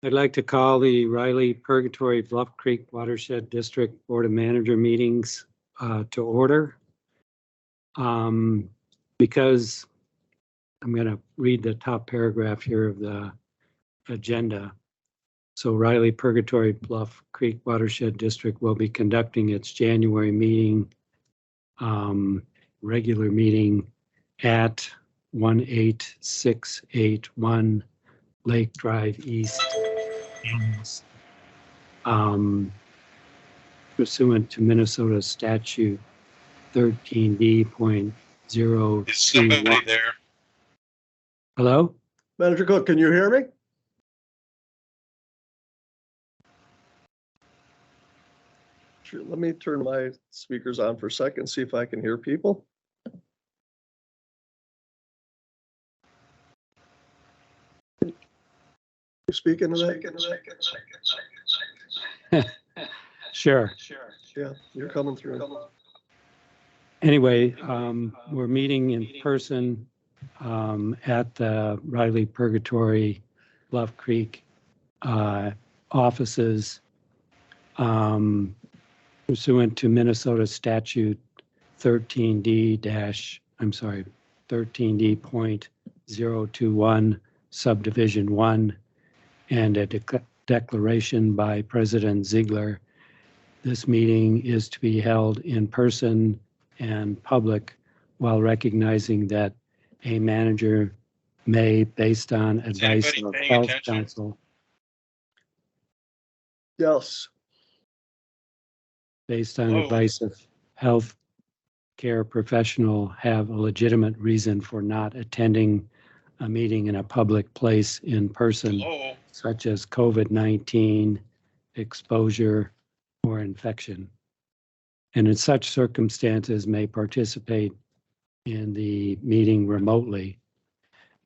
I'd like to call the Riley Purgatory Bluff Creek Watershed District Board of Manager meetings to order. Because I'm going to read the top paragraph here of the agenda. So Riley Purgatory Bluff Creek Watershed District will be conducting its January meeting, regular meeting at 18681 Lake Drive East. Pursuant to Minnesota statute 13D.021. Is somebody there? Hello? Manager Cook, can you hear me? Sure, let me turn my speakers on for a second, see if I can hear people. You speak into that? Sure. Yeah, you're coming through. Anyway, we're meeting in person at the Riley Purgatory Bluff Creek offices pursuant to Minnesota statute 13D.021 subdivision 1 and a declaration by President Ziegler. This meeting is to be held in person and public while recognizing that a manager may, based on advice of health counsel. Yes. Based on advice of health care professional, have a legitimate reason for not attending a meeting in a public place in person, such as COVID-19 exposure or infection, and in such circumstances may participate in the meeting remotely.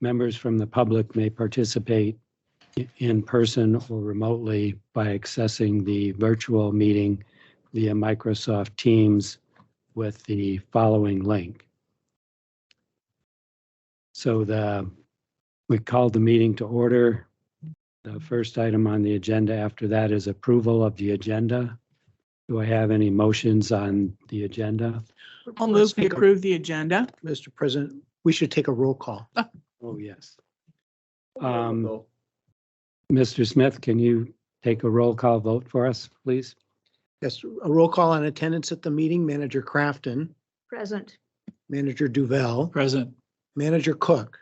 Members from the public may participate in person or remotely by accessing the virtual meeting via Microsoft Teams with the following link. So we called the meeting to order. The first item on the agenda after that is approval of the agenda. Do I have any motions on the agenda? I'll move to approve the agenda. Mr. President, we should take a roll call. Oh, yes. Mr. Smith, can you take a roll call vote for us, please? Yes, a roll call on attendance at the meeting. Manager Crafton. Present. Manager Duval. Present. Manager Cook.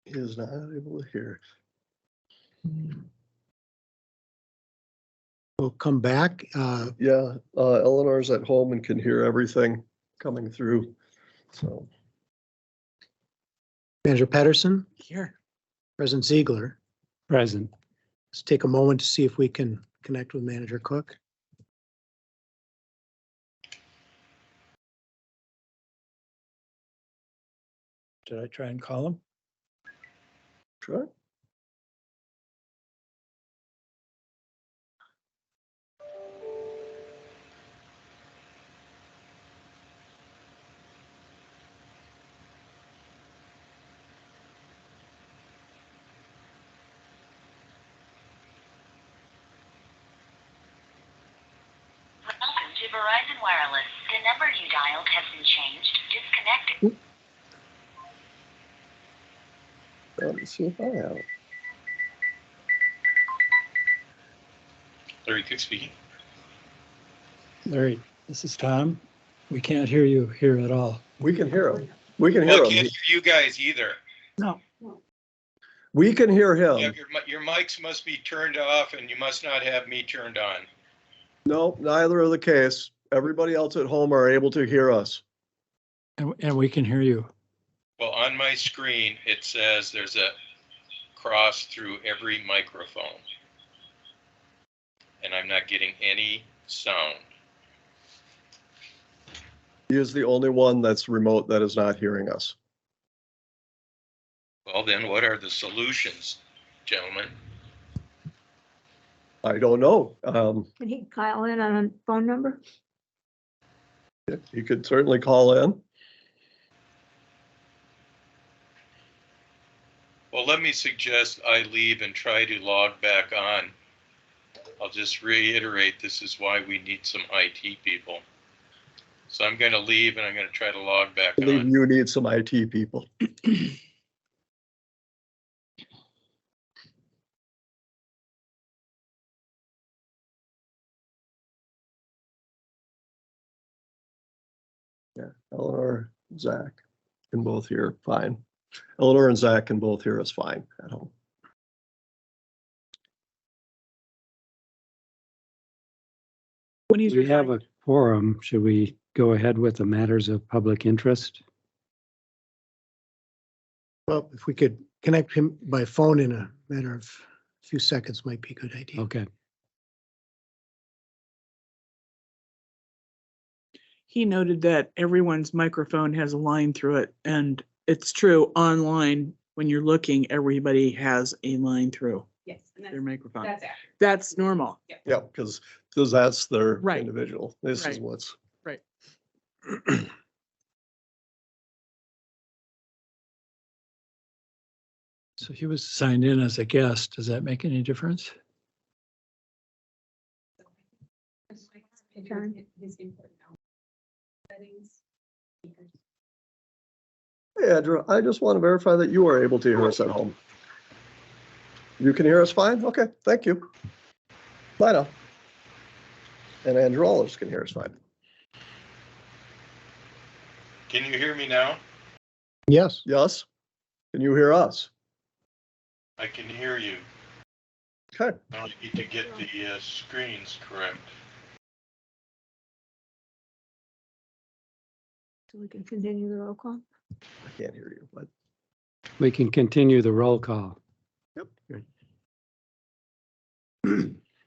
He is not able to hear. We'll come back. Yeah, Eleanor's at home and can hear everything coming through. So Manager Pedersen. Here. President Ziegler. Present. Let's take a moment to see if we can connect with Manager Cook. Did I try and call him? sure. Welcome to Verizon Wireless. The number you dialed has been changed. Disconnected. Let me see if I have it. Larry Cook speaking. Larry, this is Tom. We can't hear you here at all. We can hear him. We can Well, hear I can't him. hear you guys either. No. We can hear Yeah, him. your mics must be turned off and you must not have me turned on. No, neither are the case. Everybody else at home are able to hear us. And we can hear you. Well, on my screen, it says there's a cross through every microphone. And I'm not getting any sound. He is the only one that's remote that is not hearing us. Well, then what are the solutions, gentlemen? I don't know. Can he call in on a phone number? You could certainly call in. Well, let me suggest I leave and try to log back on. I'll just reiterate, this is why we need some IT people. So I'm going to leave and I'm going to try to log back I believe on. you need some IT people. Yeah, Eleanor, Zach can both hear fine. Eleanor and Zach can both hear us fine at home. When he's We have referring, a quorum. Should we go ahead with the matters of public interest? Well, if we could connect him by phone in a matter of a few seconds might be a good idea. Okay. he noted that everyone's microphone has a line through it, and it's true, online, when you're looking, everybody has a line through Yes, and their that's, microphone. that's accurate. That's normal. Yeah, because that's their Right. individual. This is Right. what's. Right. So he was signed in as a guest. Does that make any difference? His input now. Settings. speakers. Hey, Andrew, I just want to verify that you are able to hear us at home. You can hear us fine? Okay, thank you. Bye now. And Andrew Allers can hear us fine. Can you hear me now? Yes. Yes? Can you hear us? I can hear you. Okay, Now I need to get the screens correct. So we can continue the roll call. I can't hear you, but We can continue the roll call.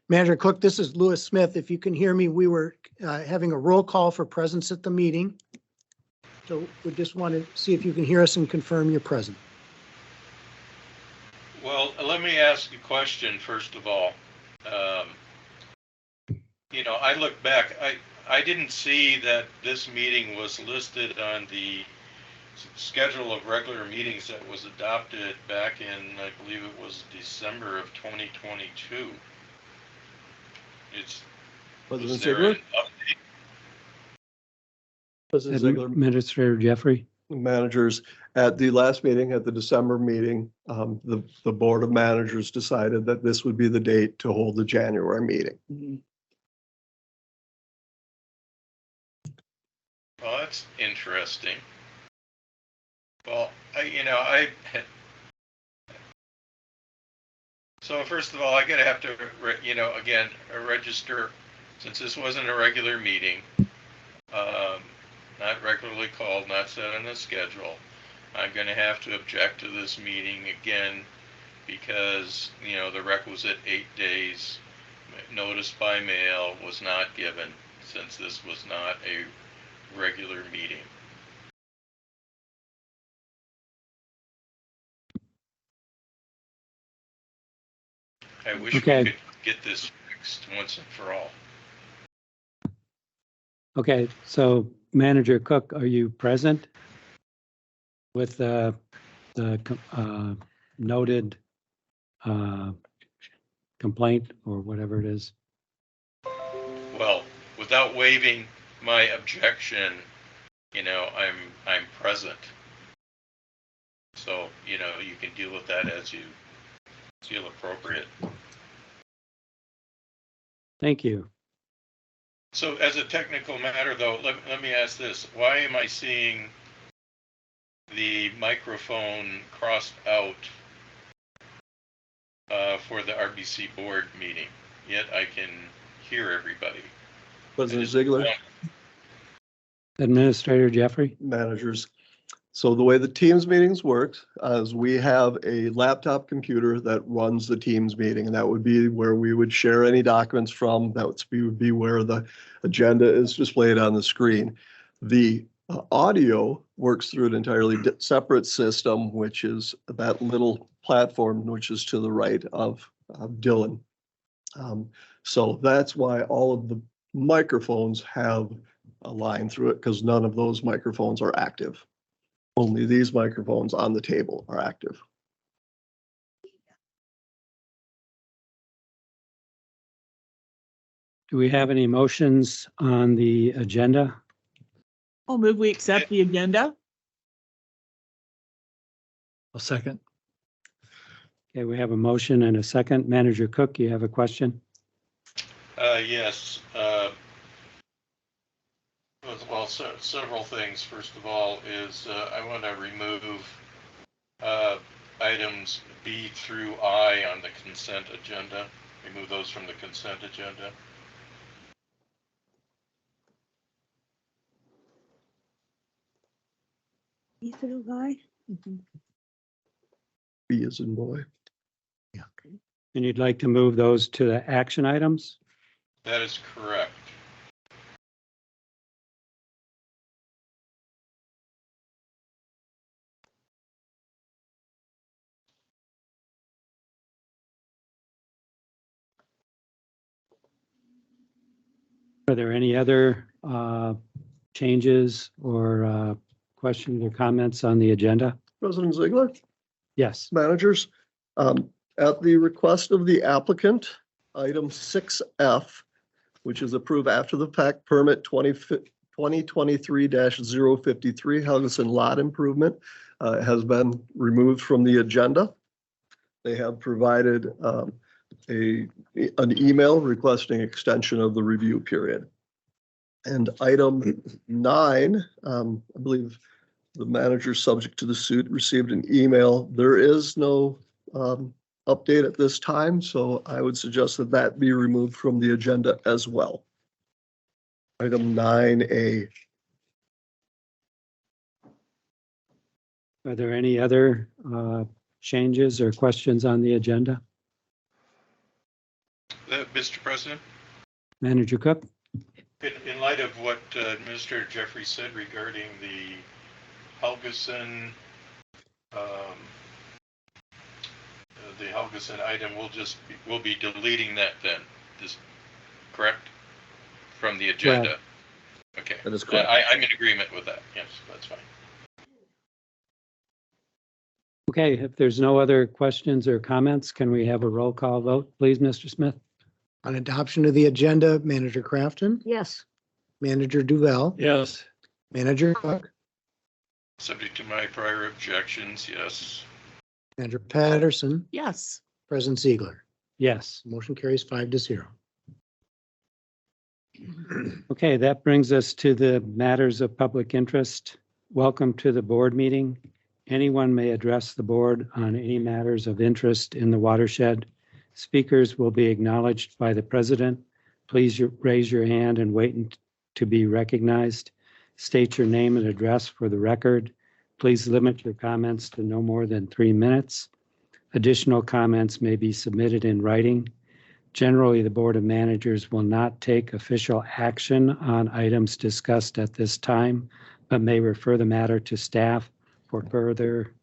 Manager Cook, this is Lewis Smith. If you can hear me, we were having a roll call for presence at the meeting. So we just want to see if you can hear us and confirm you're present. Well, let me ask a question first of all. You know, I look back, I didn't see that this meeting was listed on the schedule of regular meetings that was adopted back in, I believe it was December of 2022. Was President there Ziegler? an update? President Ziegler, Administrator Jeffrey? managers, at the last meeting, at the December meeting, the Board of Managers decided that this would be the date to hold the January meeting. Well, that's interesting. Well, so first of all, I gotta have to, again, register, since this wasn't a regular meeting, not regularly called, not set on the schedule. I'm gonna have to object to this meeting again because, the requisite 8 days notice by mail was not given, since this was not a regular meeting. I wish Okay. we could get this fixed once and for all. Okay, so Manager Cook, are you present with the noted complaint or whatever it is? Well, without waiving my objection, I'm present. So, you can deal with that as you feel appropriate. Thank you. So as a technical matter though, let me ask this. Why am I seeing the microphone crossed out for the RBC board meeting? Yet I can hear everybody. President Ziegler, Administrator Jeffrey? managers. So the way the Teams meetings works is we have a laptop computer that runs the Teams meeting, and that would be where we would share any documents from. That would be where the agenda is displayed on the screen. The audio works through an entirely separate system, which is that little platform, which is to the right of Dylan. So that's why all of the microphones have a line through it, because none of those microphones are active. Only these microphones on the table are active. Do we have any motions on the agenda? I'll move we accept the agenda. I'll second. Okay, we have a motion and a second. Manager Cook, you have a question? Yes. Well, several things. First of all, is I want to remove items B through I on the consent agenda. Remove those from the consent agenda. Ethan, guy. B as in boy. And you'd like to move those to the action items? That is correct. Are there any other changes or questions or comments on the agenda? President Ziegler, Yes. managers, at the request of the applicant, item 6F, which is approve after the fact permit 2023-053 Helgeson lot improvement, has been removed from the agenda. They have provided an email requesting extension of the review period. And item 9, I believe the manager subject to the suit received an email. There is no update at this time, so I would suggest that that be removed from the agenda as well. Item 9A. Are there any other changes or questions on the agenda? Mr. President, Manager Cook? in light of what Administrator Jeffrey said regarding the Helgeson, item, we'll be deleting that then. Is correct? From the agenda. Okay. That is correct. I'm in agreement with that. Yes, that's fine. Okay, if there's no other questions or comments, can we have a roll call vote, please, Mr. Smith? On adoption of the agenda, Manager Crafton, Yes. Manager Duval, Yes. Manager Cook, Subject to my prior objections, yes. Manager Patterson, Yes. President Ziegler. Yes. Motion carries 5-0. Okay, that brings us to the matters of public interest. Welcome to the board meeting. Anyone may address the board on any matters of interest in the watershed. Speakers will be acknowledged by the president. Please raise your hand and wait to be recognized. State your name and address for the record. Please limit your comments to no more than 3 minutes. Additional comments may be submitted in writing. Generally, the Board of Managers will not take official action on items discussed at this time, but may refer the matter to staff for further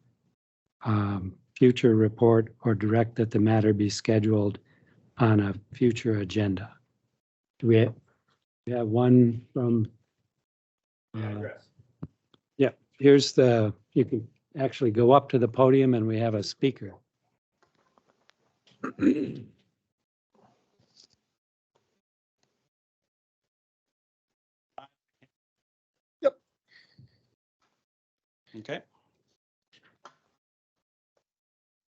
future report or direct that the matter be scheduled on a future agenda. Do we have one from? Yeah, here's you can actually go up to the podium and we have a speaker. Okay.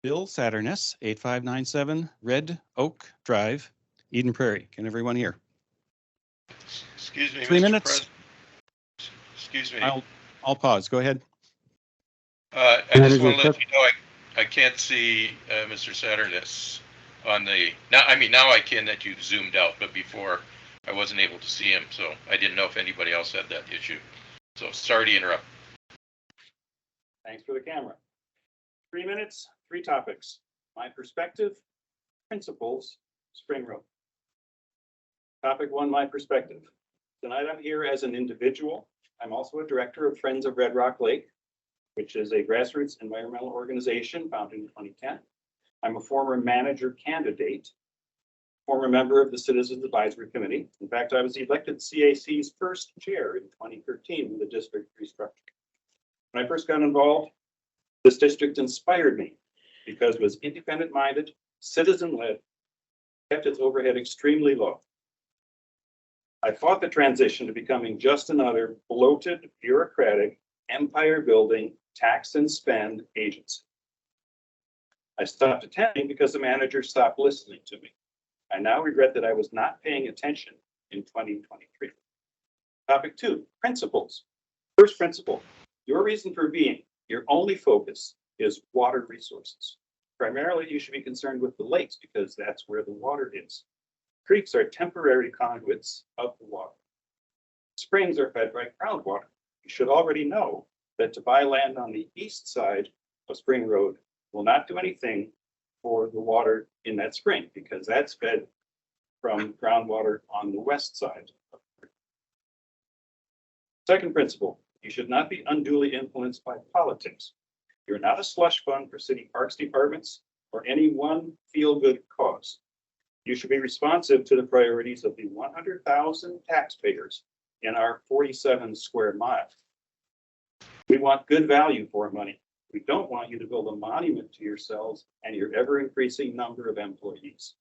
Bill Saturnus, 8597 Red Oak Drive, Eden Prairie. Can everyone hear? Excuse me, 3 Mr. minutes. Excuse me. I'll pause. Go ahead. I just want to let you know I can't see Mr. Saturnus on the now I can that you've zoomed out, but before I wasn't able to see him, so I didn't know if anybody else had that issue. So sorry to interrupt. Thanks for the camera. 3 minutes, 3 topics. My perspective, principles, Spring Road. Topic 1, my perspective. Tonight I'm here as an individual. I'm also a director of Friends of Red Rock Lake, which is a grassroots environmental organization founded in 2010. I'm a former manager candidate, former member of the Citizens Advisory Committee. In fact, I was elected CAC's first chair in 2013 when the district restructured. When I first got involved, this district inspired me because it was independent-minded, citizen-led, kept its overhead extremely low. I fought the transition to becoming just another bloated, bureaucratic, empire-building, tax and spend agency. I stopped attending because the manager stopped listening to me. I now regret that I was not paying attention in 2023. Topic 2, principles. First principle, your reason for being, your only focus is water resources. Primarily, you should be concerned with the lakes because that's where the water is. Creeks are temporary conduits of the water. Springs are fed by groundwater. You should already know that to buy land on the east side of Spring Road will not do anything for the water in that spring because that's fed from groundwater on the west side. Second principle, you should not be unduly influenced by politics. You're not a slush fund for city parks departments or any one feel-good cause. You should be responsive to the priorities of the 100,000 taxpayers in our 47 square miles. We want good value for our money. We don't want you to build a monument to yourselves and your ever-increasing number of employees.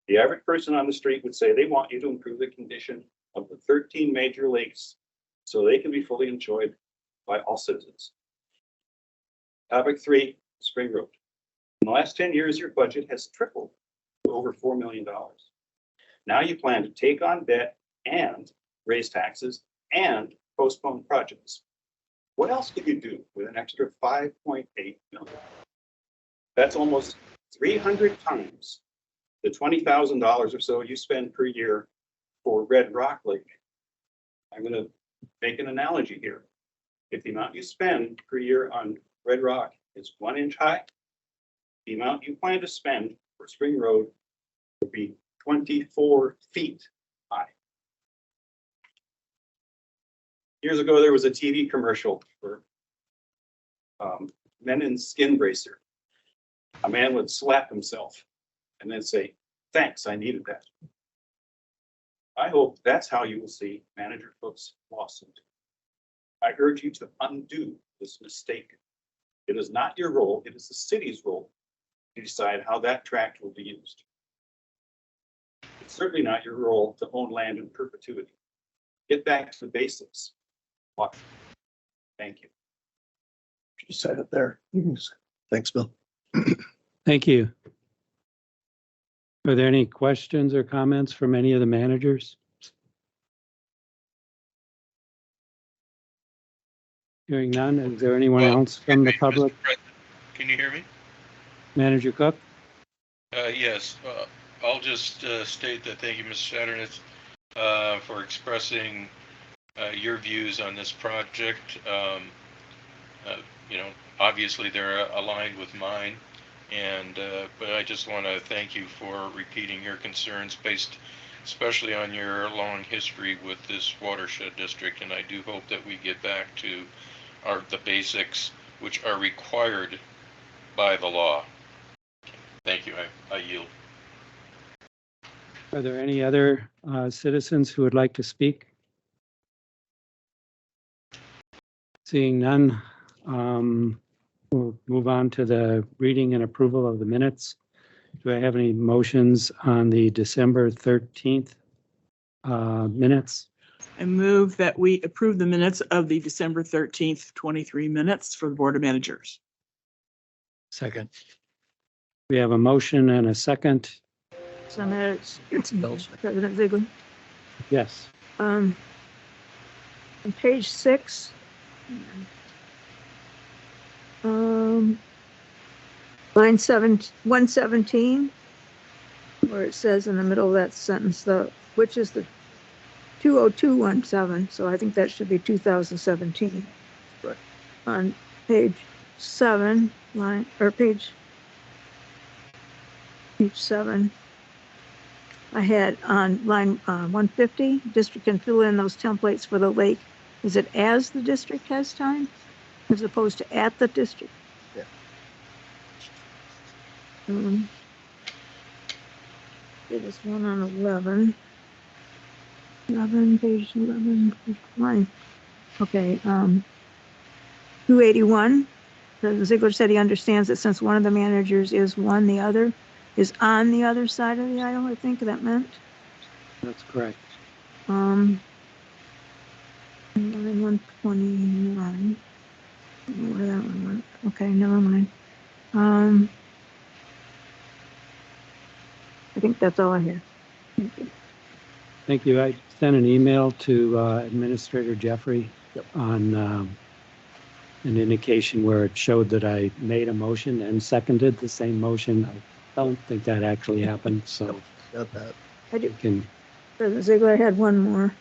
The average person on the street would say they want you to improve the condition of the 13 major lakes so they can be fully enjoyed by all citizens. Topic 3, Spring Road. In the last 10 years, your budget has tripled to over $4 million. Now you plan to take on debt and raise taxes and postpone projects. What else could you do with an extra $5.8 million? That's almost 300 times the $20,000 or so you spend per year for Red Rock Lake. I'm going to make an analogy here. If the amount you spend per year on Red Rock is 1 inch high, the amount you plan to spend for Spring Road would be 24 feet high. Years ago, there was a TV commercial for men in skin bracer. A man would slap himself and then say, "Thanks, I needed that." I hope that's how you will see Manager Cook's lawsuit. I urge you to undo this mistake. It is not your role, it is the city's role to decide how that tract will be used. It's certainly not your role to own land in perpetuity. Get back to the basics. What? Thank you. You said it there. Thanks, Bill. Thank you. Are there any questions or comments from any of the managers? Hearing none, is there anyone Well, else from the Mr. public? President, can you hear me? Manager Cook? Yes, I'll just state that thank you, Mr. Saturnus, for expressing your views on this project. You know, obviously they're aligned with mine, and but I just want to thank you for repeating your concerns based especially on your long history with this watershed district, and I do hope that we get back to the basics which are required by the law. Thank you. I yield. Are there any other citizens who would like to speak? Seeing none, we'll move on to the reading and approval of the minutes. Do I have any motions on the December 13th minutes? I move that we approve the minutes of the December 13th, 23 minutes for the Board of Managers. Second. We have a motion and a second. So it's President Ziegler. Yes. On page 6, line 117, where it says in the middle of that sentence, which is the 20217, so I think that should be 2017. Right. On page 7, page 7, I had on line 150, district can fill in those templates for the lake. Is it as the district has time, as opposed to at the district? Yeah. This one on 11, page 11, line. Okay, 281. President Ziegler said he understands that since one of the managers is the other is on the other side of the aisle, I think that meant. That's correct. Line 129. Where that one went. Okay, never mind. I think that's all I have. Thank you. Thank you. I sent an email to Administrator Jeffrey on an indication where it showed that I made a motion and seconded the same motion. I don't think that actually happened, so Got that. I do. you can President Ziegler, I had one more.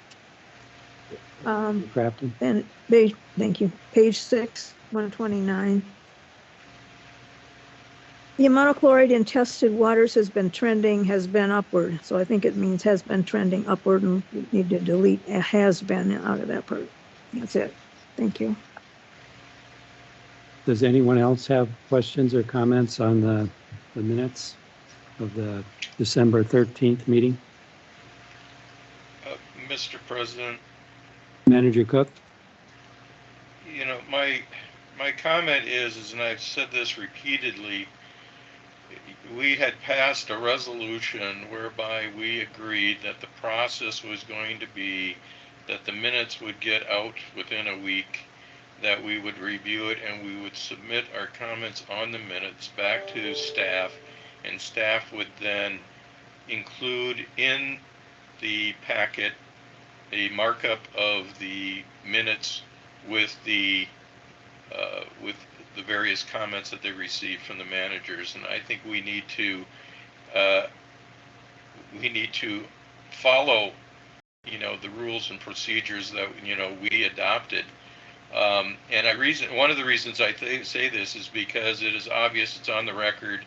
Crafton. And thank you. Page 6, 129. The amount of chloride in tested waters has been upward. So I think it means has been trending upward, and we need to delete a has been out of that part. That's it. Thank you. Does anyone else have questions or comments on the minutes of the December 13th meeting? Mr. President, Manager Cook? you know, my comment is, and I've said this repeatedly, we had passed a resolution whereby we agreed that the process was going to be that the minutes would get out within a week, that we would review it, and we would submit our comments on the minutes back to staff, and staff would then include in the packet a markup of the minutes with the various comments that they received from the managers. And I think we need to follow, the rules and procedures that we adopted. And one of the reasons I say this is because it is obvious, it's on the record.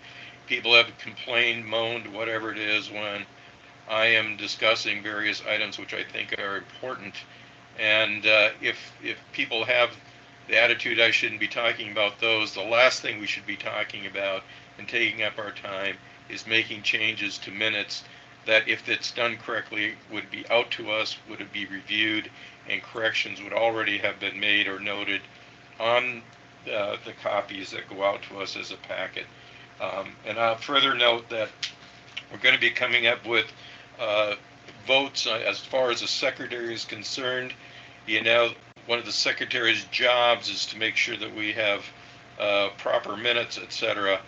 People have complained, moaned, whatever it is, when I am discussing various items which I think are important. And if people have the attitude I shouldn't be talking about those, the last thing we should be talking about and taking up our time is making changes to minutes that, if it's done correctly, would be out to us, would it be reviewed, and corrections would already have been made or noted on the copies that go out to us as a packet. And I'll further note that we're going to be coming up with votes as far as the secretary is concerned. One of the secretary's jobs is to make sure that we have proper minutes, etc.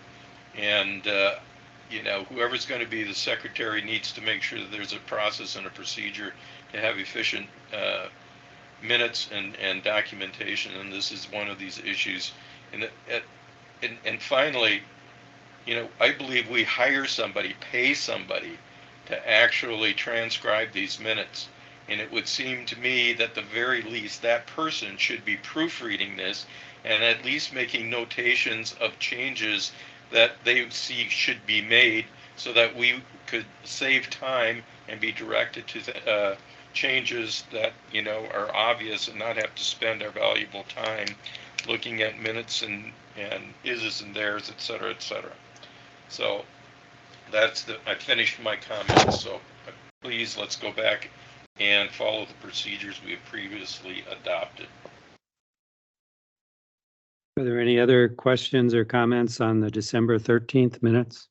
And whoever's going to be the secretary needs to make sure that there's a process and a procedure to have efficient minutes and documentation. And this is one of these issues. And finally, I believe we hire somebody, pay somebody to actually transcribe these minutes. And it would seem to me that the very least that person should be proofreading this and at least making notations of changes that they see should be made, so that we could save time and be directed to changes that are obvious, and not have to spend our valuable time looking at minutes and is's and theirs, etc., etc. So I finished my comments. So please, let's go back and follow the procedures we have previously adopted. Are there any other questions or comments on the December 13th minutes?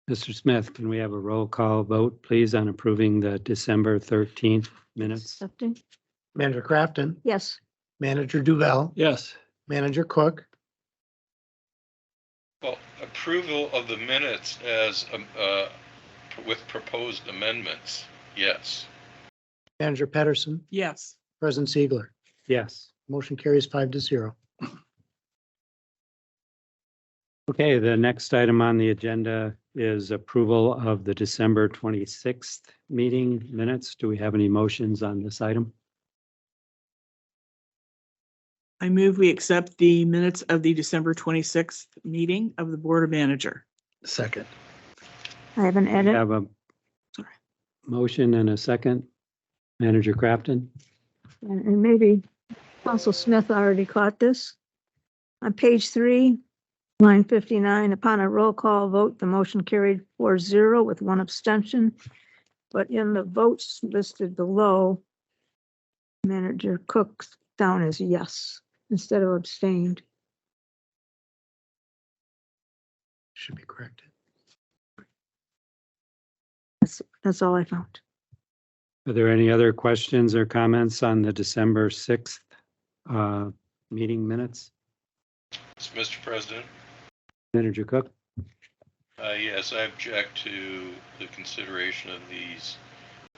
Mr. Smith, can we have a roll call vote, please, on approving the December 13th minutes? Accepting? Manager Crafton, Yes. Manager Duval, Yes. Manager Cook, Well, approval of the minutes as with proposed amendments, yes. Manager Pedersen, Yes. President Ziegler. Yes. Motion carries 5-0. Okay, the next item on the agenda is approval of the December 26th meeting minutes. Do we have any motions on this item? I move we accept the minutes of the December 26th meeting of the Board of Manager. Second. I have an We edit. have a motion and a second. Manager Crafton? And maybe Council Smith already caught this. On page 3, line 59, upon a roll call vote, the motion carried 4-0 with one abstention. But in the votes listed below, Manager Cook's down as yes instead of abstained. Should be corrected. That's all I found. Are there any other questions or comments on the December 6th meeting minutes? Mr. President, Manager Cook? yes, I object to the consideration of these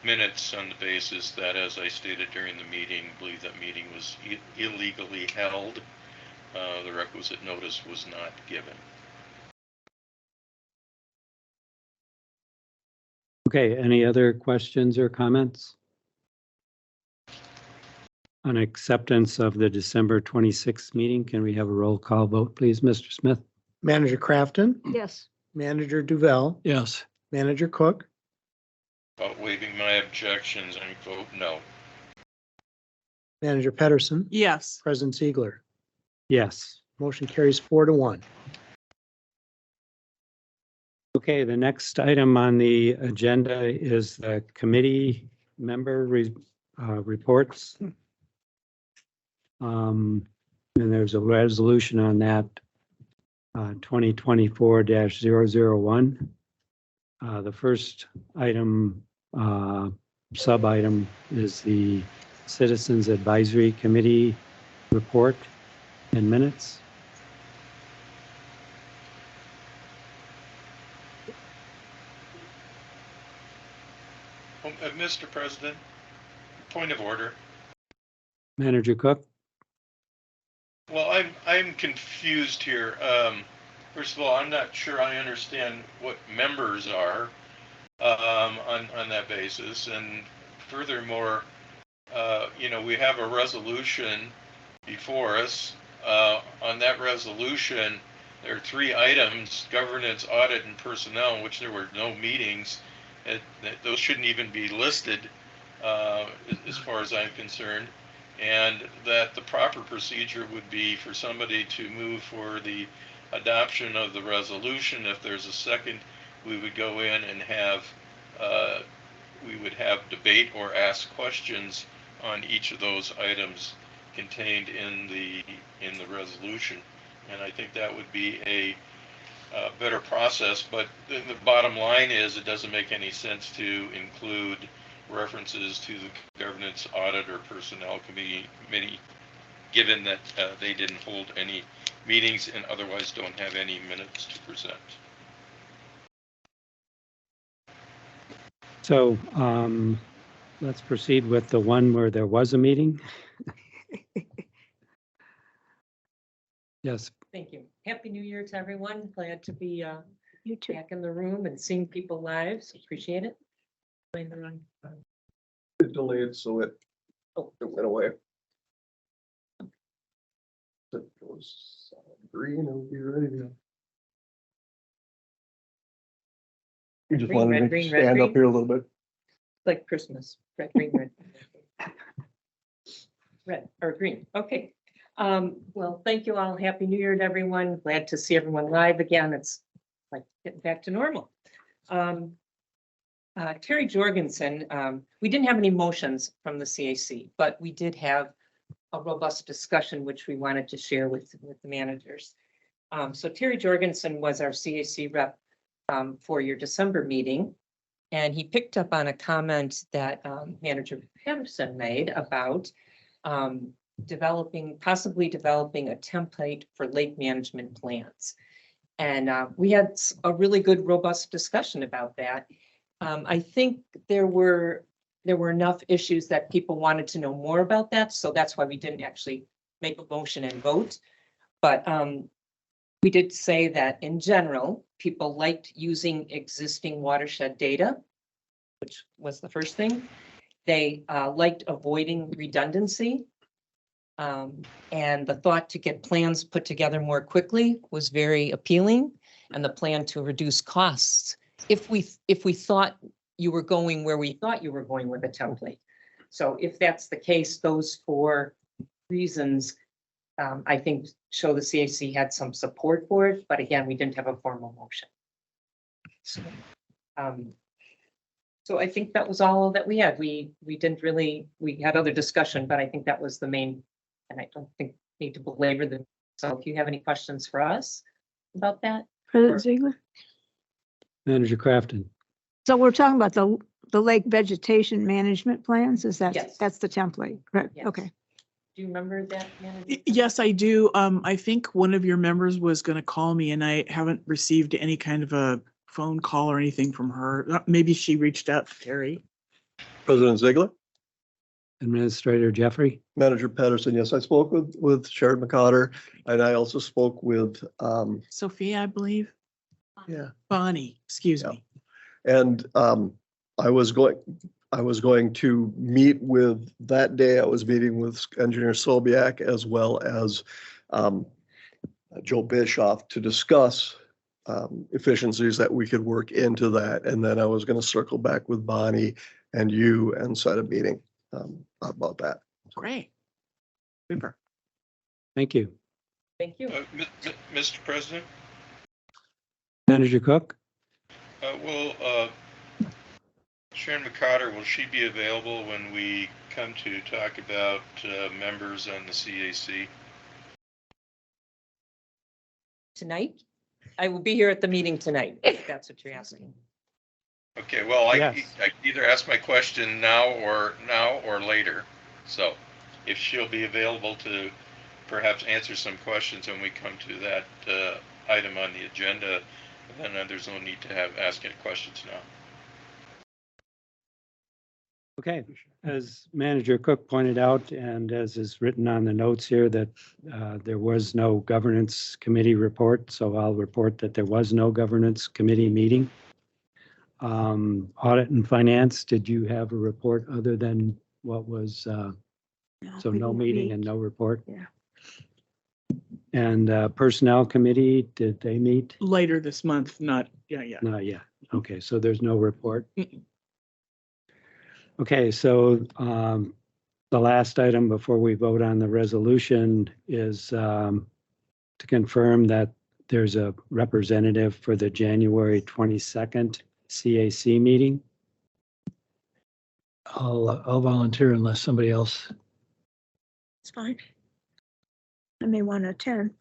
minutes on the basis that, as I stated during the meeting, I believe that meeting was illegally held. The requisite notice was not given. Okay, any other questions or comments? On acceptance of the December 26th meeting, can we have a roll call vote, please, Mr. Smith? Manager Crafton, Yes. Manager Duval, Yes. Manager Cook, About waiving my objections, I vote no. Manager Pedersen, Yes. President Ziegler. Yes. Motion carries 4-1. Okay, the next item on the agenda is the committee member reports. And there's a resolution on that, 2024-001. The first item, sub-item, is the Citizens Advisory Committee report and minutes. Mr. President, point of order. Manager Cook? Well, I'm confused here. First of all, I'm not sure I understand what members are on that basis, and furthermore, we have a resolution before us. On that resolution, there are 3 items: governance, audit, and personnel, in which there were no meetings. Those shouldn't even be listed as far as I'm concerned. And that the proper procedure would be for somebody to move for the adoption of the resolution. If there's a second, we would go in and have debate or ask questions on each of those items contained in the resolution. And I think that would be a better process. But the bottom line is, it doesn't make any sense to include references to the governance, audit, or personnel committee, given that they didn't hold any meetings and otherwise don't have any minutes to present. So let's proceed with the one where there was a meeting. Yes. Thank you. Happy New Year to everyone. Glad to be You too. back in the room and seeing people live. So appreciate it. It delayed, so it went away. It goes green, it'll be ready to. You just Green, wanted red, me to green, red, stand up green. here a little bit. Like Christmas, red, green, red. Red or green. Okay. Well, thank you all. Happy New Year to everyone. Glad to see everyone live again. It's like getting back to normal. Terry Jorgensen, we didn't have any motions from the CAC, but we did have a robust discussion, which we wanted to share with the managers. So Terry Jorgensen was our CAC rep for your December meeting, and he picked up on a comment that Manager Patterson made about possibly developing a template for lake management plans. And we had a really good, robust discussion about that. I think there were enough issues that people wanted to know more about that, so that's why we didn't actually make a motion and vote. But we did say that in general, people liked using existing watershed data, which was the first thing. They liked avoiding redundancy. And the thought to get plans put together more quickly was very appealing, and the plan to reduce costs if we thought you were going where we thought you were going with a template. So if that's the case, those 4 reasons, I think, show the CAC had some support for it. But again, we didn't have a formal motion. So I think that was all that we had. We had other discussion, but I think that was the main, and I don't think need to belabor them. So if you have any questions for us about that. President Ziegler? Manager Crafton. So we're talking about the the lake vegetation management plans, is that, Yes. that's the template, correct? Yes. Okay. Do you remember that, manager? Yes, I do. I think one of your members was gonna call me and I haven't received any kind of a phone call or anything from her. Maybe she reached out to Terry. President Ziegler, Administrator Jeffrey? Manager Pedersen, yes, I spoke with Sharon McCotter, and I also spoke with, Sophia, I believe. yeah, Bonnie, excuse Yeah. me. and I was going to meet with, that day I was meeting with Engineer Solbiak as well as Joe Bischoff to discuss efficiencies that we could work into that. And then I was going to circle back with Bonnie and you and set a meeting about that. Great. Super. Thank you. Thank you. Mr. President, Manager Cook? will Sharon McCotter, will she be available when we come to talk about members on the CAC? Tonight? I will be here at the meeting tonight, if that's what you're asking. Okay, well, I Yes. can either ask my question now or later. So if she'll be available to perhaps answer some questions when we come to that item on the agenda, then there's no need to ask any questions now. Okay, as Manager Cook pointed out, and as is written on the notes here, that there was no governance committee report, so I'll report that there was no governance committee meeting. Audit and finance, did you have a report other than what was, so we no didn't meeting meet. and no report? Yeah. And personnel committee, did they meet? Later this month, not, yeah. Not yet. Okay, so there's no report. Mm-mm. Okay, so the last item before we vote on the resolution is to confirm that there's a representative for the January 22nd CAC meeting. I'll volunteer unless somebody else. It's fine. I may want to attend.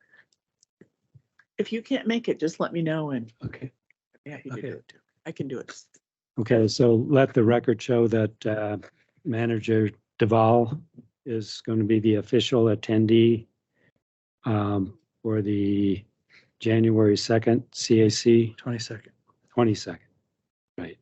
If you can't make it, just let me know and Okay. yeah, you can Okay. do it too. I can do it. Okay, so let the record show that Manager Duval is going to be the official attendee for the January 2nd CAC 22nd. 22nd, right?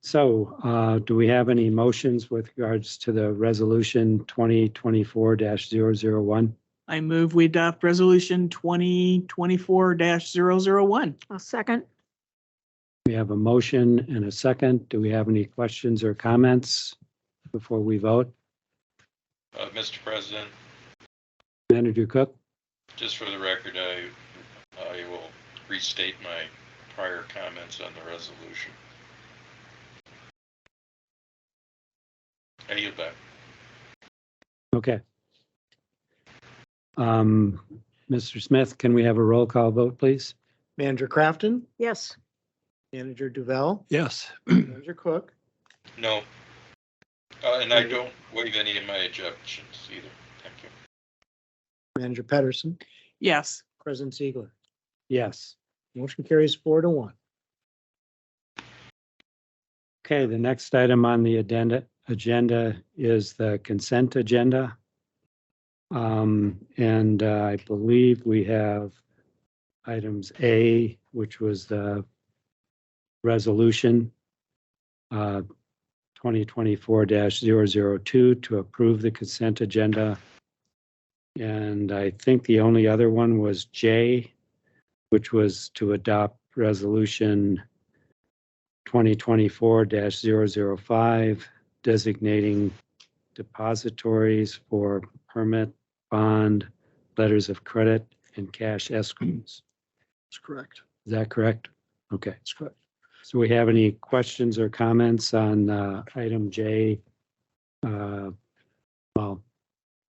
So do we have any motions with regards to the resolution 2024-001? I move we adopt resolution 2024-001. I'll second. We have a motion and a second. Do we have any questions or comments before we vote? Mr. President, Manager Cook? just for the record, I will restate my prior comments on the resolution. I yield back. Okay. Mr. Smith, can we have a roll call vote, please? Manager Crafton, Yes. Manager Duval, Yes. Manager Cook, No. And I don't waive any of my objections either. Thank you. Manager Pedersen, Yes. President Ziegler. Yes. Motion carries 4-1. Okay, the next item on the agenda is the consent agenda. And I believe we have items A, which was the resolution 2024-002 to approve the consent agenda. And I think the only other one was J, which was to adopt resolution 2024-005 designating depositories for permit, bond, letters of credit, and cash escrows. That's correct. Is that correct? Okay. That's correct. So we have any questions or comments on item J? Well,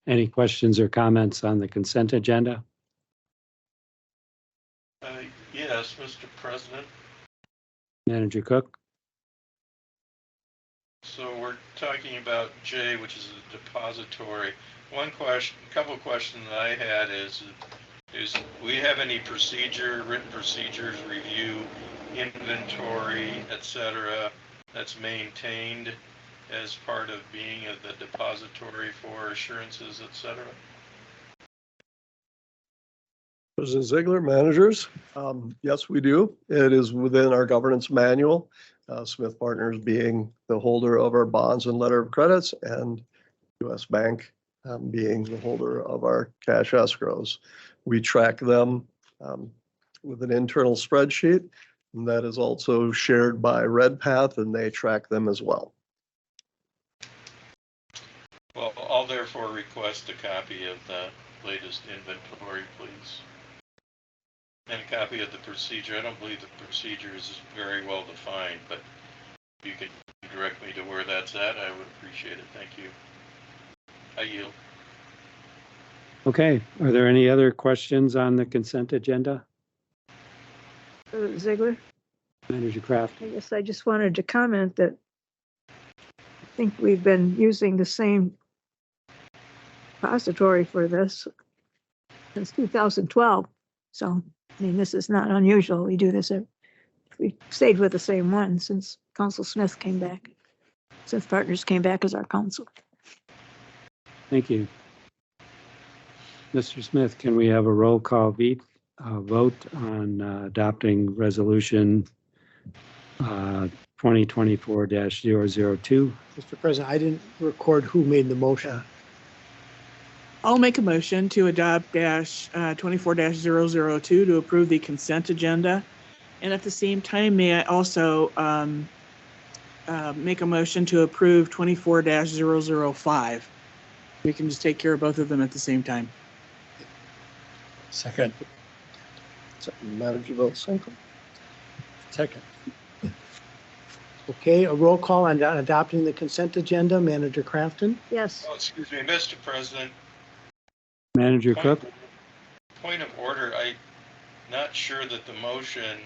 any questions or comments on the consent agenda? Yes, Mr. President. Manager Cook? So we're talking about J, which is a depository. One question, a couple of questions that I had is, We have any written procedures, review, inventory, etc., that's maintained as part of being the depository for assurances, etc.? President Ziegler, managers, yes, we do. It is within our governance manual. Smith Partners being the holder of our bonds and letter of credits, and US Bank being the holder of our cash escrows. We track them with an internal spreadsheet, and that is also shared by RedPath, and they track them as well. Well, I'll therefore request a copy of the latest inventory, please. And a copy of the procedure. I don't believe the procedure is very well defined, but if you could direct me to where that's at, I would appreciate it. Thank you. I yield. Okay, are there any other questions on the consent agenda? Ziegler? Manager Kraft? I guess I just wanted to comment that I think we've been using the same repository for this since 2012. So, I mean, this is not unusual. We do this. We stayed with the same one since Council Smith came back. Smith Partners came back as our council. Thank you. Mr. Smith, can we have a roll call vote on adopting resolution 2024-002? Mr. President, I didn't record who made the motion. I'll make a motion to adopt 24-002 to approve the consent agenda. And at the same time, may I also make a motion to approve 24-005? We can just take care of both of them at the same time. Second. Manager Vilsankle. Second. Okay, a roll call on adopting the consent agenda. Manager Crafton? Yes. Oh, excuse me, Mr. President. Manager Cook? Point of order. I'm not sure that the motion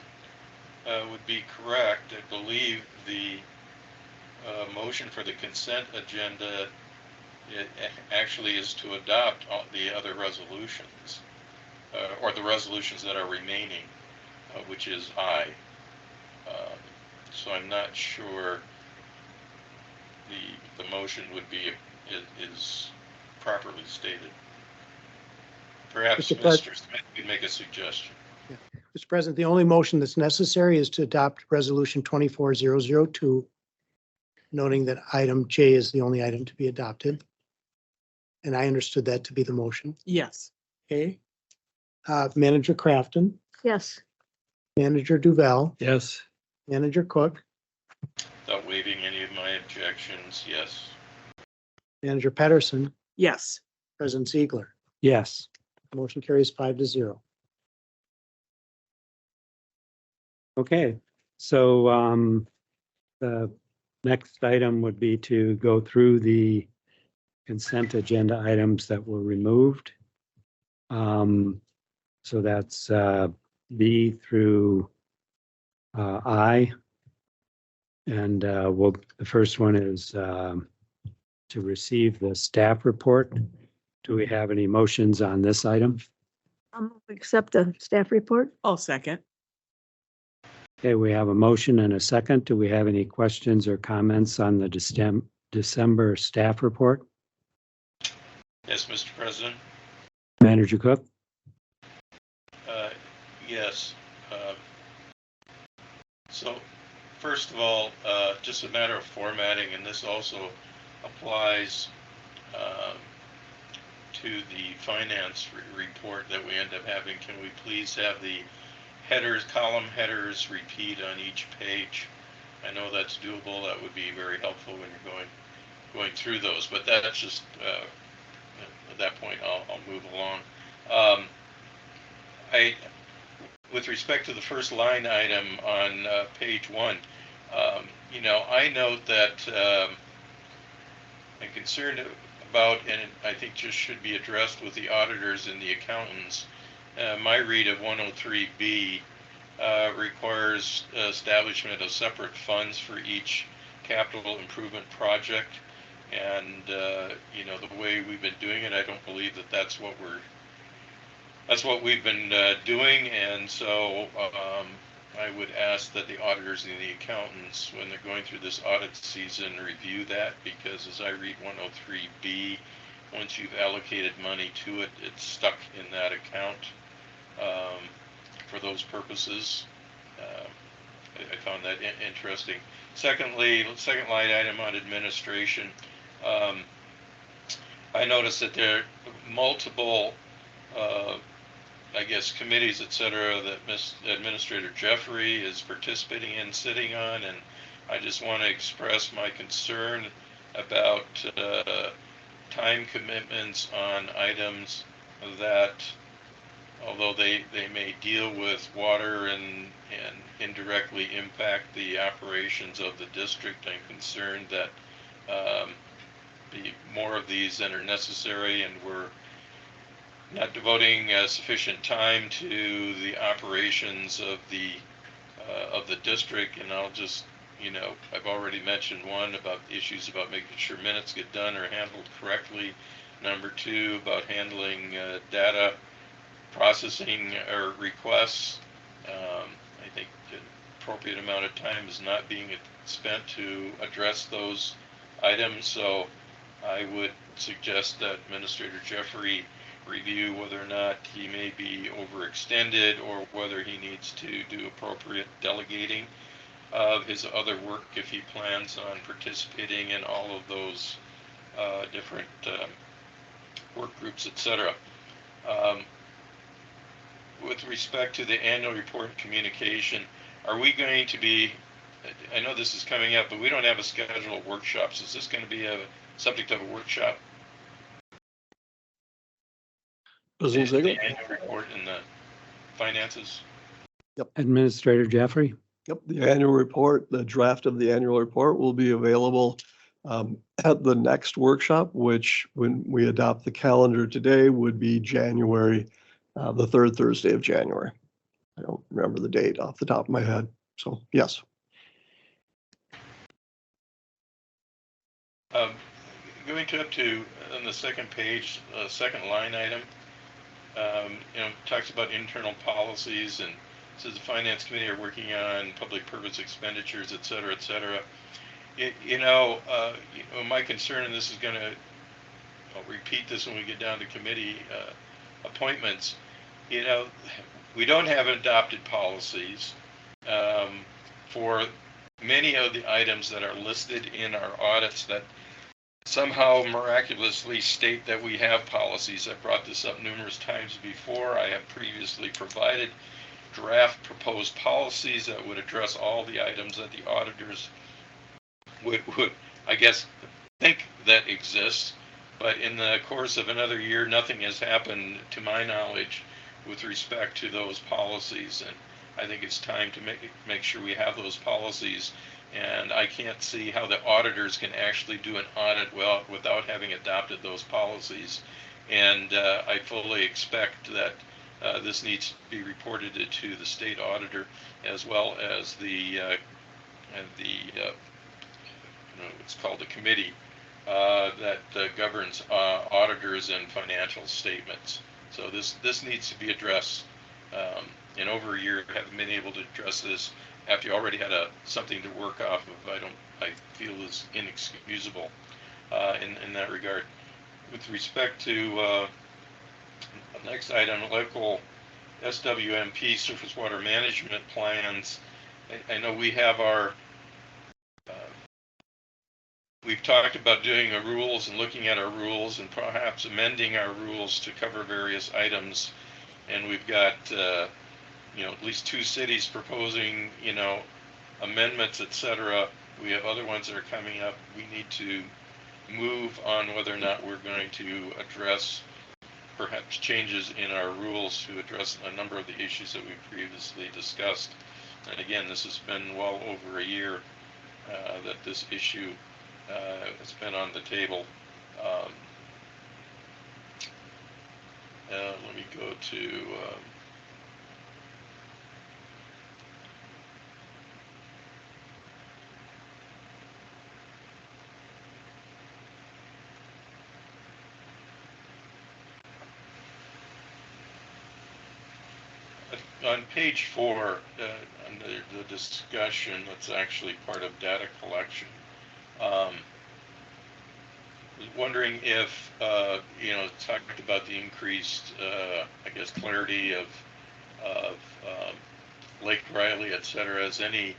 would be correct. I believe the motion for the consent agenda actually is to adopt all the other resolutions, or the resolutions that are remaining, which is I. So I'm not sure the motion would be is properly stated. Perhaps Mr. Smith could make a suggestion. Yeah. Mr. President, the only motion that's necessary is to adopt resolution 24-002, noting that item J is the only item to be adopted. And I understood that to be the motion. Yes. Okay. Manager Crafton, Yes. Manager Duval, Yes. Manager Cook, Without waiving any of my objections, yes. Manager Pedersen, Yes. President Ziegler. Yes. Motion carries 5-0. Okay, so the next item would be to go through the consent agenda items that were removed. So that's B through I. And the first one is to receive the staff report. Do we have any motions on this item? I'll accept the staff report. I'll second. Okay, we have a motion and a second. Do we have any questions or comments on the December staff report? Yes, Mr. President. Manager Cook? Yes. So first of all, just a matter of formatting, and this also applies to the finance report that we end up having. Can we please have the headers, column headers repeat on each page? I know that's doable. That would be very helpful when you're going through those, but that's just at that point I'll move along. With respect to the first line item on page 1, I note that I'm concerned about, and I think just should be addressed with the auditors and the accountants. My read of 103B requires establishment of separate funds for each capital improvement project. And, the way we've been doing it, I don't believe that that's what that's what we've been doing, and so I would ask that the auditors and the accountants, when they're going through this audit season, review that, because as I read 103B, once you've allocated money to it, it's stuck in that account for those purposes. I found that interesting. Secondly, second line item on administration. I noticed that there are multiple I guess committees, etc., that Administrator Jeffrey is participating in, sitting on, and I just want to express my concern about time commitments on items that, although they may deal with water and indirectly impact the operations of the district, I'm concerned that be more of these than are necessary, and we're not devoting sufficient time to the operations of the district. And I'll just, I've already mentioned one about issues about making sure minutes get done or handled correctly. Number two, about handling data processing or requests. I think an appropriate amount of time is not being spent to address those items. So I would suggest that Administrator Jeffrey review whether or not he may be overextended or whether he needs to do appropriate delegating of his other work if he plans on participating in all of those different work groups, etc. With respect to the annual report and communication, are we going to be, I know this is coming up, but we don't have a schedule of workshops. Is this going to be a subject of a workshop? The annual report and the finances? Yep. Administrator Jeffrey? Yep, the annual report, the draft of the annual report will be available at the next workshop, which when we adopt the calendar today would be January, the third Thursday of January. I don't remember the date off the top of my head. So, yes. Going up to on the second page, second line item, talks about internal policies and says the finance committee are working on public purpose expenditures, et cetera, et cetera. My concern, and this is going to, I'll repeat this when we get down to committee appointments. We don't have adopted policies for many of the items that are listed in our audits that somehow miraculously state that we have policies. I've brought this up numerous times before. I have previously provided draft proposed policies that would address all the items that the auditors would I guess, think that exists. But in the course of another year, nothing has happened to my knowledge with respect to those policies. And I think it's time to make sure we have those policies. And I can't see how the auditors can actually do an audit without having adopted those policies. And I fully expect that this needs to be reported to the state auditor as well as it's called the committee that governs auditors and financial statements. So this needs to be addressed. In over a year, haven't been able to address this after you already had something to work off of. I feel is inexcusable in that regard. With respect to the next item, local SWMP surface water management plans. I know we have our we've talked about doing our rules and looking at our rules and perhaps amending our rules to cover various items. And we've got, at least 2 cities proposing, amendments, etc. We have other ones that are coming up. We need to move on whether or not we're going to address perhaps changes in our rules to address a number of the issues that we previously discussed. And again, this has been well over a year that this issue has been on the table. Let me go to On page 4, under the discussion, that's actually part of data collection. Wondering if, talked about the increased, I guess, clarity of Lake Riley, et cetera. Has any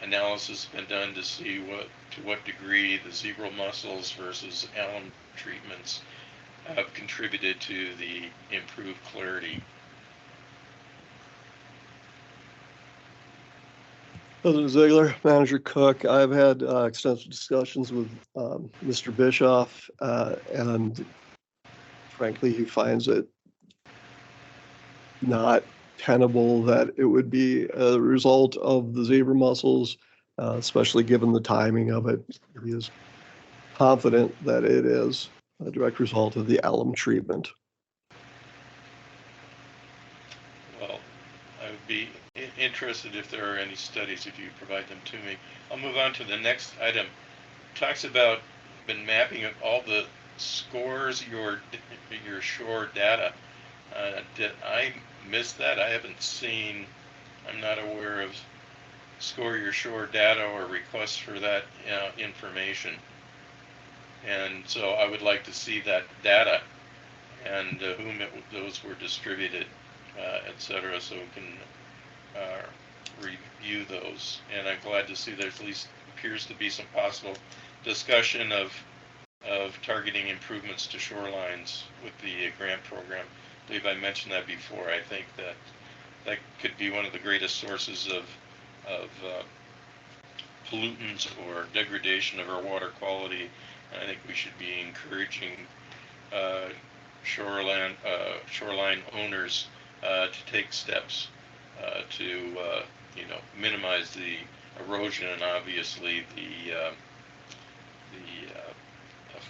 analysis been done to see to what degree the zebra mussels versus alum treatments have contributed to the improved clarity? President Ziegler, Manager Cook, I've had extensive discussions with Mr. Bischoff, and frankly, he finds it not tenable that it would be a result of the zebra mussels, especially given the timing of it. He is confident that it is a direct result of the alum treatment. Well, I would be interested if there are any studies, if you provide them to me. I'll move on to the next item. It talks about been mapping of all the scores, your shore data. Did I miss that? I haven't seen, I'm not aware of score your shore data or requests for that information. And so I would like to see that data and whom those were distributed, et cetera, so we can review those. And I'm glad to see there at least appears to be some possible discussion of targeting improvements to shorelines with the grant program. I believe I mentioned that before. I think that could be one of the greatest sources of pollutants or degradation of our water quality. And I think we should be encouraging shoreline owners to take steps to minimize the erosion and obviously the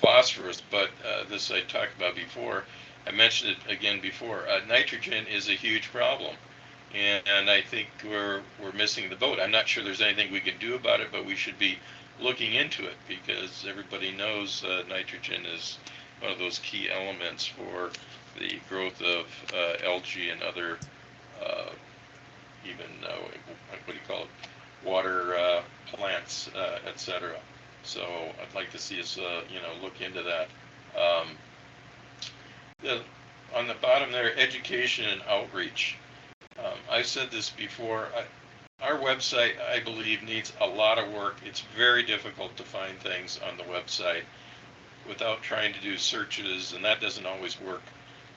phosphorus. But this I talked about before. I mentioned it again before. Nitrogen is a huge problem, and I think we're missing the boat. I'm not sure there's anything we can do about it, but we should be looking into it because everybody knows nitrogen is one of those key elements for the growth of algae and other even what do you call it, water plants, etc. So I'd like to see us look into that. On the bottom there, education and outreach. I've said this before. Our website, I believe, needs a lot of work. It's very difficult to find things on the website without trying to do searches, and that doesn't always work.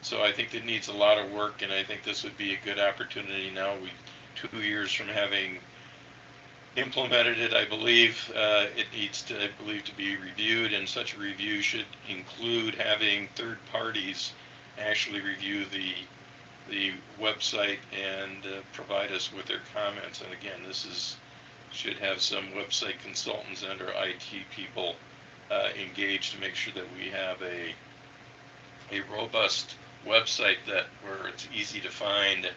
So I think it needs a lot of work, and I think this would be a good opportunity now. 2 years from having implemented it, I believe it needs to, to be reviewed, and such a review should include having third parties actually review the website and provide us with their comments. And again, should have some website consultants and or IT people engaged to make sure that we have a robust website where it's easy to find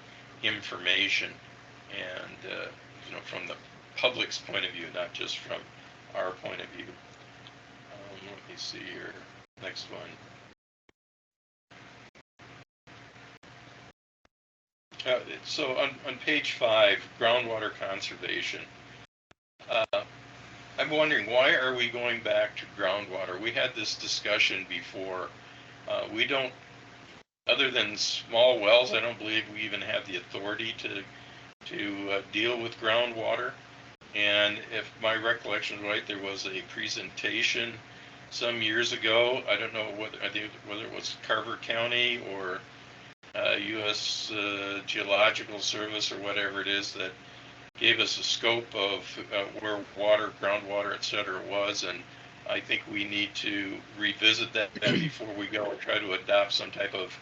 information, and from the public's point of view, not just from our point of view. Let me see here. Next one. So on page 5, groundwater conservation. I'm wondering, why are we going back to groundwater? We had this discussion before. We don't, other than small wells, I don't believe we even have the authority to deal with groundwater. And if my recollection is right, there was a presentation some years ago. I don't know whether it was Carver County or U.S. Geological Service or whatever it is that gave us a scope of where water, groundwater, et cetera, was. And I think we need to revisit that before we go and try to adopt some type of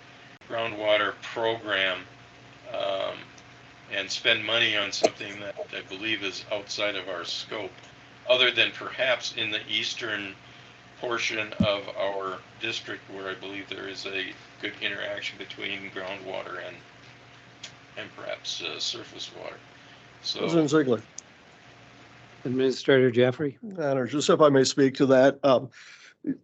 groundwater program and spend money on something that I believe is outside of our scope, other than perhaps in the eastern portion of our district where I believe there is a good interaction between groundwater and perhaps surface water. So, President Ziegler. Administrator Jeffrey. Just if I may speak to that,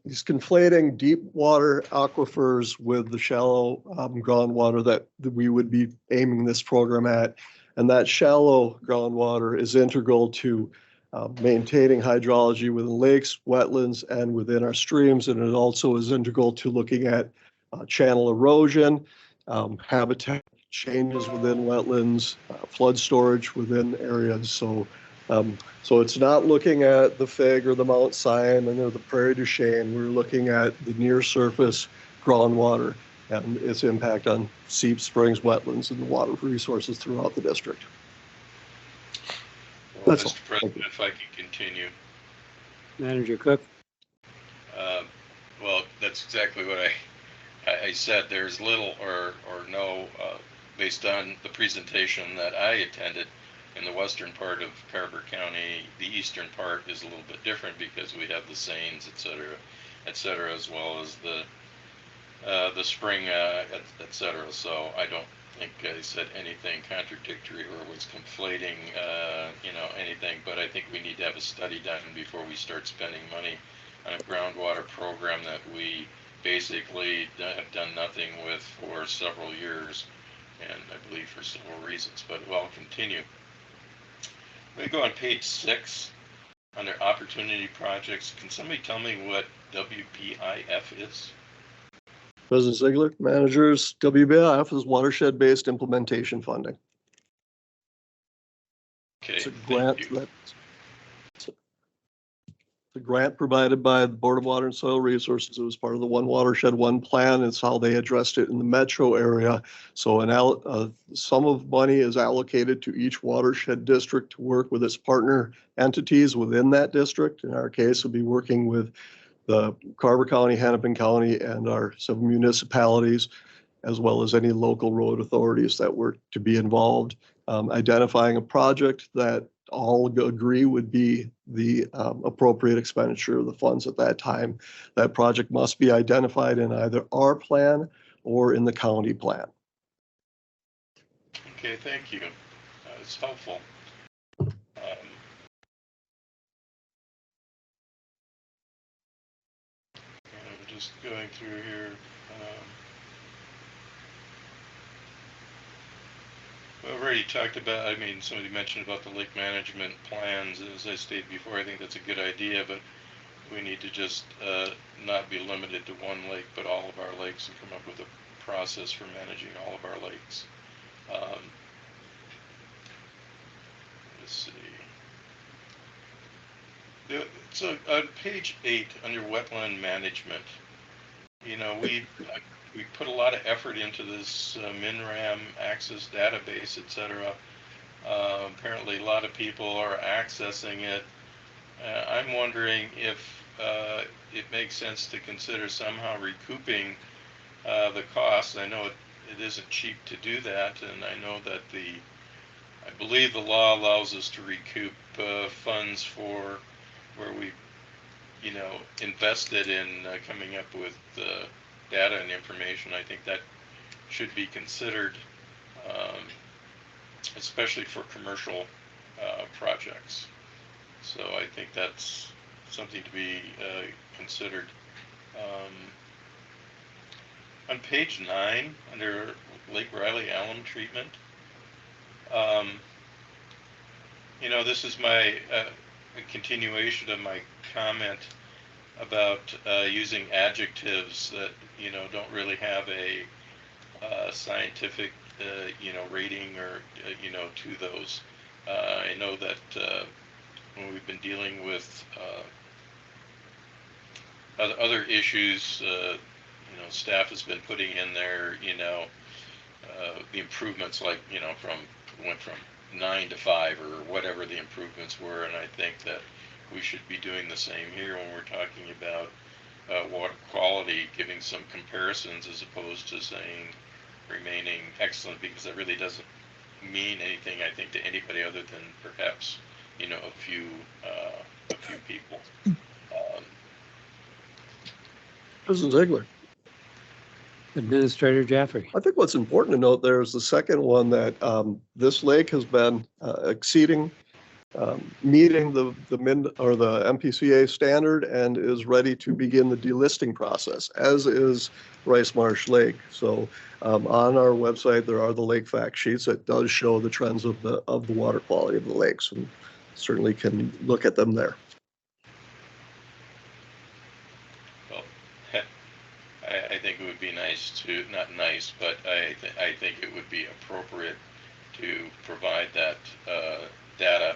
he's conflating deep water aquifers with the shallow groundwater that we would be aiming this program at. And that shallow groundwater is integral to maintaining hydrology within lakes, wetlands, and within our streams. And it also is integral to looking at channel erosion, habitat changes within wetlands, flood storage within areas. So it's not looking at the Fig or the Mount Simon or the Prairie du Chien. We're looking at the near surface groundwater and its impact on seep, springs, wetlands, and the water resources throughout the district. Well, That's all. Mr. President, if I could continue. Manager Cook? Well, that's exactly what I said. There's little or no, based on the presentation that I attended in the western part of Carver County. The eastern part is a little bit different because we have the Seines, et cetera, as well as the spring, et cetera. So I don't think I said anything contradictory or was conflating, anything, but I think we need to have a study done before we start spending money on a groundwater program that we basically have done nothing with for several years, and I believe for several reasons, but I'll continue. Let me go on page 6 under opportunity projects. Can somebody tell me what WPIF is? President Ziegler, managers, WBIF is watershed-based implementation funding. Okay, It's a thank grant you. the grant provided by the Board of Water and Soil Resources. It was part of the One Watershed, One Plan. It's how they addressed it in the metro area. So an sum of money is allocated to each watershed district to work with its partner entities within that district. In our case, we'll be working with the Carver County, Hennepin County, and our 7 municipalities, as well as any local road authorities that were to be involved, identifying a project that all agree would be the appropriate expenditure of the funds at that time. That project must be identified in either our plan or in the county plan. Okay, thank you. It's helpful. I'm just going through here. We've already talked about, somebody mentioned about the lake management plans. As I stated before, I think that's a good idea, but we need to just not be limited to one lake, but all of our lakes, and come up with a process for managing all of our lakes. Let's see. So on page 8, under wetland management, we put a lot of effort into this MinRam access database, etc. Apparently, a lot of people are accessing it. I'm wondering if it makes sense to consider somehow recouping the costs. I know it isn't cheap to do that, and I know that I believe the law allows us to recoup funds for where we, invested in coming up with data and information. I think that should be considered, especially for commercial projects. So I think that's something to be considered. On page 9, under Lake Riley alum treatment, this is my a continuation of my comment about using adjectives that don't really have a scientific rating or to those. I know that when we've been dealing with other issues, staff has been putting in there the improvements, like went from 9 to 5 or whatever the improvements were, and I think that we should be doing the same here when we're talking about water quality, giving some comparisons as opposed to saying remaining excellent, because that really doesn't mean anything, I think, to anybody other than perhaps a few people. President Ziegler. Administrator Jaffrey. I think what's important to note there is the second one, that this lake has been exceeding meeting the MPCA standard and is ready to begin the delisting process, as is Rice Marsh Lake. So on our website, there are the lake fact sheets that does show the trends of the water quality of the lakes, and certainly can look at them there. Well, I think it would be nice to, not nice, but I think it would be appropriate to provide that data,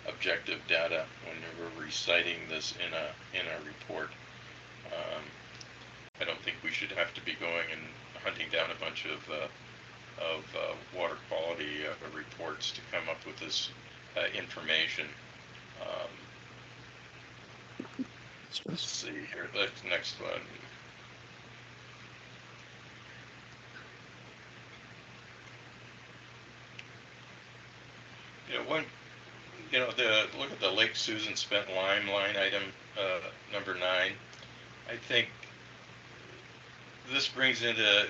objective data, when we're reciting this in a report. I don't think we should have to be going and hunting down a bunch of water quality reports to come up with this information. Let's see here, the next one. Look at the Lake Susan spent lime line item number 9. I think this brings into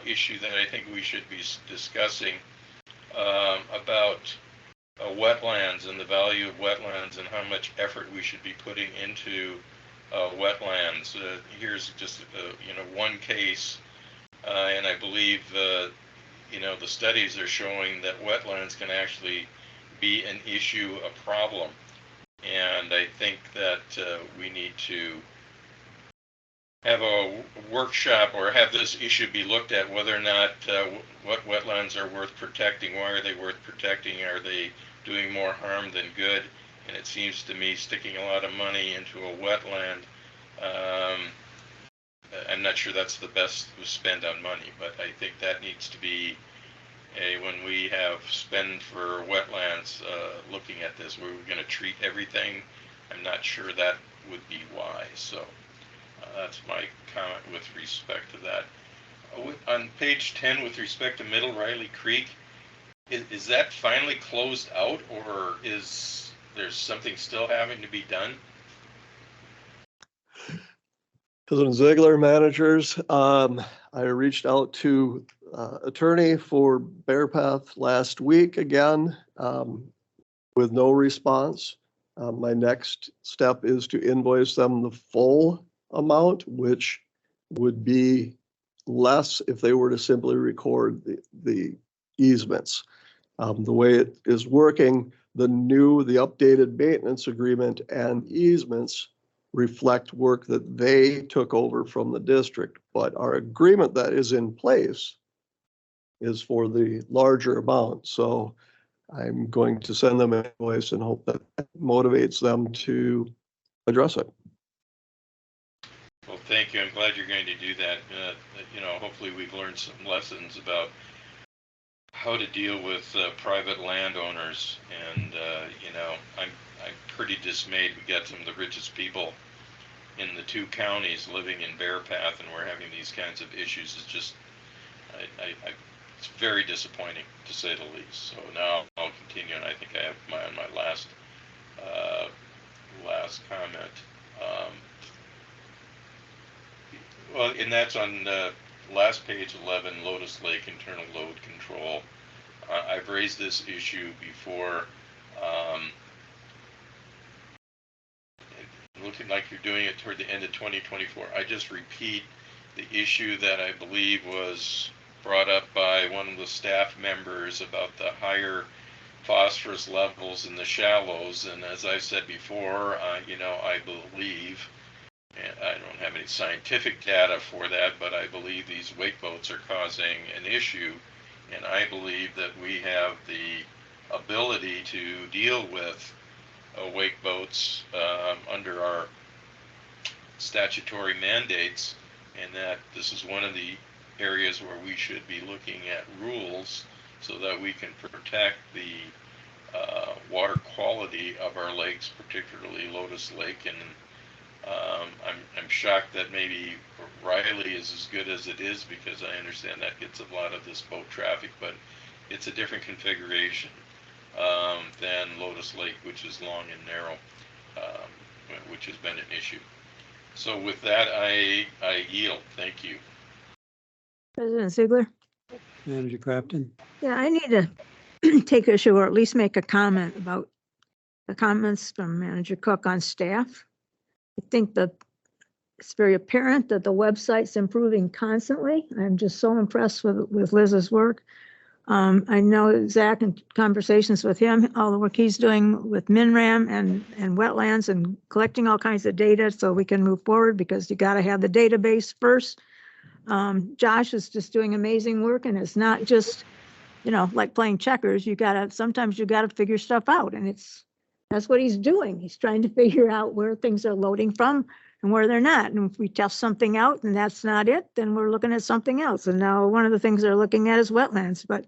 issue that I think we should be discussing about wetlands and the value of wetlands and how much effort we should be putting into wetlands. Here's just one case, and I believe the studies are showing that wetlands can actually be an issue, a problem, and I think that we need to have a workshop or have this issue be looked at, whether or not what wetlands are worth protecting, why are they worth protecting, are they doing more harm than good. And it seems to me sticking a lot of money into a wetland, I'm not sure that's the best to spend on money, but I think that needs to be when we have spend for wetlands, looking at this, we're going to treat everything. I'm not sure that would be wise. So that's my comment with respect to that. On page 10, with respect to Middle Riley Creek, is that finally closed out, or is there something still having to be done? President Ziegler, managers, I reached out to attorney for Bear Path last week again with no response. My next step is to invoice them the full amount, which would be less if they were to simply record the easements. The way it is working, the updated maintenance agreement and easements reflect work that they took over from the district, but our agreement that is in place is for the larger amount. So I'm going to send them an invoice and hope that motivates them to address it. Well, thank you. I'm glad you're going to do that. Hopefully we've learned some lessons about how to deal with private landowners. And, I'm pretty dismayed. We got some of the richest people in the 2 counties living in Bear Path, and we're having these kinds of issues. It's just, it's very disappointing, to say the least. So now I'll continue, and I think I have my last comment. Well, and that's on last page 11, Lotus Lake internal load control. I've raised this issue before. Looking like you're doing it toward the end of 2024. I just repeat the issue that I believe was brought up by one of the staff members about the higher phosphorus levels in the shallows. And as I said before, I believe, and I don't have any scientific data for that, but I believe these wake boats are causing an issue. And I believe that we have the ability to deal with wake boats under our statutory mandates, and that this is one of the areas where we should be looking at rules so that we can protect the water quality of our lakes, particularly Lotus Lake. And I'm shocked that maybe Riley is as good as it is, because I understand that gets a lot of this boat traffic, but it's a different configuration than Lotus Lake, which is long and narrow, which has been an issue. So with that, I yield. Thank you. President Ziegler? Manager Crafton? Yeah, I need to take issue or at least make a comment about the comments from Manager Cook on staff. I think that it's very apparent that the website's improving constantly. I'm just so impressed with Liz's work. I know Zach, in conversations with him, all the work he's doing with MinRam and wetlands and collecting all kinds of data so we can move forward, because you got to have the database first. Josh is just doing amazing work, and it's not just, you know, like playing checkers. Sometimes you gotta figure stuff out, and that's what he's doing. He's trying to figure out where things are loading from and where they're not. And if we test something out and that's not it, then we're looking at something else. And now one of the things they're looking at is wetlands. But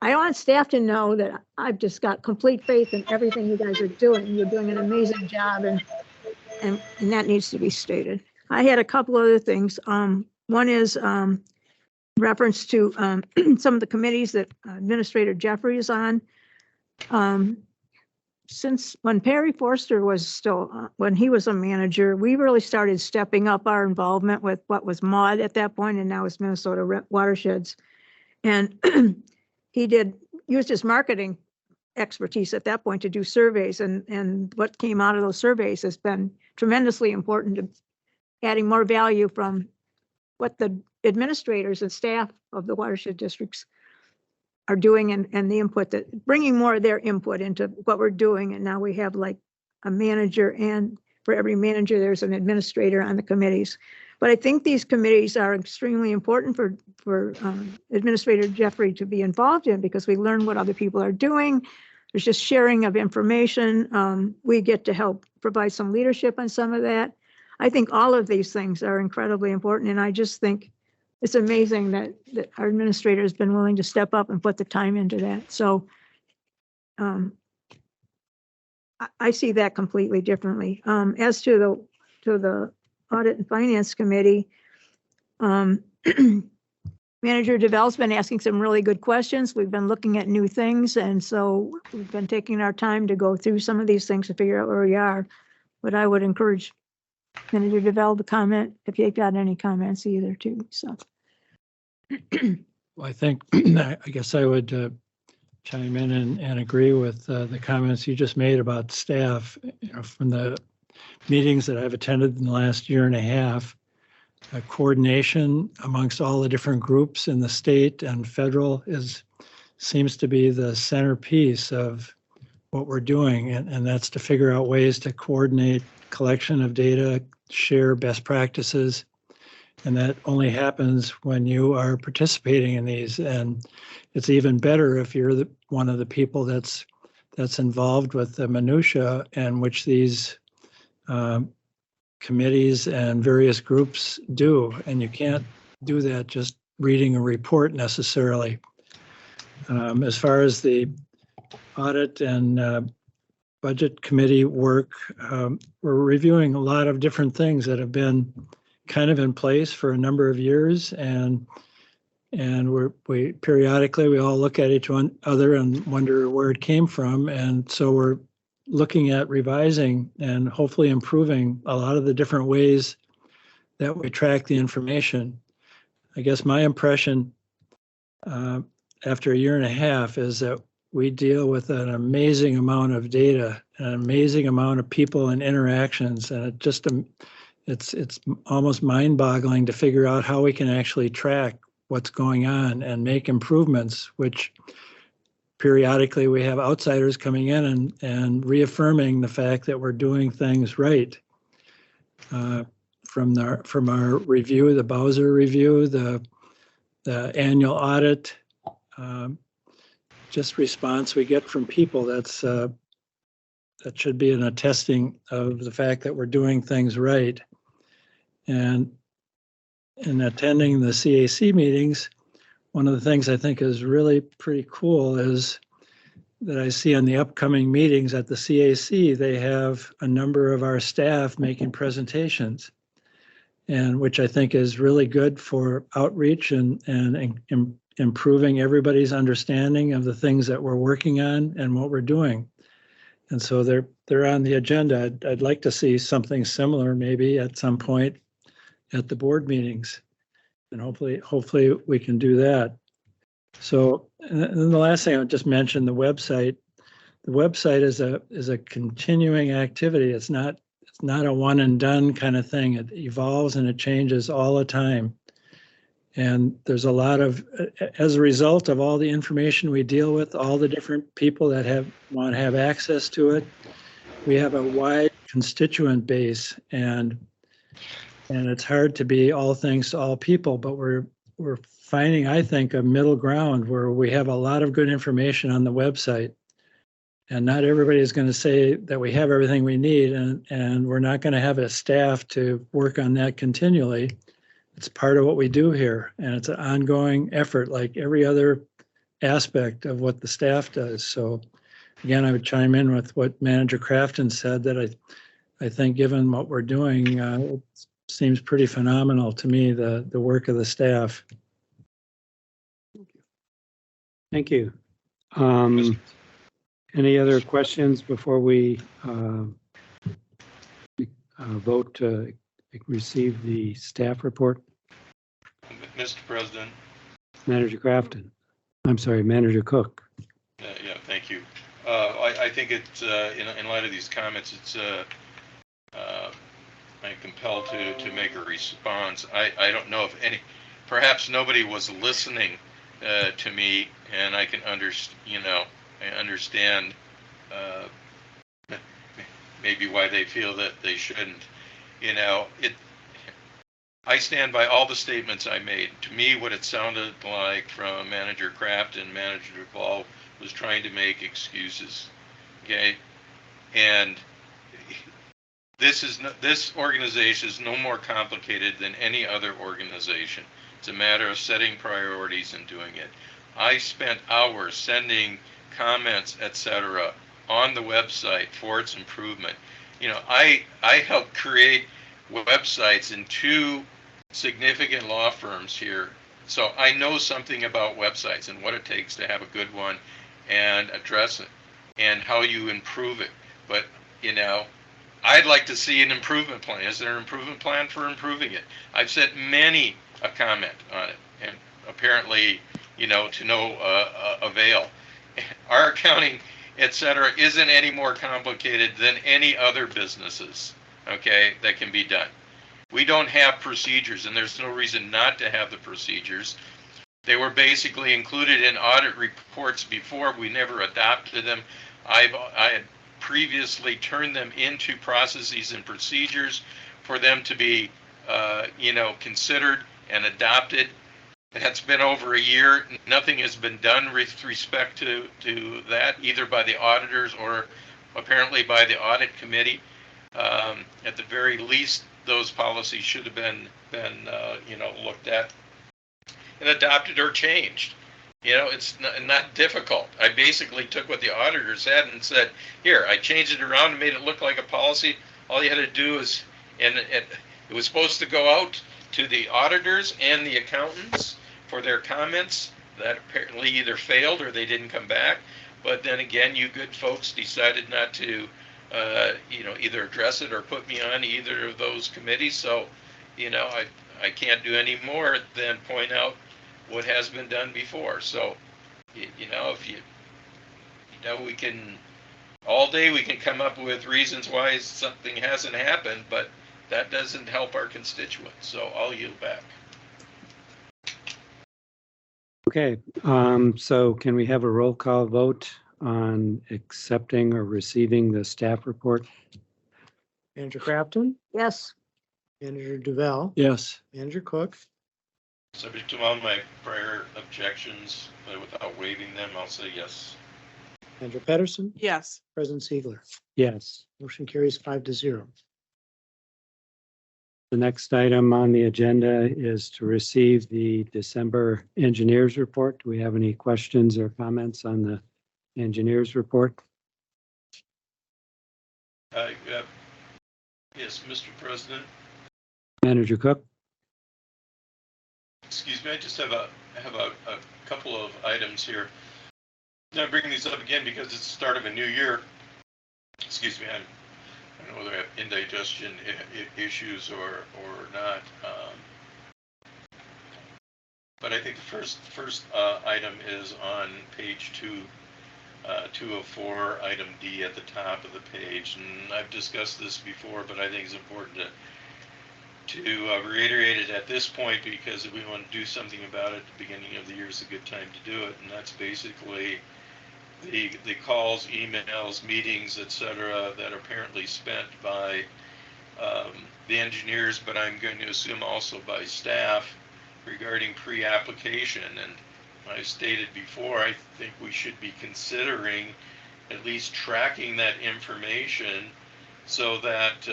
I want staff to know that I've just got complete faith in everything you guys are doing. You're doing an amazing job, and that needs to be stated. I had a couple other things. One is reference to some of the committees that Administrator Jeffrey is on. Since when Perry Forster was still, when he was a manager, we really started stepping up our involvement with what was MAUD at that point, and now it's Minnesota Watersheds. And he used his marketing expertise at that point to do surveys, and what came out of those surveys has been tremendously important to adding more value from what the administrators and staff of the watershed districts are doing, and the input, that bringing more of their input into what we're doing. And now we have like a manager, and for every manager, there's an administrator on the committees. But I think these committees are extremely important for Administrator Jeffrey to be involved in, because we learn what other people are doing. There's just sharing of information. We get to help provide some leadership on some of that. I think all of these things are incredibly important, and I just think it's amazing that our administrator has been willing to step up and put the time into that. So I see that completely differently. As to the Audit and Finance Committee, Manager DeVel's been asking some really good questions. We've been looking at new things, and so we've been taking our time to go through some of these things to figure out where we are. But I would encourage Manager DeVel to comment if you've got any comments either too. So. Well, I think, I guess I would chime in and agree with the comments you just made about staff. You know, from the meetings that I've attended in the last year and a half, coordination amongst all the different groups in the state and federal seems to be the centerpiece of what we're doing. And that's to figure out ways to coordinate collection of data, share best practices. And that only happens when you are participating in these. And it's even better if you're one of the people that's involved with the minutia in which these committees and various groups do. And you can't do that just reading a report necessarily. As far as the audit and budget committee work, we're reviewing a lot of different things that have been kind of in place for a number of years, and we periodically all look at each other and wonder where it came from, and so we're looking at revising and hopefully improving a lot of the different ways that we track the information. I guess my impression after a year and a half is that we deal with an amazing amount of data, an amazing amount of people and interactions, and it's almost mind-boggling to figure out how we can actually track what's going on and make improvements, which periodically we have outsiders coming in and reaffirming the fact that we're doing things right. From our review, the Bowser review, the annual audit, just response we get from people, that should be an attesting of the fact that we're doing things right. And in attending the CAC meetings, one of the things I think is really pretty cool is that I see on the upcoming meetings at the CAC, they have a number of our staff making presentations, and which I think is really good for outreach and improving everybody's understanding of the things that we're working on and what we're doing. And so they're on the agenda. I'd like to see something similar maybe at some point at the board meetings, and hopefully we can do that. So, and then the last thing I would just mention, the website. the website is a continuing activity. It's not a one and done kind of thing. It evolves and it changes all the time. And there's a lot of, as a result of all the information we deal with, all the different people that want to have access to it, we have a wide constituent base, and it's hard to be all things to all people, but we're finding, I think, a middle ground where we have a lot of good information on the website. And not everybody is going to say that we have everything we need, and we're not going to have a staff to work on that continually. It's part of what we do here, and it's an ongoing effort like every other aspect of what the staff does. So again, I would chime in with what Manager Crafton said, that I think given what we're doing, it seems pretty phenomenal to me, the work of the staff. Thank you. Any other questions before we vote to receive the staff report? Mr. President. Manager Crafton. I'm sorry, Manager Cook. Yeah, thank you. I think it's, in light of these comments, it's, I'm compelled to make a response. I don't know if perhaps nobody was listening to me, and I can I understand maybe why they feel that they shouldn't. I stand by all the statements I made. To me, what it sounded like from Manager Kraft and Manager Duvall was trying to make excuses. Okay, and this organization is no more complicated than any other organization. It's a matter of setting priorities and doing it. I spent hours sending comments, etc., on the website for its improvement. I helped create websites in 2 significant law firms here, so I know something about websites and what it takes to have a good one and address it and how you improve it. But I'd like to see an improvement plan. Is there an improvement plan for improving it? I've sent many a comment on it, and apparently to no avail. Our accounting, etc., isn't any more complicated than any other businesses, okay, that can be done. We don't have procedures, and there's no reason not to have the procedures. They were basically included in audit reports before. We never adopted them. I had previously turned them into processes and procedures for them to be, considered and adopted. That's been over a year. Nothing has been done with respect to that, either by the auditors or apparently by the audit committee. At the very least, those policies should have been looked at and adopted or changed. It's not difficult. I basically took what the auditors had and said, here, I changed it around and made it look like a policy. All you had to do is, and it was supposed to go out to the auditors and the accountants for their comments. That apparently either failed or they didn't come back. But then again, you good folks decided not to, either address it or put me on either of those committees. So, I can't do any more than point out what has been done before. So, if we can, all day we can come up with reasons why something hasn't happened, but that doesn't help our constituents. So I'll yield back. Okay, so can we have a roll call vote on accepting or receiving the staff report? Manager Crafton, Yes. Manager Duval, Yes. Manager Cook, Subject to all my prior objections, but without waiving them, I'll say yes. Manager Pedersen, Yes. President Ziegler. Yes. Motion carries 5-0. The next item on the agenda is to receive the December engineers report. Do we have any questions or comments on the engineers report? Yes, Mr. President. Manager Cook? Excuse me, I just have a couple of items here. I'm bringing these up again because it's the start of a new year. Excuse me, I don't know whether I have indigestion issues or not. But I think the first item is on page 2 204, item D at the top of the page. And I've discussed this before, but I think it's important to reiterate it at this point, because if we want to do something about it at the beginning of the year is a good time to do it. And that's basically the calls, emails, meetings, etc., that are apparently spent by the engineers, but I'm going to assume also by staff, regarding pre-application. And I stated before, I think we should be considering at least tracking that information so that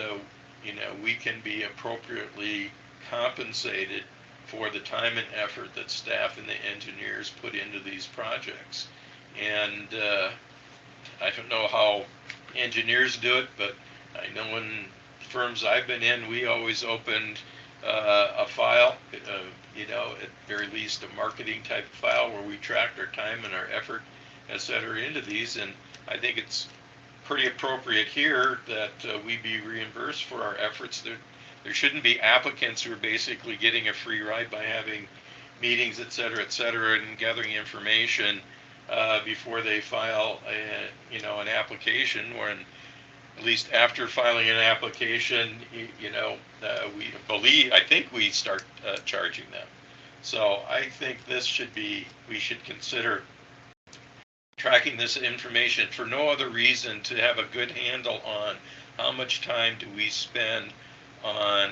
we can be appropriately compensated for the time and effort that staff and the engineers put into these projects. And I don't know how engineers do it, but I know in firms I've been in, we always opened a file, at very least a marketing type of file, where we tracked our time and our effort, et cetera, into these. And I think it's pretty appropriate here that we be reimbursed for our efforts. There shouldn't be applicants who are basically getting a free ride by having meetings, et cetera, and gathering information before they file an application, when at least after filing an application, I think we start charging them. So I think we should consider tracking this information for no other reason to have a good handle on how much time do we spend on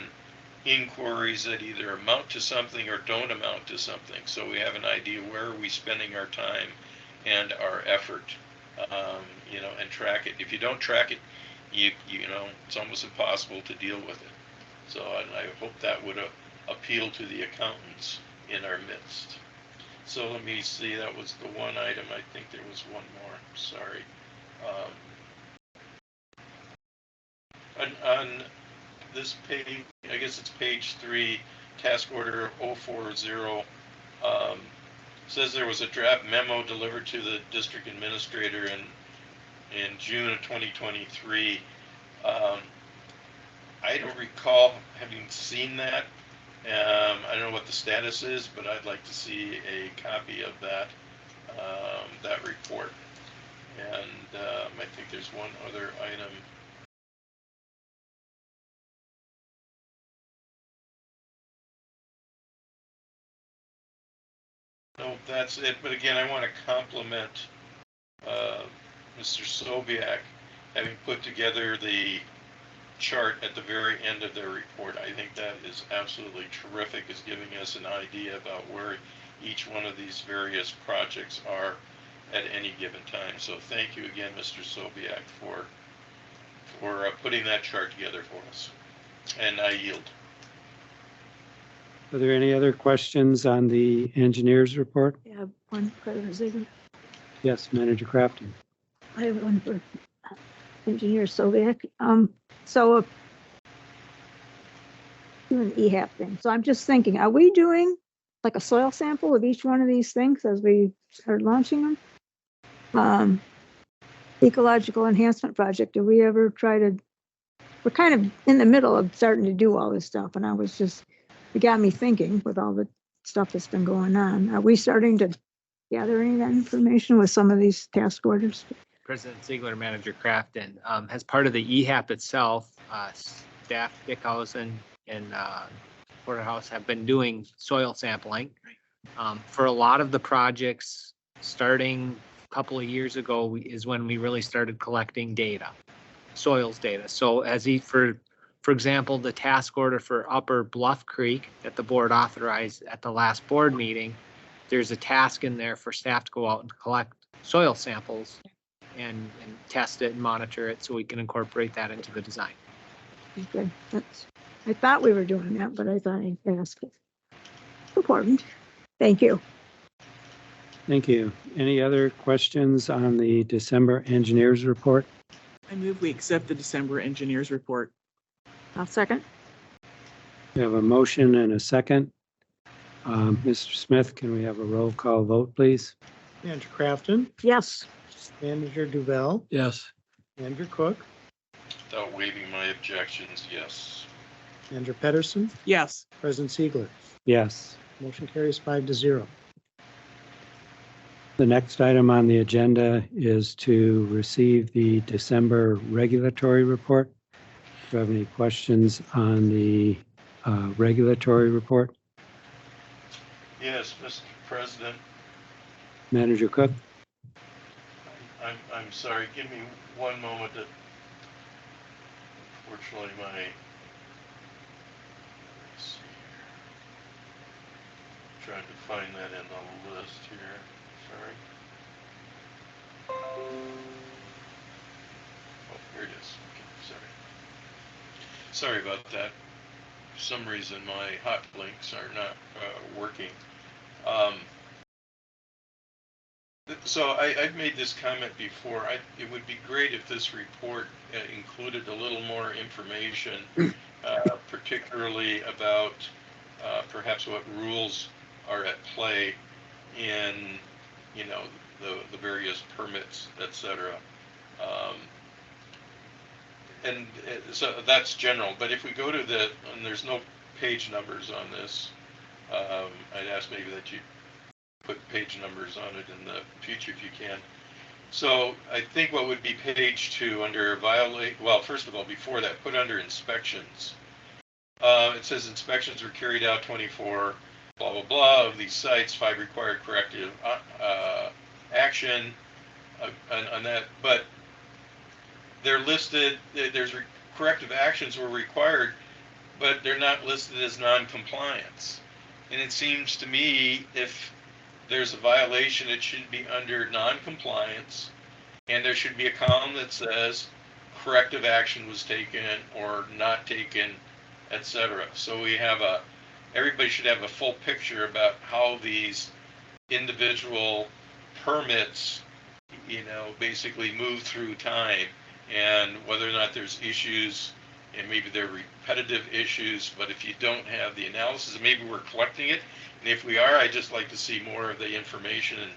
inquiries that either amount to something or don't amount to something, so we have an idea where are we spending our time and our effort, and track it. If you don't track it, it's almost impossible to deal with it. So I hope that would appeal to the accountants in our midst. So let me see, that was the one item. I think there was one more, sorry. On this page, I guess it's page 3, task order 040, says there was a draft memo delivered to the district administrator in June of 2023. I don't recall having seen that. I don't know what the status is, but I'd like to see a copy of that report. And I think there's one other item. No, that's it. But again, I want to compliment Mr. Sobiak having put together the chart at the very end of their report. I think that is absolutely terrific, is giving us an idea about where each one of these various projects are at any given time. So thank you again, Mr. Sobiak, for putting that chart together for us. And I yield. Are there any other questions on the engineer's report? Yeah, one, President Ziegler. Yes, Manager Crafton. I have one for Engineer Soviak. So doing the EHAP thing. So I'm just thinking, are we doing like a soil sample of each one of these things as we start launching them? Ecological enhancement project, do we ever try to, we're kind of in the middle of starting to do all this stuff, and it got me thinking with all the stuff that's been going on. Are we starting to gather any of that information with some of these task orders? President Ziegler, Manager Crafton, as part of the EHAP itself, staff Dickhausen and Porterhouse have been doing soil sampling. For a lot of the projects, starting a couple of years ago is when we really started collecting data, soils data. So for example, the task order for Upper Bluff Creek that the board authorized at the last board meeting, there's a task in there for staff to go out and collect soil samples and test it and monitor it so we can incorporate that into the design. Okay, I thought we were doing that, but I thought I'd ask it. Important. Thank you. Thank you. Any other questions on the December engineers report? I move we accept the December engineers report. I'll second. We have a motion and a second. Mr. Smith, can we have a roll call vote, please? Manager Crafton, Yes. Manager Duval, Yes. Manager Cook, Without waiving my objections, yes. Manager Pedersen, Yes. President Ziegler. Yes. Motion carries 5-0. The next item on the agenda is to receive the December regulatory report. Do you have any questions on the regulatory report? Yes, Mr. President, Manager Cook? I'm sorry, give me one moment to, unfortunately, let's see here. Trying to find that in the list here, sorry. Oh, here it is, okay, sorry. Sorry about that. For some reason, my hot links are not working. So I've made this comment before. It would be great if this report included a little more information, particularly about perhaps what rules are at play in, you know, the various permits, etc. So that's general. But if we go to and there's no page numbers on this, I'd ask maybe that you put page numbers on it in the future if you can. So I think what would be page 2 under well, first of all, before that, put under inspections. It says inspections were carried out 24, blah, blah, blah, of these sites, 5 required corrective action on that, but they're listed, corrective actions were required, but they're not listed as non-compliance. And it seems to me if there's a violation, it should be under non-compliance, and there should be a column that says corrective action was taken or not taken, etc. So we have everybody should have a full picture about how these individual permits, you know, basically move through time, and whether or not there's issues, and maybe they're repetitive issues, but if you don't have the analysis, and maybe we're collecting it, and if we are, I'd just like to see more of the information, and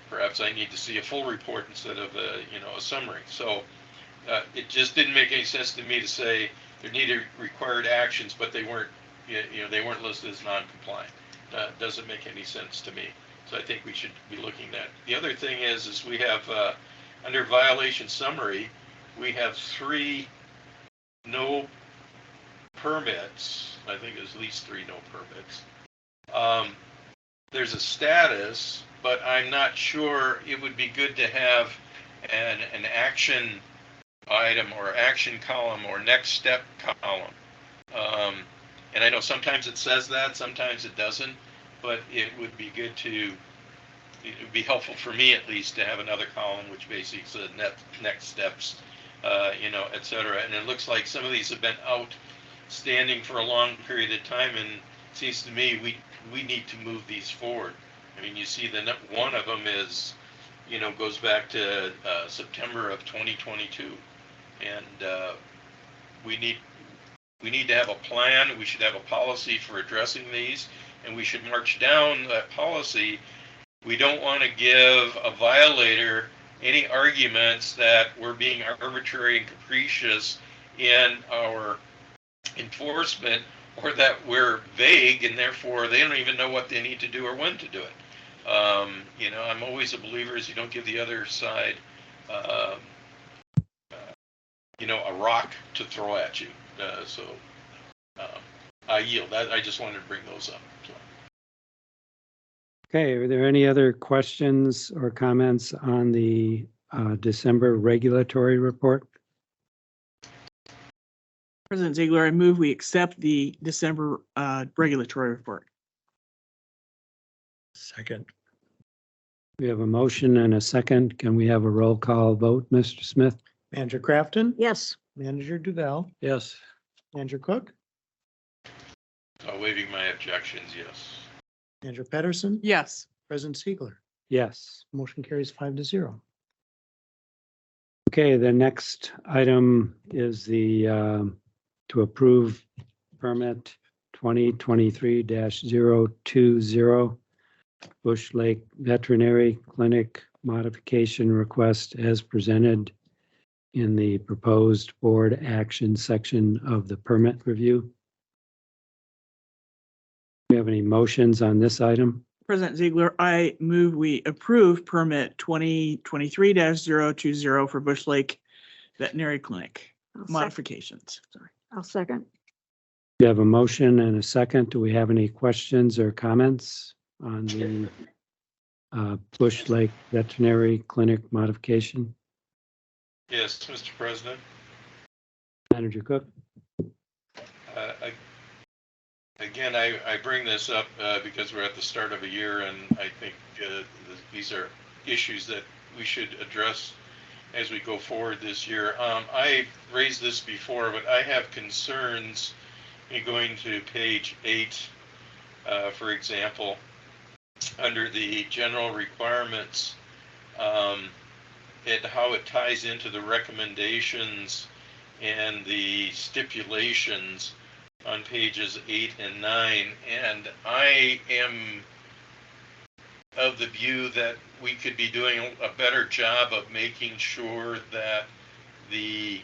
perhaps I need to see a full report instead of a summary. So it just didn't make any sense to me to say there needed required actions, but they weren't, they weren't listed as non-compliant. Doesn't make any sense to me. So I think we should be looking at that. The other thing is we have under violation summary, we have 3 no permits. I think there's at least 3 no permits. There's a status, but I'm not sure. It would be good to have an action item or action column or next step column. And I know sometimes it says that, sometimes it doesn't, but it would be good to, it would be helpful for me at least to have another column which basically says next steps, etc. And it looks like some of these have been outstanding for a long period of time, and it seems to me we need to move these forward. I mean, you see one of them is, goes back to September of 2022, and we need to have a plan. We should have a policy for addressing these, and we should march down that policy. We don't want to give a violator any arguments that we're being arbitrary and capricious in our enforcement, or that we're vague and therefore they don't even know what they need to do or when to do it. I'm always a believer is you don't give the other side, a rock to throw at you. I yield. I just wanted to bring those up. So. Okay, are there any other questions or comments on the December regulatory report? President Ziegler, I move we accept the December regulatory report. Second. We have a motion and a second. Can we have a roll call vote, Mr. Smith? Manager Crafton? Yes. Manager Duval? Yes. Manager Cook? Waiving my objections, yes. Manager Pedersen? Yes. President Ziegler? Yes. Motion carries 5-0. Okay, the next item is the to approve permit 2023-020 Bush Lake Veterinary Clinic modification request as presented in the proposed board action section of the permit review. Do you have any motions on this item? President Ziegler, I move we approve permit 2023-020 for Bush Lake Veterinary Clinic I'll sec- modifications. I'll second. We have a motion and a second. Do we have any questions or comments on the Bush Lake Veterinary Clinic modification? Yes, Mr. President. Manager Cook? Again, I bring this up because we're at the start of a year, and I think these are issues that we should address as we go forward this year. I raised this before, but I have concerns in going to page 8, for example, under the general requirements, and how it ties into the recommendations and the stipulations on pages 8 and 9, and I am of the view that we could be doing a better job of making sure that the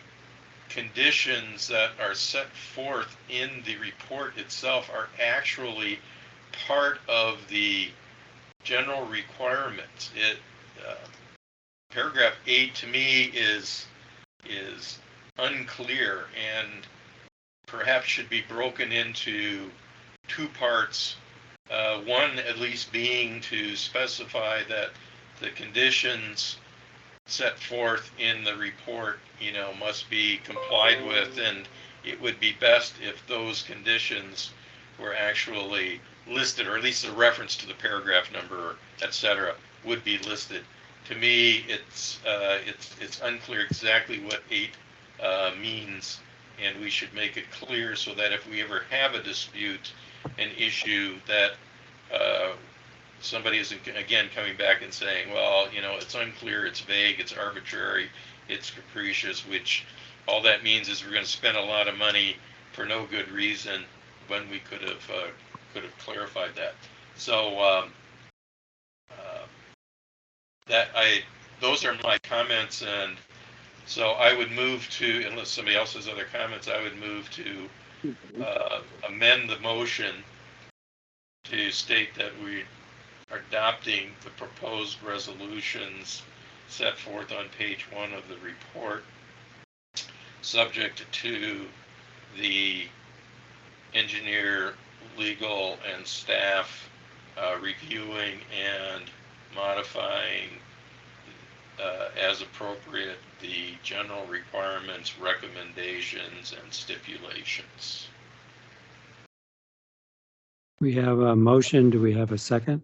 conditions that are set forth in the report itself are actually part of the general requirements. Paragraph 8 to me is unclear and perhaps should be broken into two parts. One at least being to specify that the conditions set forth in the report, must be complied with, and it would be best if those conditions were actually listed, or at least a reference to the paragraph number, etc., would be listed. To me, it's unclear exactly what 8 means, and we should make it clear so that if we ever have a dispute, an issue, that somebody isn't again coming back and saying, well, it's unclear, it's vague, it's arbitrary, it's capricious, which all that means is we're going to spend a lot of money for no good reason when we could have clarified that. So those are my comments, and so I would move to, unless somebody else has other comments, I would move to amend the motion to state that we are adopting the proposed resolutions set forth on page 1 of the report, subject to the engineer, legal, and staff reviewing and modifying as appropriate the general requirements, recommendations, and stipulations. We have a motion. Do we have a second?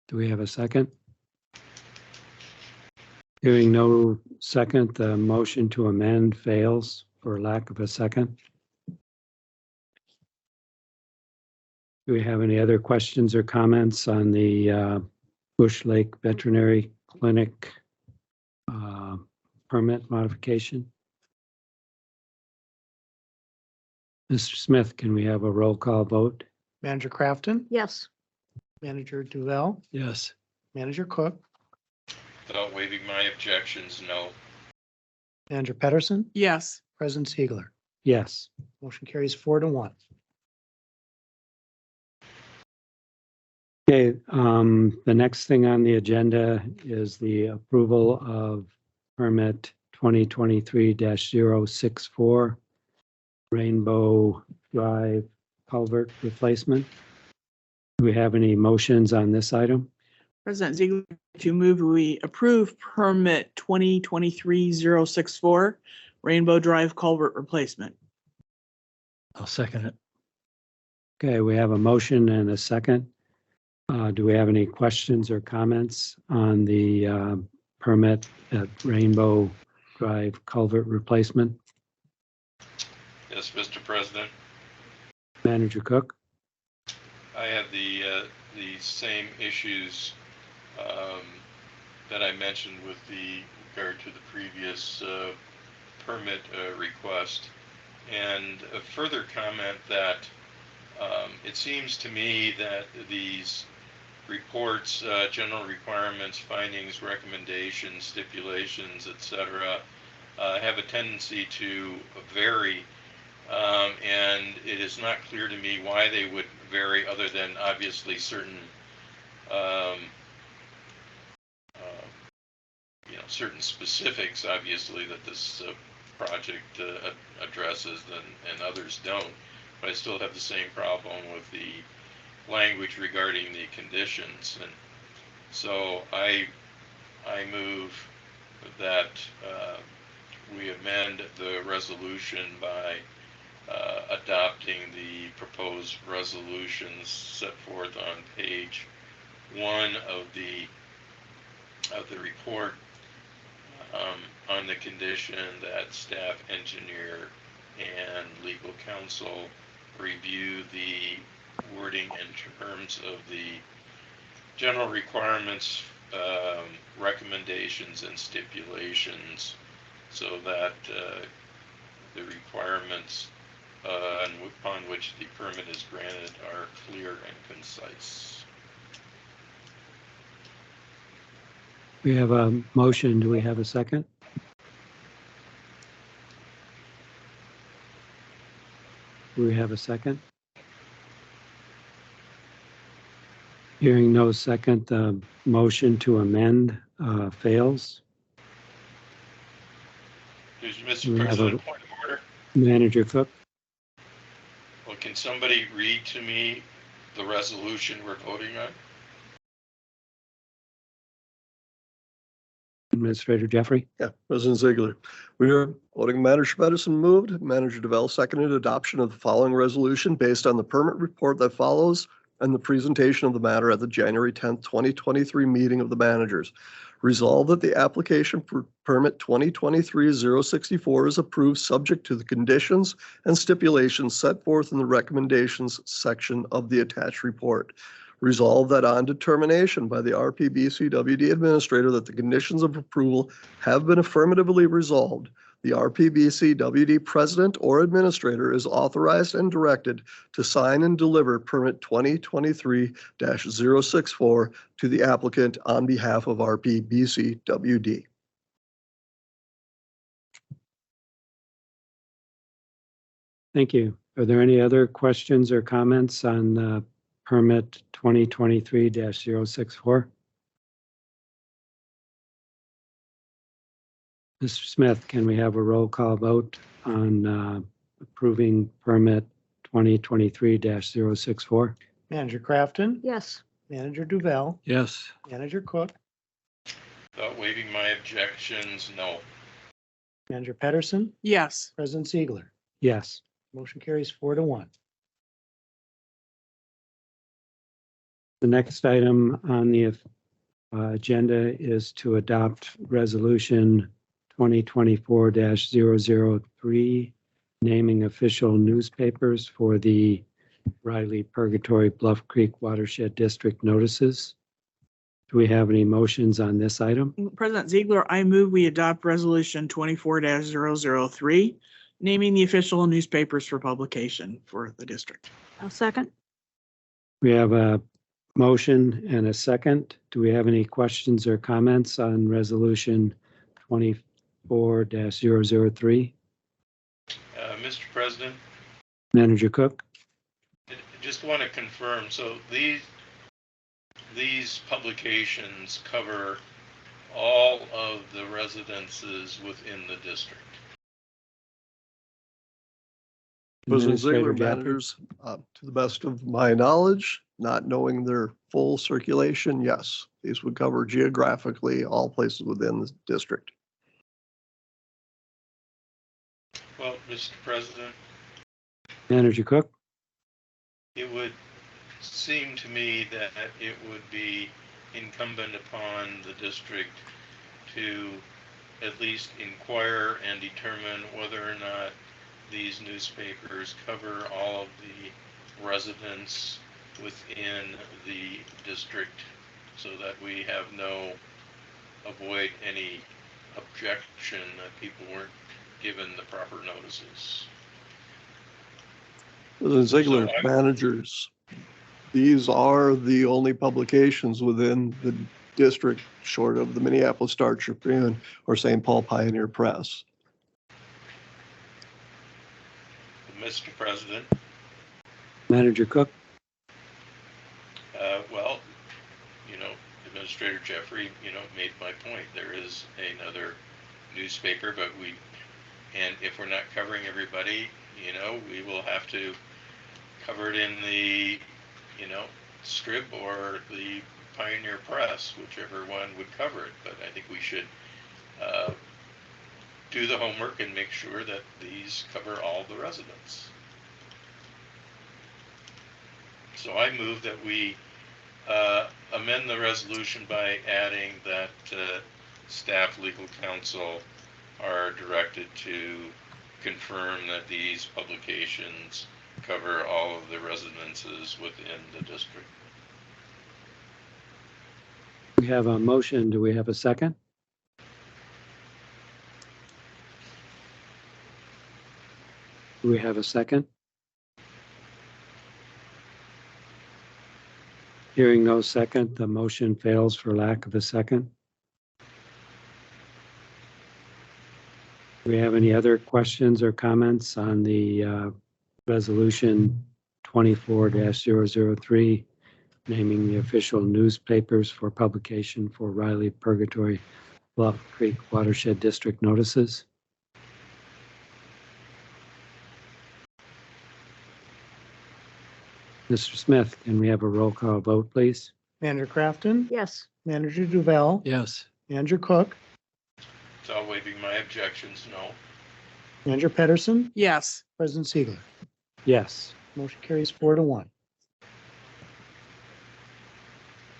Do we have a second? Hearing no second, the motion to amend fails for lack of a second. Do we have any other questions or comments on the Bush Lake Veterinary Clinic permit modification? Mr. Smith, can we have a roll call vote? Manager Crafton, Yes. Manager Duval, Yes. Manager Cook, Without waiving my objections, no. Manager Pedersen, Yes. President Ziegler. Yes. Motion carries 4-1. Okay, the next thing on the agenda is the approval of permit 2023-064 Rainbow Drive culvert replacement. Do we have any motions on this item? President Ziegler, to move we approve permit 2023-064 Rainbow Drive culvert replacement. I'll second it. Okay, we have a motion and a second. Do we have any questions or comments on the permit at Rainbow Drive culvert replacement? Yes, Mr. President. Manager Cook? I have the same issues that I mentioned with regard to the previous permit request, and a further comment that it seems to me that these reports, general requirements, findings, recommendations, stipulations, etc., have a tendency to vary And it is not clear to me why they would vary, other than obviously certain, certain specifics, obviously, that this project addresses, and others don't. But I still have the same problem with the language regarding the conditions. And so I move that we amend the resolution by adopting the proposed resolutions set forth on page 1 of the report, on the condition that staff, engineer, and legal counsel review the wording in terms of the general requirements, recommendations, and stipulations, so that the requirements upon which the permit is granted are clear and concise. We have a motion. Do we have a second? Do we have a second? Hearing no second, the motion to amend fails. Mr. President, point of order. Manager Cook? Well, can somebody read to me the resolution we're voting on? Administrator Jeffrey? Yeah, President Ziegler. We are voting Manager Pedersen moved, Manager DeVell seconded adoption of the following resolution based on the permit report that follows and the presentation of the matter at the January 10th, 2023 meeting of the managers. Resolved that the application for permit 2023-064 is approved subject to the conditions and stipulations set forth in the recommendations section of the attached report. Resolved that on determination by the RPBC-WD administrator that the conditions of approval have been affirmatively resolved, the RPBC-WD president or administrator is authorized and directed to sign and deliver permit 2023-064 to the applicant on behalf of RPBC-WD. Thank you. Are there any other questions or comments on permit 2023-064? Mr. Smith, can we have a roll call vote on approving permit 2023-064? Manager Crafton? Yes. Manager Duval? Yes. Manager Cook? Without waiving my objections, no. Manager Pedersen? Yes. President Ziegler? Yes. Motion carries 4-1. The next item on the agenda is to adopt resolution 2024-003, naming official newspapers for the Riley Purgatory Bluff Creek Watershed District notices. Do we have any motions on this item? President Ziegler, I move we adopt resolution 24-003, naming the official newspapers for publication for the district. I'll second. We have a motion and a second. Do we have any questions or comments on resolution 24-003? Mr. President, Manager Cook? I just want to confirm, so these publications cover all of the residences within the district. President Ziegler, Administrator Jaffe? managers, to the best of my knowledge, not knowing their full circulation, yes, these would cover geographically all places within the district. Well, Mr. President, Manager Cook? it would seem to me that it would be incumbent upon the district to at least inquire and determine whether or not these newspapers cover all of the residents within the district, so that we avoid any objection that people weren't given the proper notices. President Ziegler, managers, these are the only publications within the district short of the Minneapolis Star Tribune or St. Paul Pioneer Press. The Mr. President, Manager Cook? well, Administrator Jeffrey, made my point. There is another newspaper, but and if we're not covering everybody, we will have to cover it in the, Scrib or the Pioneer Press, whichever one would cover it. But I think we should do the homework and make sure that these cover all the residents. So I move that we amend the resolution by adding that staff, legal counsel are directed to confirm that these publications cover all of the residences within the district. We have a motion. Do we have a second? Do we have a second? Hearing no second, the motion fails for lack of a second. Do we have any other questions or comments on the resolution 24-003, naming the official newspapers for publication for Riley Purgatory Bluff Creek Watershed District notices? Mr. Smith, can we have a roll call vote, please? Manager Crafton? Yes. Manager Duval? Yes. Manager Cook? So waiving my objections, no. Manager Pedersen? Yes. President Siegler? Yes. Motion carries 4-1.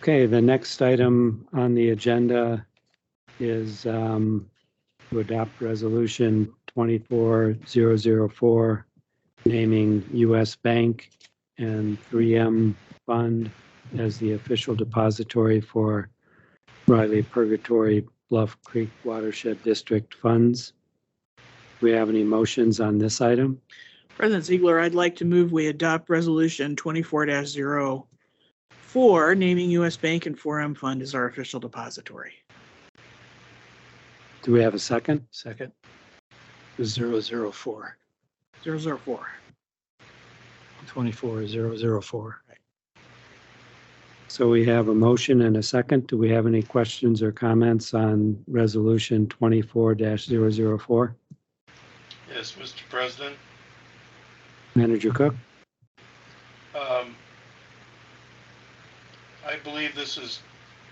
Okay, the next item on the agenda is to adopt resolution 24004, naming U.S. Bank and 3M Fund as the official depository for Riley Purgatory Bluff Creek Watershed District funds. Do we have any motions on this item? President Ziegler, I'd like to move we adopt resolution 24-04, naming U.S. Bank and 4M Fund as our official depository. Do we have a second? Second. 004. 004. 24004. So we have a motion and a second. Do we have any questions or comments on resolution 24-004? Yes, Mr. President. Manager Cook? I believe this is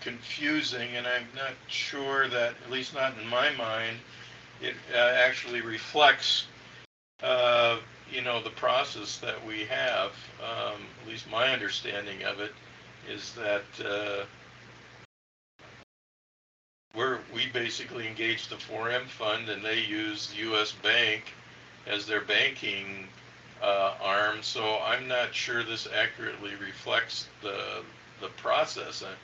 confusing, and I'm not sure that, at least not in my mind, it actually reflects, the process that we have. At least my understanding of it is that we basically engage the 4M fund, and they use U.S. Bank as their banking arm. So I'm not sure this accurately reflects the process. I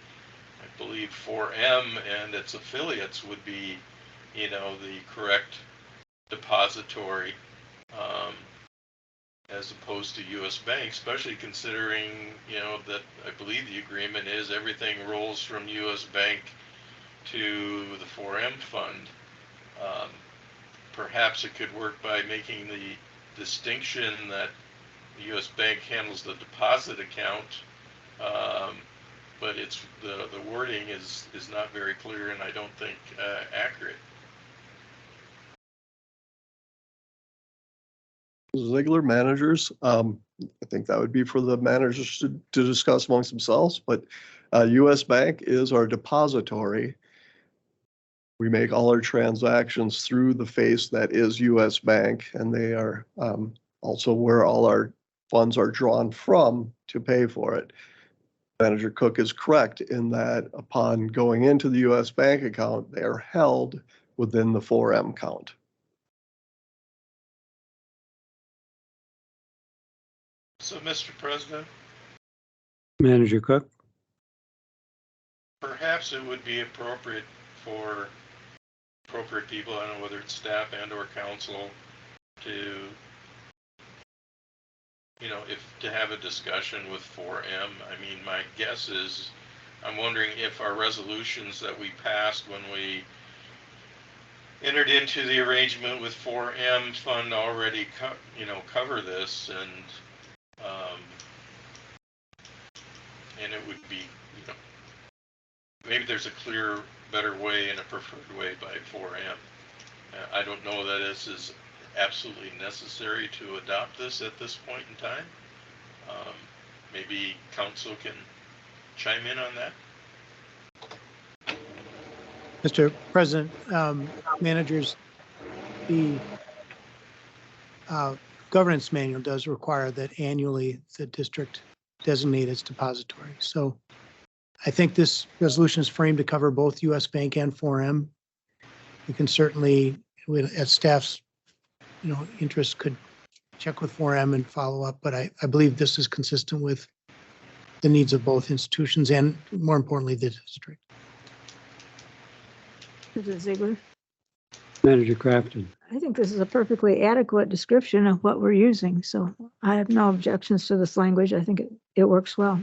believe 4M and its affiliates would be, the correct depository, as opposed to U.S. Bank, especially considering, that I believe the agreement is everything rolls from U.S. Bank to the 4M fund. Perhaps it could work by making the distinction that the U.S. Bank handles the deposit account, but it's the wording is not very clear, and I don't think accurate. Ziegler, managers, I think that would be for the managers to discuss amongst themselves, but U.S. Bank is our depository. We make all our transactions through the face that is U.S. Bank, and they are also where all our funds are drawn from to pay for it. Manager Cook is correct in that upon going into the U.S. Bank account, they are held within the 4M count. So, Mr. President, Manager Cook? perhaps it would be appropriate for appropriate people, I don't know whether it's staff and or council, to to have a discussion with 4M. I mean, my guess is, I'm wondering if our resolutions that we passed when we entered into the arrangement with 4M Fund already cover this, and it would be, maybe there's a clear, better way and a preferred way by 4M. I don't know that this is absolutely necessary to adopt this at this point in time. Maybe council can chime in on that. Mr. President, managers, the governance manual does require that annually the district designate its depository. So I think this resolution is framed to cover both US Bank and 4M. We can certainly, at staff's interest, could check with 4M and follow up, but I believe this is consistent with the needs of both institutions and, more importantly, the district. Mrs. Ziegler, Manager Crafton. I think this is a perfectly adequate description of what we're using, so I have no objections to this language. I think it works well.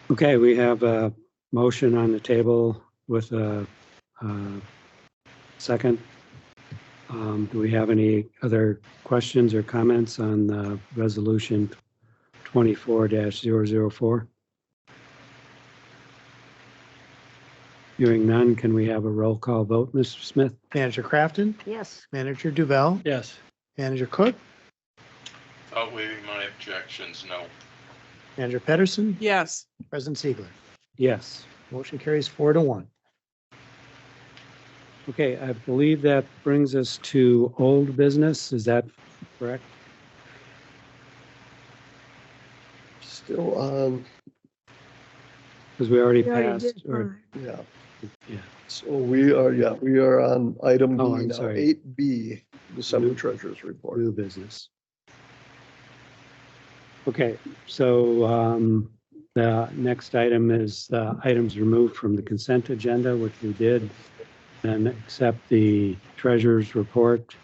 Okay, we have a motion on the table with a second. Do we have any other questions or comments on the resolution 24-004? Hearing none, can we have a roll call vote, Mr. Smith? Manager Crafton, Yes. Manager Duval, Yes. Manager Cook, Outweighing my objections, no. Manager Pedersen, Yes. President Ziegler. Yes. Motion carries 4-1. Okay, I believe that brings us to old business. Is that correct? Still on, Because we already We already passed, did or, fine. yeah. yeah. So we are on item Oh, B I'm now, sorry. 8B, December Treasurer's Report. New business. Okay, so the next item is items removed from the consent agenda, which we did, and accept the treasurer's report.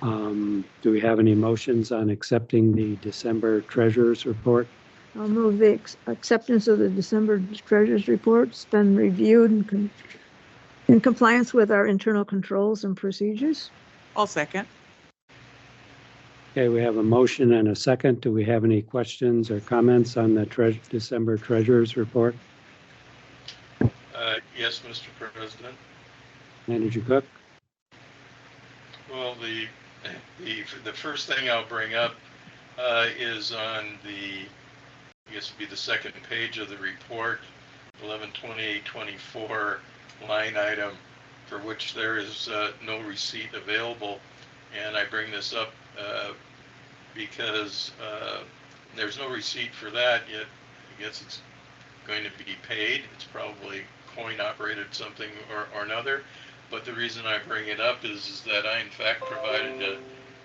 Do we have any motions on accepting the December treasurer's report? I'll move the acceptance of the December treasurer's report. It's been reviewed and in compliance with our internal controls and procedures. I'll second. Okay, we have a motion and a second. Do we have any questions or comments on the December treasurer's report? Yes, Mr. President. Manager Cook? Well, the first thing I'll bring up is on the, I guess it'd be the second page of the report, 11/28/24 line item, for which there is no receipt available. And I bring this up because there's no receipt for that yet. I guess it's going to be paid. It's probably coin operated something or another. But the reason I bring it up is that I in fact provided a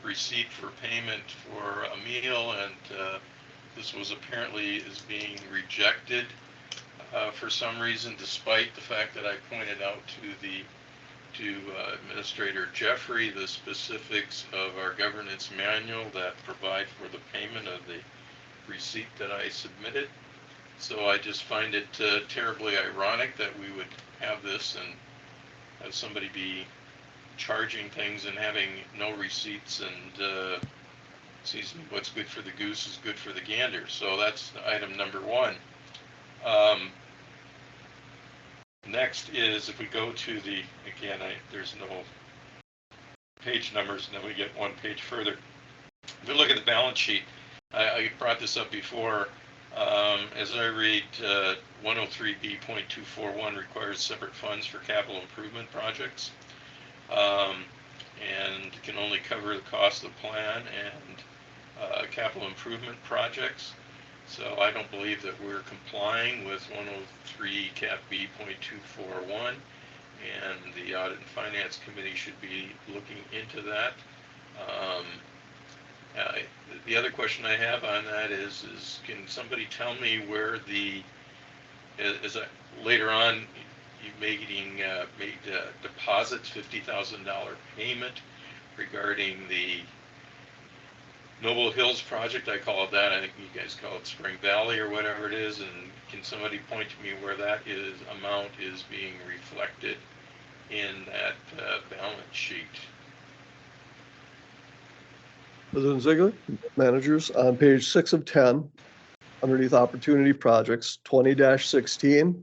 receipt for payment for a meal, and this was apparently is being rejected for some reason, despite the fact that I pointed out to Administrator Jeffrey the specifics of our governance manual that provide for the payment of the receipt that I submitted. So I just find it terribly ironic that we would have this and have somebody be charging things and having no receipts, and sees what's good for the goose is good for the gander. So that's item number one. Next is, if we go to the, again, there's no page numbers, and then we get one page further. If we look at the balance sheet, I brought this up before. As I read, 103B.241 requires separate funds for capital improvement projects, and can only cover the cost of the plan and capital improvement projects. So I don't believe that we're complying with 103 Cap B.241, and the Audit and Finance Committee should be looking into that. The other question I have on that is can somebody tell me where later on you made deposits, $50,000 payment regarding the Noble Hills project, I call it that. I think you guys call it Spring Valley or whatever it is. And can somebody point to me where that amount is being reflected in that balance sheet? President Ziegler, managers, on page 6 of 10, underneath opportunity projects, 20-16,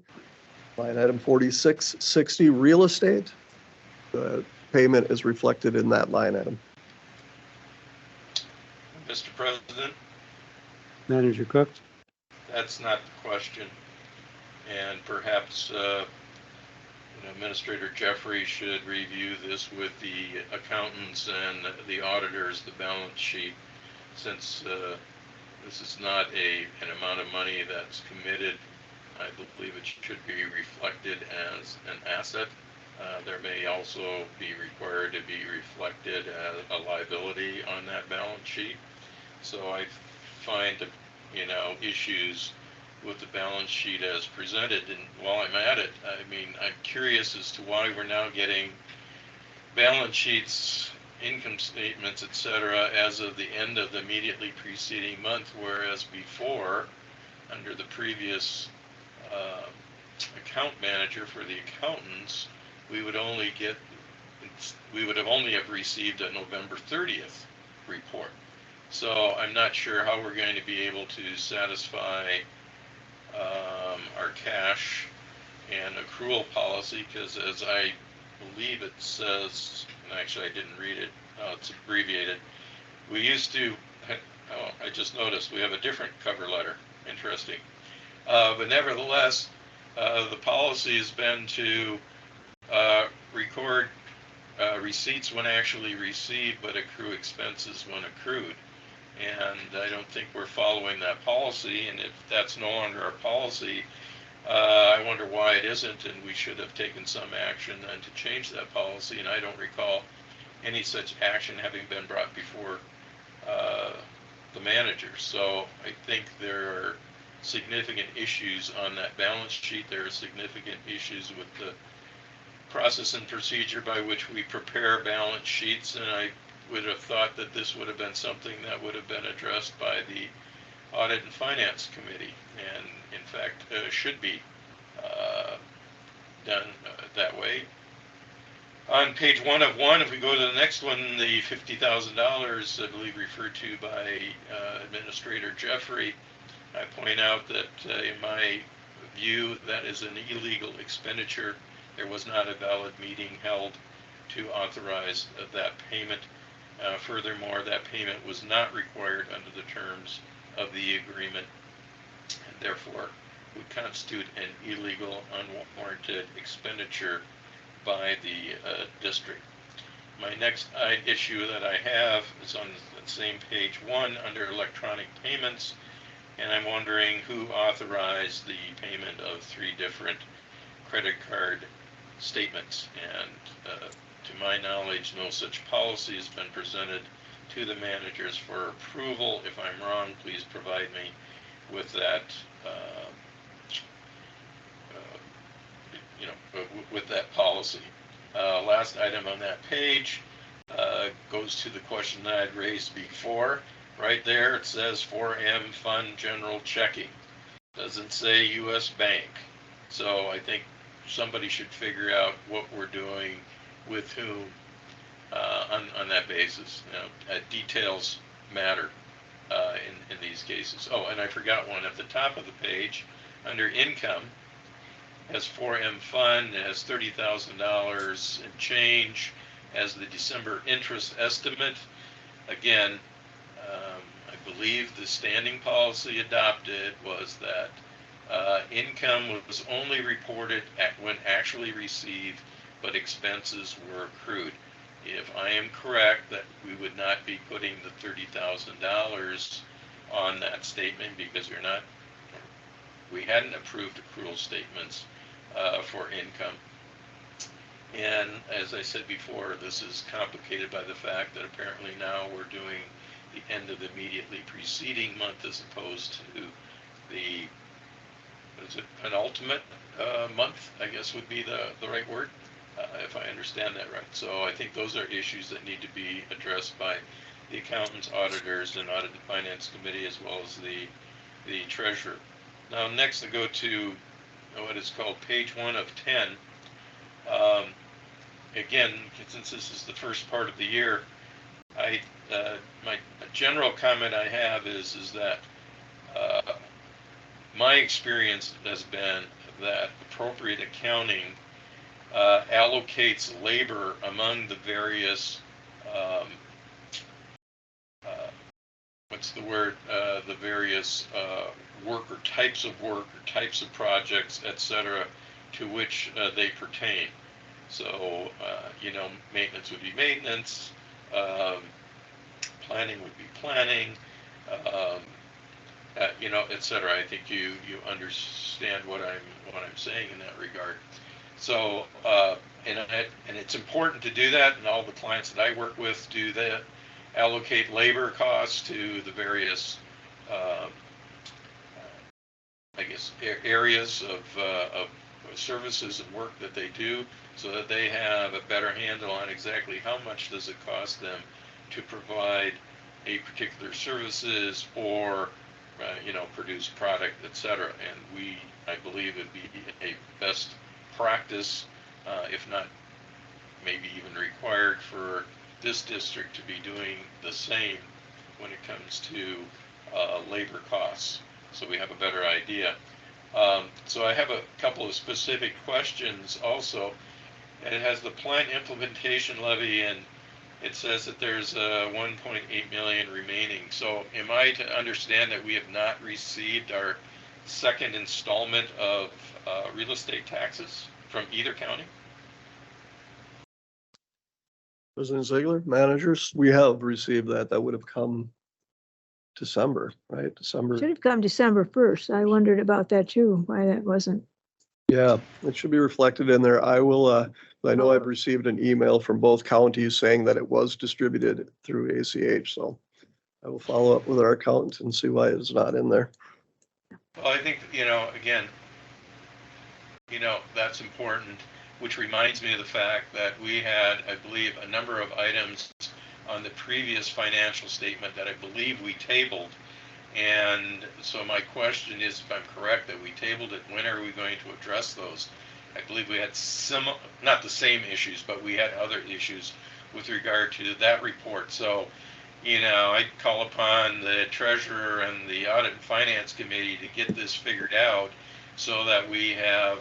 line item 4660, real estate. The payment is reflected in that line item. Mr. President, Manager Cook? that's not the question. And perhaps Administrator Jeffrey should review this with the accountants and the auditors, the balance sheet, since this is not an amount of money that's committed. I believe it should be reflected as an asset. There may also be required to be reflected as a liability on that balance sheet. So I find, issues with the balance sheet as presented. And while I'm at it, I mean, I'm curious as to why we're now getting balance sheets, income statements, etc., as of the end of the immediately preceding month, whereas before, under the previous account manager for the accountants, we would have only have received a November 30th report. So I'm not sure how we're going to be able to satisfy our cash and accrual policy, because as I believe it says, and actually I didn't read it, it's abbreviated. We used to, I just noticed we have a different cover letter. Interesting. But nevertheless, the policy has been to record receipts when actually received, but accrue expenses when accrued. And I don't think we're following that policy, and if that's no longer our policy, I wonder why it isn't, and we should have taken some action then to change that policy, and I don't recall any such action having been brought before the manager. So I think there are significant issues on that balance sheet. There are significant issues with the process and procedure by which we prepare balance sheets, and I would have thought that this would have been something that would have been addressed by the Audit and Finance Committee, and in fact should be done that way. On page 1 of 1, if we go to the next one, the $50,000, I believe referred to by Administrator Jeffrey, I point out that in my view, that is an illegal expenditure. There was not a valid meeting held to authorize that payment. Furthermore, that payment was not required under the terms of the agreement, and therefore would constitute an illegal, unwarranted expenditure by the district. My next issue that I have is on the same page 1 under electronic payments, and I'm wondering who authorized the payment of 3 different credit card statements. And to my knowledge, no such policy has been presented to the managers for approval. If I'm wrong, please provide me with that, with that policy. Last item on that page goes to the question that I'd raised before. Right there, it says 4M Fund General Checking. Doesn't say U.S. Bank. So I think somebody should figure out what we're doing with whom on that basis. Details matter in these cases. Oh, and I forgot one at the top of the page under income. Has 4M Fund, has $30,000 in change as the December interest estimate. Again, I believe the standing policy adopted was that income was only reported when actually received, but expenses were accrued. If I am correct, that we would not be putting the $30,000 on that statement because we hadn't approved accrual statements for income. And as I said before, this is complicated by the fact that apparently now we're doing the end of the immediately preceding month as opposed to the, what is it, penultimate month, I guess would be the right word. if I understand that right. So I think those are issues that need to be addressed by the accountants, auditors, and audit and finance committee, as well as the treasurer. Now, next I go to what is called page 1 of 10. Again, since this is the first part of the year, my general comment I have is that my experience has been that appropriate accounting allocates labor among the various what's the word, the various work or types of work or types of projects, etc., to which they pertain. So, you know, maintenance would be maintenance, planning would be planning, you know, etc. I think you understand what I'm saying in that regard. So, and it's important to do that, and all the clients that I work with do that. Allocate labor costs to the various, I guess, areas of services and work that they do, so that they have a better handle on exactly how much does it cost them to provide a particular services or, you know, produce product, etc. And I believe, it'd be a best practice, if not maybe even required, for this district to be doing the same when it comes to labor costs, so we have a better idea. So I have a couple of specific questions also. And it has the plant implementation levy, and it says that there's 1.8 million remaining. So am I to understand that we have not received our second installment of real estate taxes from either county? President Ziegler, managers, we have received that. That would have come December, right? December. Should have come December 1st. I wondered about that too, why that wasn't. Yeah, it should be reflected in there. I will, I know I've received an email from both counties saying that it was distributed through ACH, so I will follow up with our accountant and see why it's not in there. Well, I think, you know, again, you know, that's important, which reminds me of the fact that we had, I believe, a number of items on the previous financial statement that I believe we tabled. And so my question is, if I'm correct, that we tabled it, when are we going to address those? I believe we had not the same issues, but we had other issues with regard to that report. So, you know, I call upon the treasurer and the audit and finance committee to get this figured out so that we have,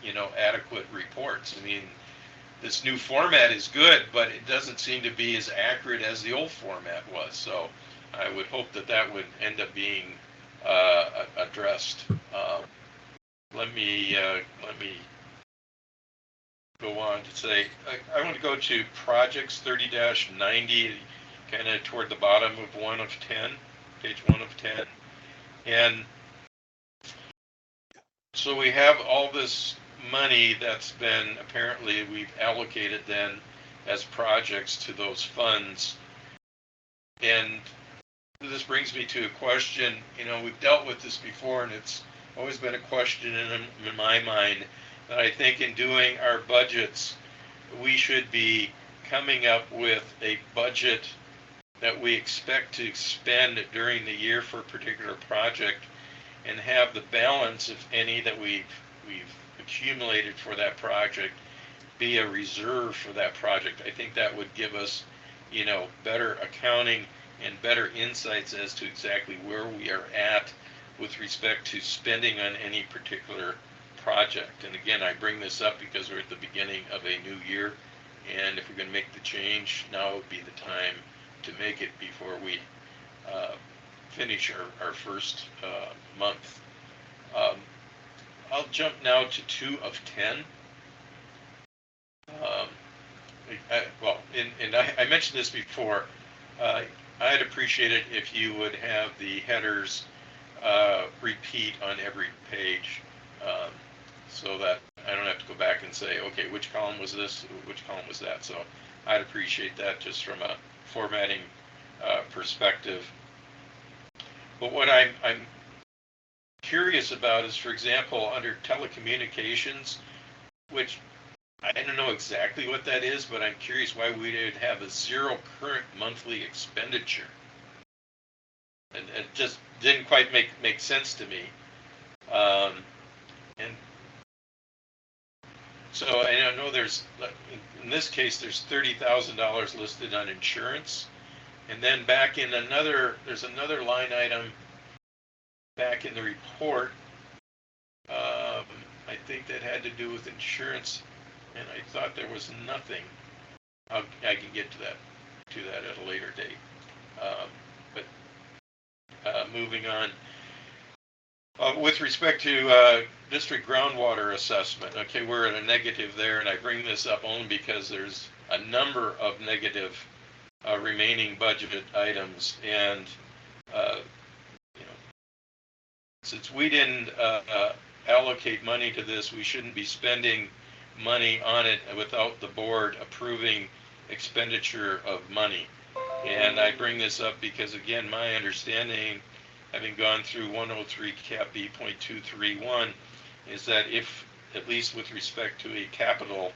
you know, adequate reports. I mean, this new format is good, but it doesn't seem to be as accurate as the old format was. So I would hope that that would end up being addressed. Let me go on to say, I want to go to projects 30-90, kind of toward the bottom of 1 of 10, page 1 of 10. And so we have all this money that's been, apparently we've allocated then as projects to those funds. And this brings me to a question. You know, we've dealt with this before, and it's always been a question in my mind that I think in doing our budgets, we should be coming up with a budget that we expect to spend during the year for a particular project, and have the balance, if any, that we've accumulated for that project be a reserve for that project. I think that would give us, you know, better accounting and better insights as to exactly where we are at with respect to spending on any particular project. And again, I bring this up because we're at the beginning of a new year, and if we're going to make the change, now would be the time to make it before we finish our first month. I'll jump now to 2 of 10. I mentioned this before. I'd appreciate it if you would have the headers repeat on every page, so that I don't have to go back and say, okay, which column was this, which column was that. So I'd appreciate that just from a formatting perspective. But what I'm curious about is, for example, under telecommunications, which I don't know exactly what that is, but I'm curious why we would have a zero current monthly expenditure. And it just didn't quite make sense to me. And so I know there's, in this case, there's $30,000 listed on insurance. And then back in there's another line item back in the report. I think that had to do with insurance, and I thought there was nothing. I can get to that at a later date. Moving on. With respect to district groundwater assessment, okay, we're at a negative there, and I bring this up only because there's a number of negative remaining budgeted items, and you know, since we didn't allocate money to this, we shouldn't be spending money on it without the board approving expenditure of money. And I bring this up because, again, my understanding, having gone through 103 Cap B.231, is that if, at least with respect to a capital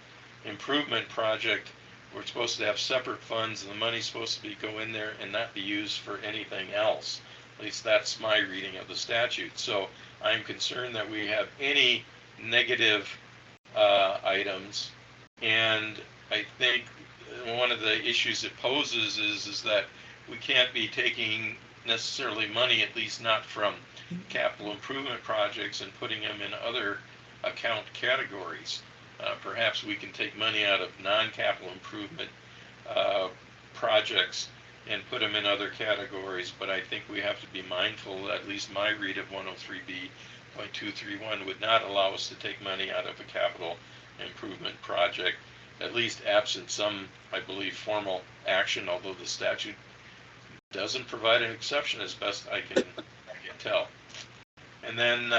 improvement project, we're supposed to have separate funds, and the money's supposed to go in there and not be used for anything else. At least that's my reading of the statute. So I'm concerned that we have any negative items, and I think one of the issues it poses is that we can't be taking necessarily money, at least not from capital improvement projects, and putting them in other account categories. Perhaps we can take money out of non-capital improvement projects and put them in other categories, but I think we have to be mindful, at least my read of 103B.231 would not allow us to take money out of a capital improvement project, at least absent some, I believe, formal action, although the statute doesn't provide an exception as best I can tell. And then,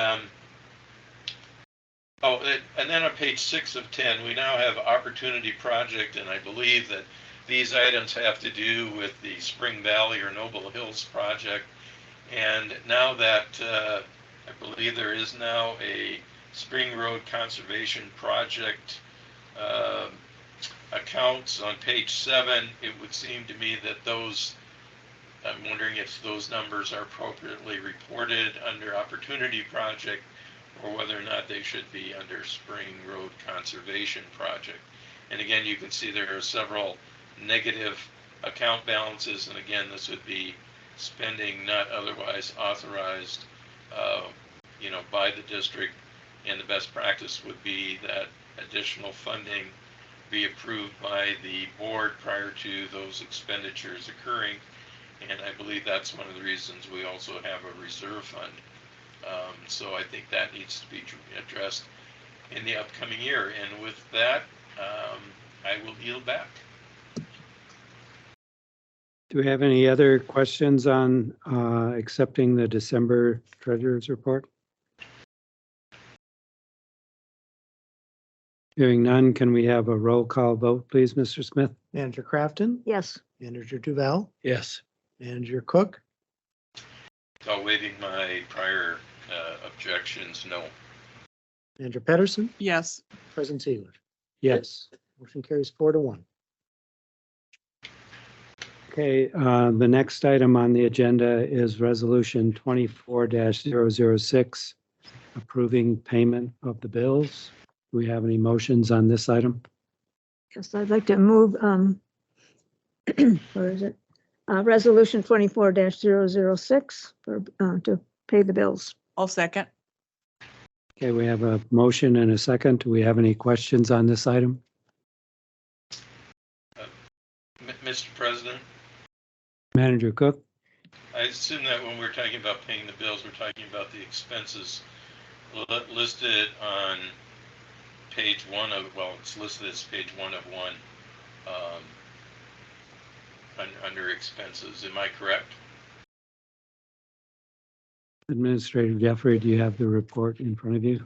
and then on page 6 of 10, we now have opportunity project, and I believe that these items have to do with the Spring Valley or Noble Hills project. And now that I believe there is now a Spring Road Conservation Project accounts on page 7, it would seem to me that those, I'm wondering if those numbers are appropriately reported under Opportunity Project, or whether or not they should be under Spring Road Conservation Project. And again, you can see there are several negative account balances, and again, this would be spending not otherwise authorized, by the district, and the best practice would be that additional funding be approved by the board prior to those expenditures occurring, and I believe that's one of the reasons we also have a reserve fund. So I think that needs to be addressed in the upcoming year, and with that, I will yield back. Do we have any other questions on accepting the December treasurer's report? Hearing none, can we have a roll call vote, please, Mr. Smith? Manager Crafton? Yes. Manager Duval? Yes. Manager Cook? So waiving my prior objections, no. Manager Pedersen? Yes. President Ziegler? Yes. Motion carries 4-1. Okay, the next item on the agenda is Resolution 24-006, approving payment of the bills. Do we have any motions on this item? Yes, I'd like to move, where is it? Resolution 24-006 for, to pay the bills. I'll second. Okay, we have a motion and a second. Do we have any questions on this item? Mr. President, Manager Cook? I assume that when we're talking about paying the bills, we're talking about the expenses listed on page 1 of, well, it's listed as page 1 of 1 under expenses. Am I correct? Administrator Jeffrey, do you have the report in front of you?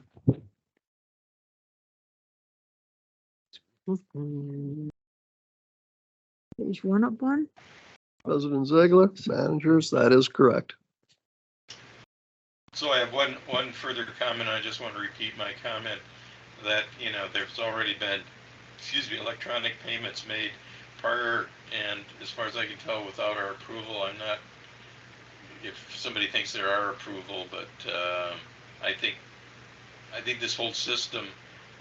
Page 1 of 1. President Ziegler, managers, that is correct. So I have one further comment. I just want to repeat my comment that, there's already been excuse me, electronic payments made prior, and as far as I can tell, without our approval. I'm not, if somebody thinks there are approval, but I think this whole system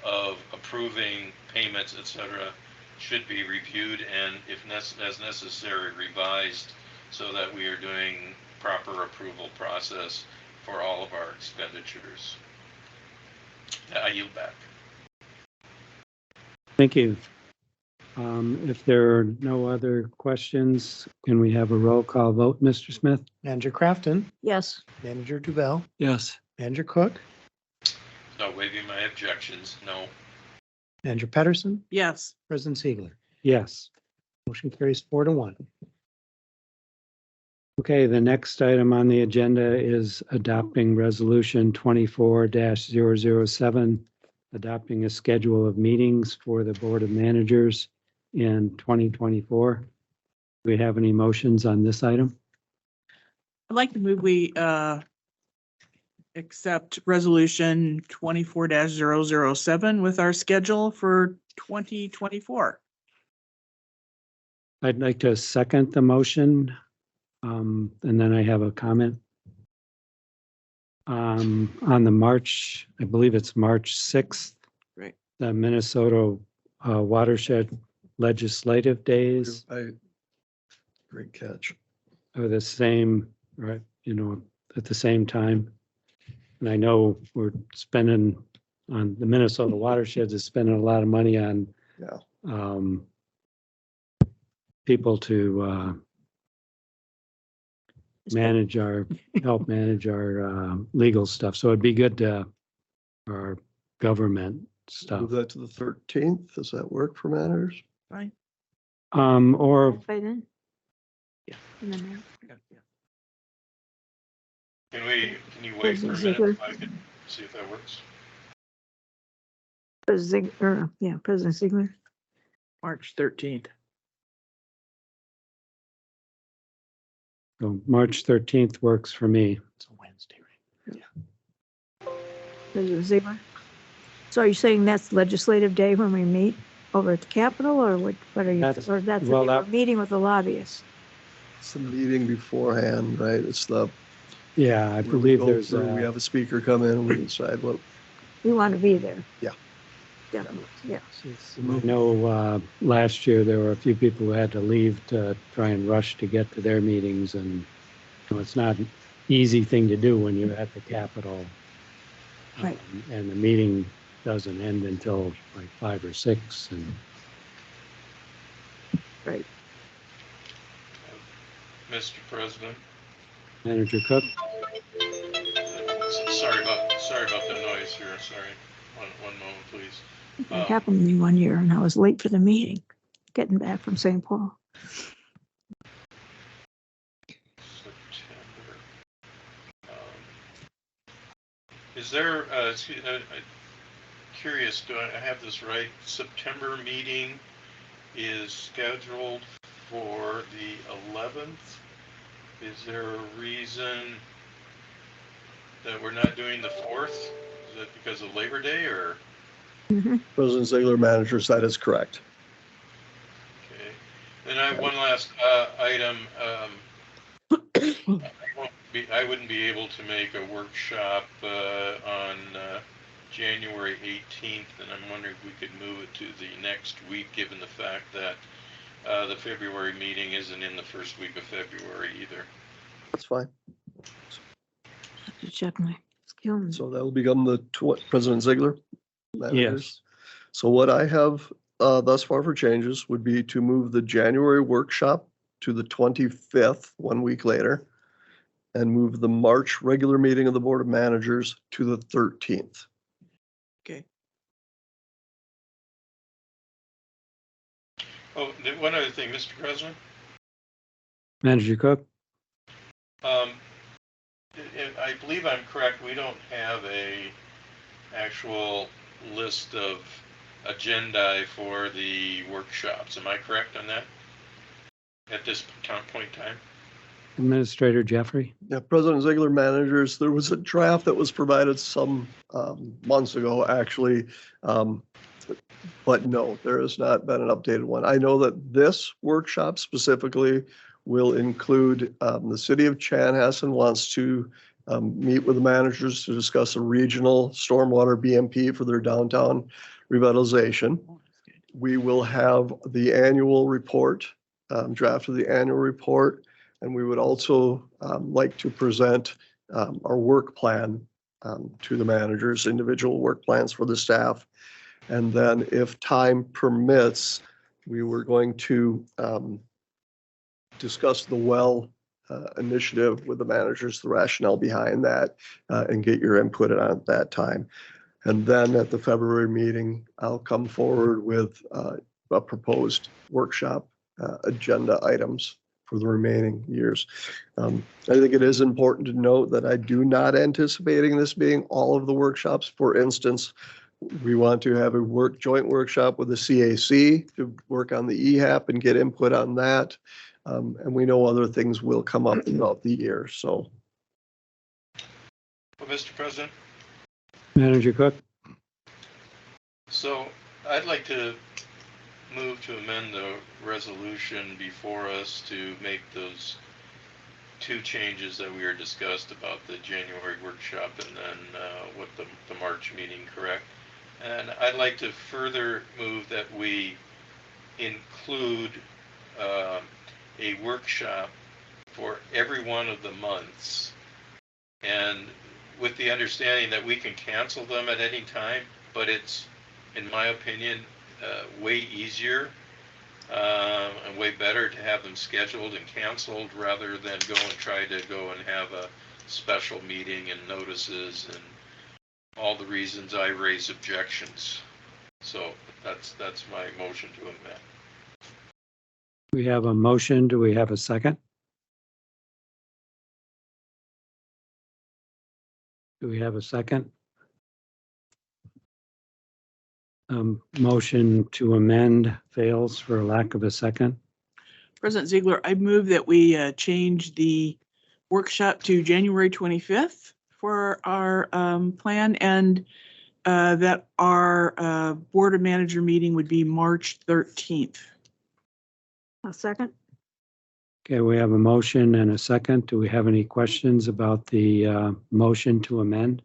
of approving payments, etc., should be reviewed and, if as necessary, revised so that we are doing proper approval process for all of our expenditures. I yield back. Thank you. If there are no other questions, can we have a roll call vote, Mr. Smith? Manager Crafton, Yes. Manager Duval, Yes. Manager Cook, No waiving my objections, no. Manager Pedersen, Yes. President Ziegler. Yes. Motion carries 4-1. Okay, the next item on the agenda is adopting resolution 24-007, adopting a schedule of meetings for the Board of Managers in 2024. Do we have any motions on this item? I'd like to move we accept resolution 24-007 with our schedule for 2024. I'd like to second the motion, and then I have a comment. On the March, I believe it's March 6th. Right. The Minnesota Watershed Legislative Days Great catch. are the same, right, at the same time. And I know we're spending on the Minnesota Watersheds is spending a lot of money on Yeah. people to help manage our legal stuff. So it'd be good to our government stuff. Move that to the 13th. Does that work for managers? Fine. Or By then? Yeah. And then, Can you wait for a President minute Ziegler. if I could see if that works? President Ziegler. March 13th. so March 13th works for me. It's a Wednesday, right? President Ziegler. So are you saying that's legislative day when we meet over at the Capitol, or what are you, That's- or that's well, a that- meeting with the lobbyists? It's the meeting beforehand, right? It's the. Yeah, I where we believe go there's through, we have a speaker come in and we decide what. We want to be there. Yeah. Definitely, yeah. I know last year there were a few people who had to leave to try and rush to get to their meetings, and it's not an easy thing to do when you're at the Capitol. Right. And the meeting doesn't end until like 5 or 6, and Right. Mr. President, Manager Cook. sorry about the noise here. Sorry. One moment, please. It happened to me one year, and I was late for the meeting, getting back from St. Paul. September. Is there, curious, do I have this right? September meeting is scheduled for the 11th. Is there a reason that we're not doing the 4th? Is it because of Labor Day or? President Ziegler, managers, that is correct. Okay. Then I have one last item. I wouldn't be able to make a workshop on January 18th, and I'm wondering if we could move it to the next week, given the fact that the February meeting isn't in the first week of February either. That's fine. Have to check my skills. So that will become the President Ziegler. managers. Yes. So what I have thus far for changes would be to move the January workshop to the 25th, 1 week later, and move the March regular meeting of the Board of Managers to the 13th. Okay. Oh, one other thing, Mr. President. Manager Cook. I believe I'm correct. We don't have a actual list of agendae for the workshops. Am I correct on that? At this point in time? Administrator Jeffrey. Yeah, President Ziegler, managers, there was a draft that was provided some months ago, actually. But no, there has not been an updated one. I know that this workshop specifically will include, the city of Chanhassen wants to meet with the managers to discuss a regional stormwater BMP for their downtown revitalization. We will have the annual report, draft of the annual report, and we would also like to present our work plan to the managers, individual work plans for the staff. And then if time permits, we were going to discuss the well initiative with the managers, the rationale behind that, and get your input on it at that time. And then at the February meeting, I'll come forward with a proposed workshop agenda items for the remaining years. I think it is important to note that I do not anticipating this being all of the workshops. For instance, we want to have a joint workshop with the CAC to work on the EHAP and get input on that. And we know other things will come up throughout the year, so. Well, Mr. President, Manager Cook? so I'd like to move to amend the resolution before us to make those two changes that we were discussed about the January workshop and then what the March meeting, correct? And I'd like to further move that we include a workshop for every one of the months, and with the understanding that we can cancel them at any time, but it's, in my opinion, way easier and way better to have them scheduled and canceled rather than go and try to go and have a special meeting and notices and all the reasons I raise objections. So that's my motion to amend. We have a motion. Do we have a second? Do we have a second? Motion to amend fails for lack of a second. President Ziegler, I move that we change the workshop to January 25th for our plan, and that our board of manager meeting would be March 13th. A second? Okay, we have a motion and a second. Do we have any questions about the motion to amend?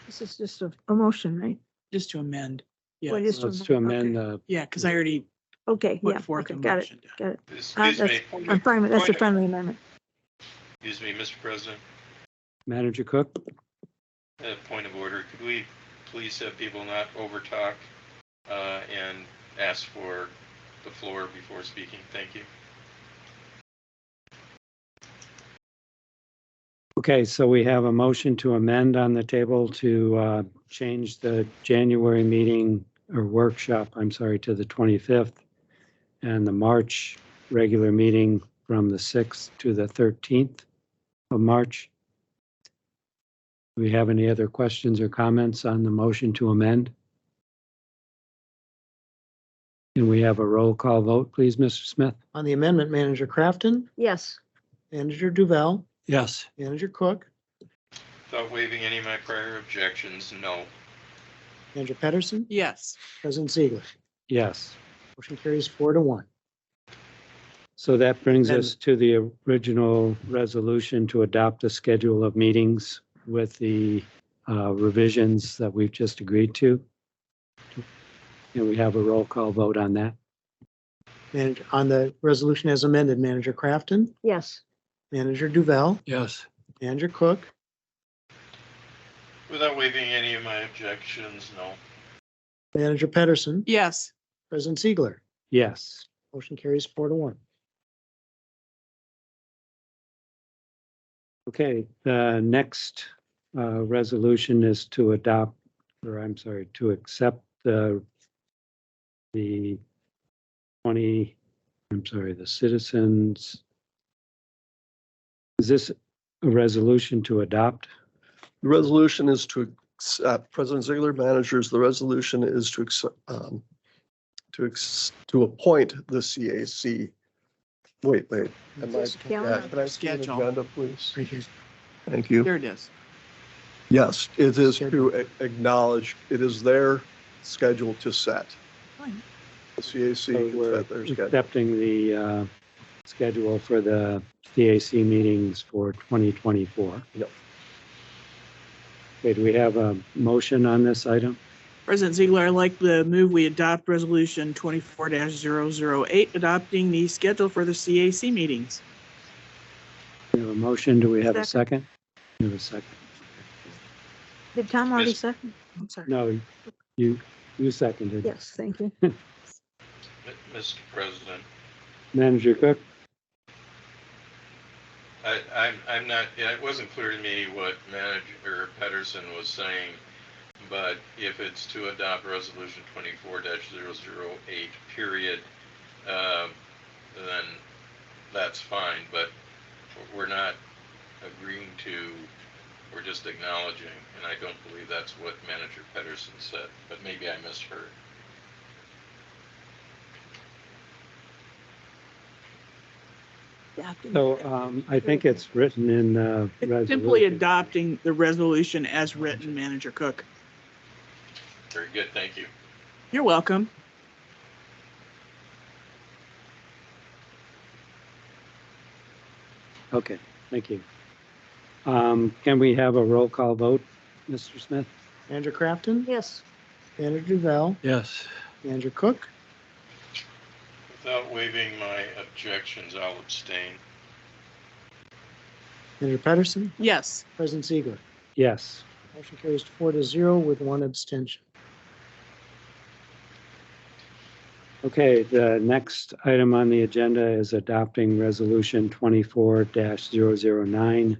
This is just a motion, right? Just to amend. Yeah, Well, just Let's to amend okay. the, yeah, because I already Okay, yeah, put forth okay, a got it, motion. got it. Excuse me. I'm fine with, that's a friendly amendment. Excuse me, Mr. President. Manager Cook? Point of order. Could we please have people not overtalk and ask for the floor before speaking? Thank you. Okay, so we have a motion to amend on the table to change the January meeting or workshop, I'm sorry, to the 25th, and the March regular meeting from the 6th to the 13th of March. Do we have any other questions or comments on the motion to amend? Can we have a roll call vote, please, Mr. Smith? On the amendment, Manager Crafton, Yes, Manager Duval, Yes. Manager Cook, Without waiving any of my prior objections, no. Manager Pedersen, Yes. President Ziegler. Yes. Motion carries 4-1. So that brings us to the original resolution to adopt a schedule of meetings with the revisions that we've just agreed to. And we have a roll call vote on that. Manager, on the resolution as amended, Manager Crafton, yes, Manager Duval, Yes. Manager Cook, Without waiving any of my objections, no. Manager Pedersen, Yes. President Ziegler. Yes. Motion carries 4-1. Okay, the next resolution is to adopt, or I'm sorry, to accept the the citizens. Is this a resolution to adopt? The resolution is to, President Ziegler, managers, the resolution is to appoint the CAC. Wait. Am I- Calendar. Can I see an Schedule. agenda, please? Right here. Thank you. There it is. Yes, it is to acknowledge, it is their schedule to set. Fine. The CAC So can we're set their schedule. accepting the schedule for the CAC meetings for 2024. Yep. Okay, do we have a motion on this item? President Ziegler, I'd like to move we adopt resolution 24-008, adopting the schedule for the CAC meetings. We have a motion. Do we have a second? We have a second. Did Tom already Miss- second? I'm sorry. No, you seconded. Yes, thank you. Mr. President, Manager Cook? I'm not, yeah, it wasn't clear to me what Manager Pedersen was saying, but if it's to adopt resolution 24-008 period, then that's fine, but we're not agreeing to, we're just acknowledging, and I don't believe that's what Manager Pedersen said, but maybe I misheard. So I think it's written in the It's simply resolution. adopting the resolution as written, Manager Cook. Very good, thank you. You're welcome. Okay, thank you. Can we have a roll call vote, Mr. Smith? Manager Crafton, Yes, Manager Duval, Yes. Manager Cook, Without waiving my objections, I'll abstain. Manager Pedersen, Yes. President Ziegler. Yes. Motion carries 4-0 with one abstention. Okay, the next item on the agenda is adopting resolution 24-009,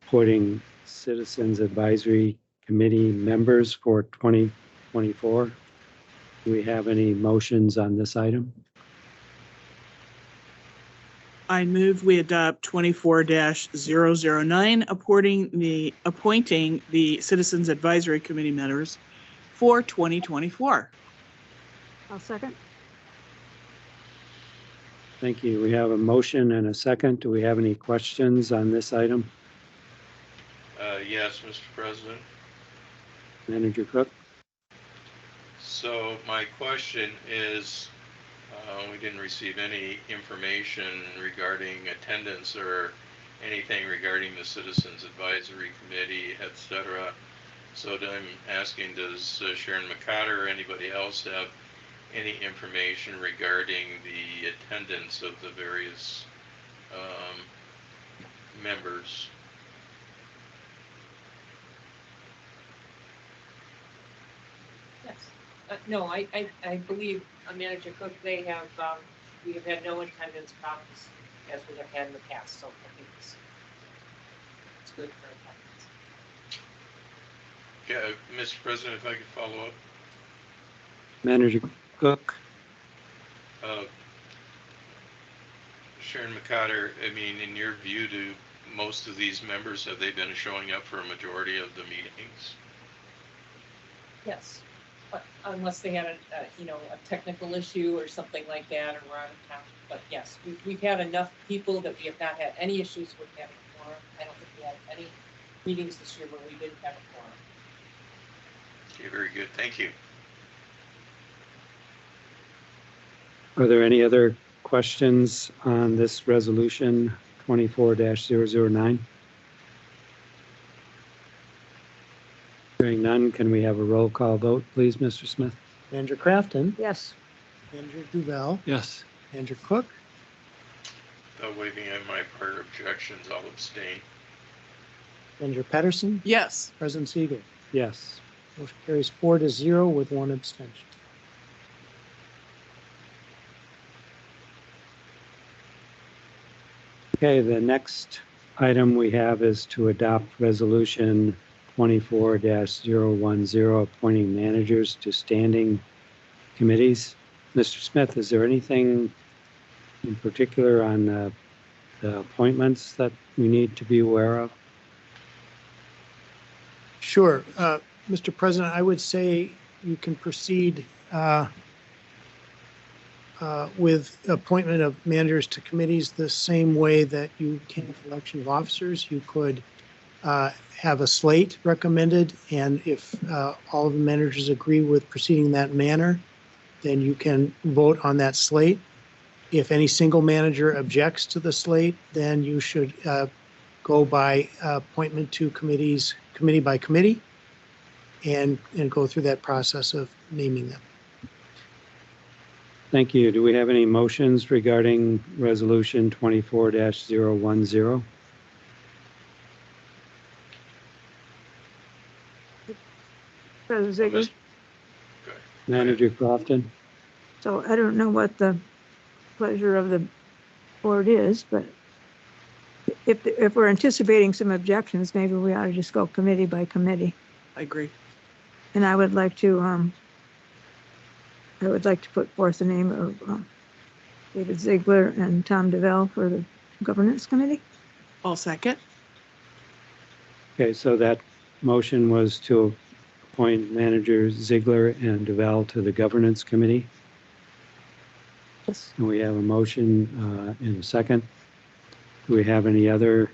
appointing Citizens Advisory Committee members for 2024. Do we have any motions on this item? I move we adopt 24-009, appointing the Citizens Advisory Committee members for 2024. I'll second. Thank you. We have a motion and a second. Do we have any questions on this item? Yes, Mr. President. Manager Cook? So my question is, we didn't receive any information regarding attendance or anything regarding the Citizens Advisory Committee, etc. So I'm asking, does Sharon McCotter or anybody else have any information regarding the attendance of the various members? Yes. No, I believe, Manager Cook, they have, we have had no attendance problems as we have had in the past, so I think it's good for attendance. Yeah, Mr. President, if I could follow up. Manager Cook? Sharon McCotter, I mean, in your view, do most of these members, have they been showing up for a majority of the meetings? Yes, but unless they had a technical issue or something like that, or we're out of town. But yes, we've had enough people that we have not had any issues with having a quorum. I don't think we had any meetings this year where we didn't have a quorum. Okay, very good. Thank you. Are there any other questions on this resolution 24-009? Hearing none, can we have a roll call vote, please, Mr. Smith? Manager Crafton, Yes, Manager Duval, Yes. Manager Cook, Without waiving my prior objections, I'll abstain. Manager Pedersen, Yes. President Ziegler. Yes. Motion carries 4-0 with one abstention. Okay, the next item we have is to adopt resolution 24-010, appointing managers to standing committees. Mr. Smith, is there anything in particular on the appointments that we need to be aware of? Sure. Mr. President, I would say you can proceed with appointment of managers to committees the same way that you can for election of officers. You could have a slate recommended, and if all of the managers agree with proceeding in that manner, then you can vote on that slate. If any single manager objects to the slate, then you should go by appointment to committees, committee by committee, and go through that process of naming them. Thank you. Do we have any motions regarding resolution 24-010? President Ziegler. Manager Crofton? So I don't know what the pleasure of the board is, but if we're anticipating some objections, maybe we ought to just go committee by committee. I agree. And I would like to put forth the name of David Ziegler and Tom DeVell for the governance committee. I'll second. Okay, so that motion was to appoint manager Ziegler and DeVell to the governance committee. Yes. And we have a motion in a second. Do we have any other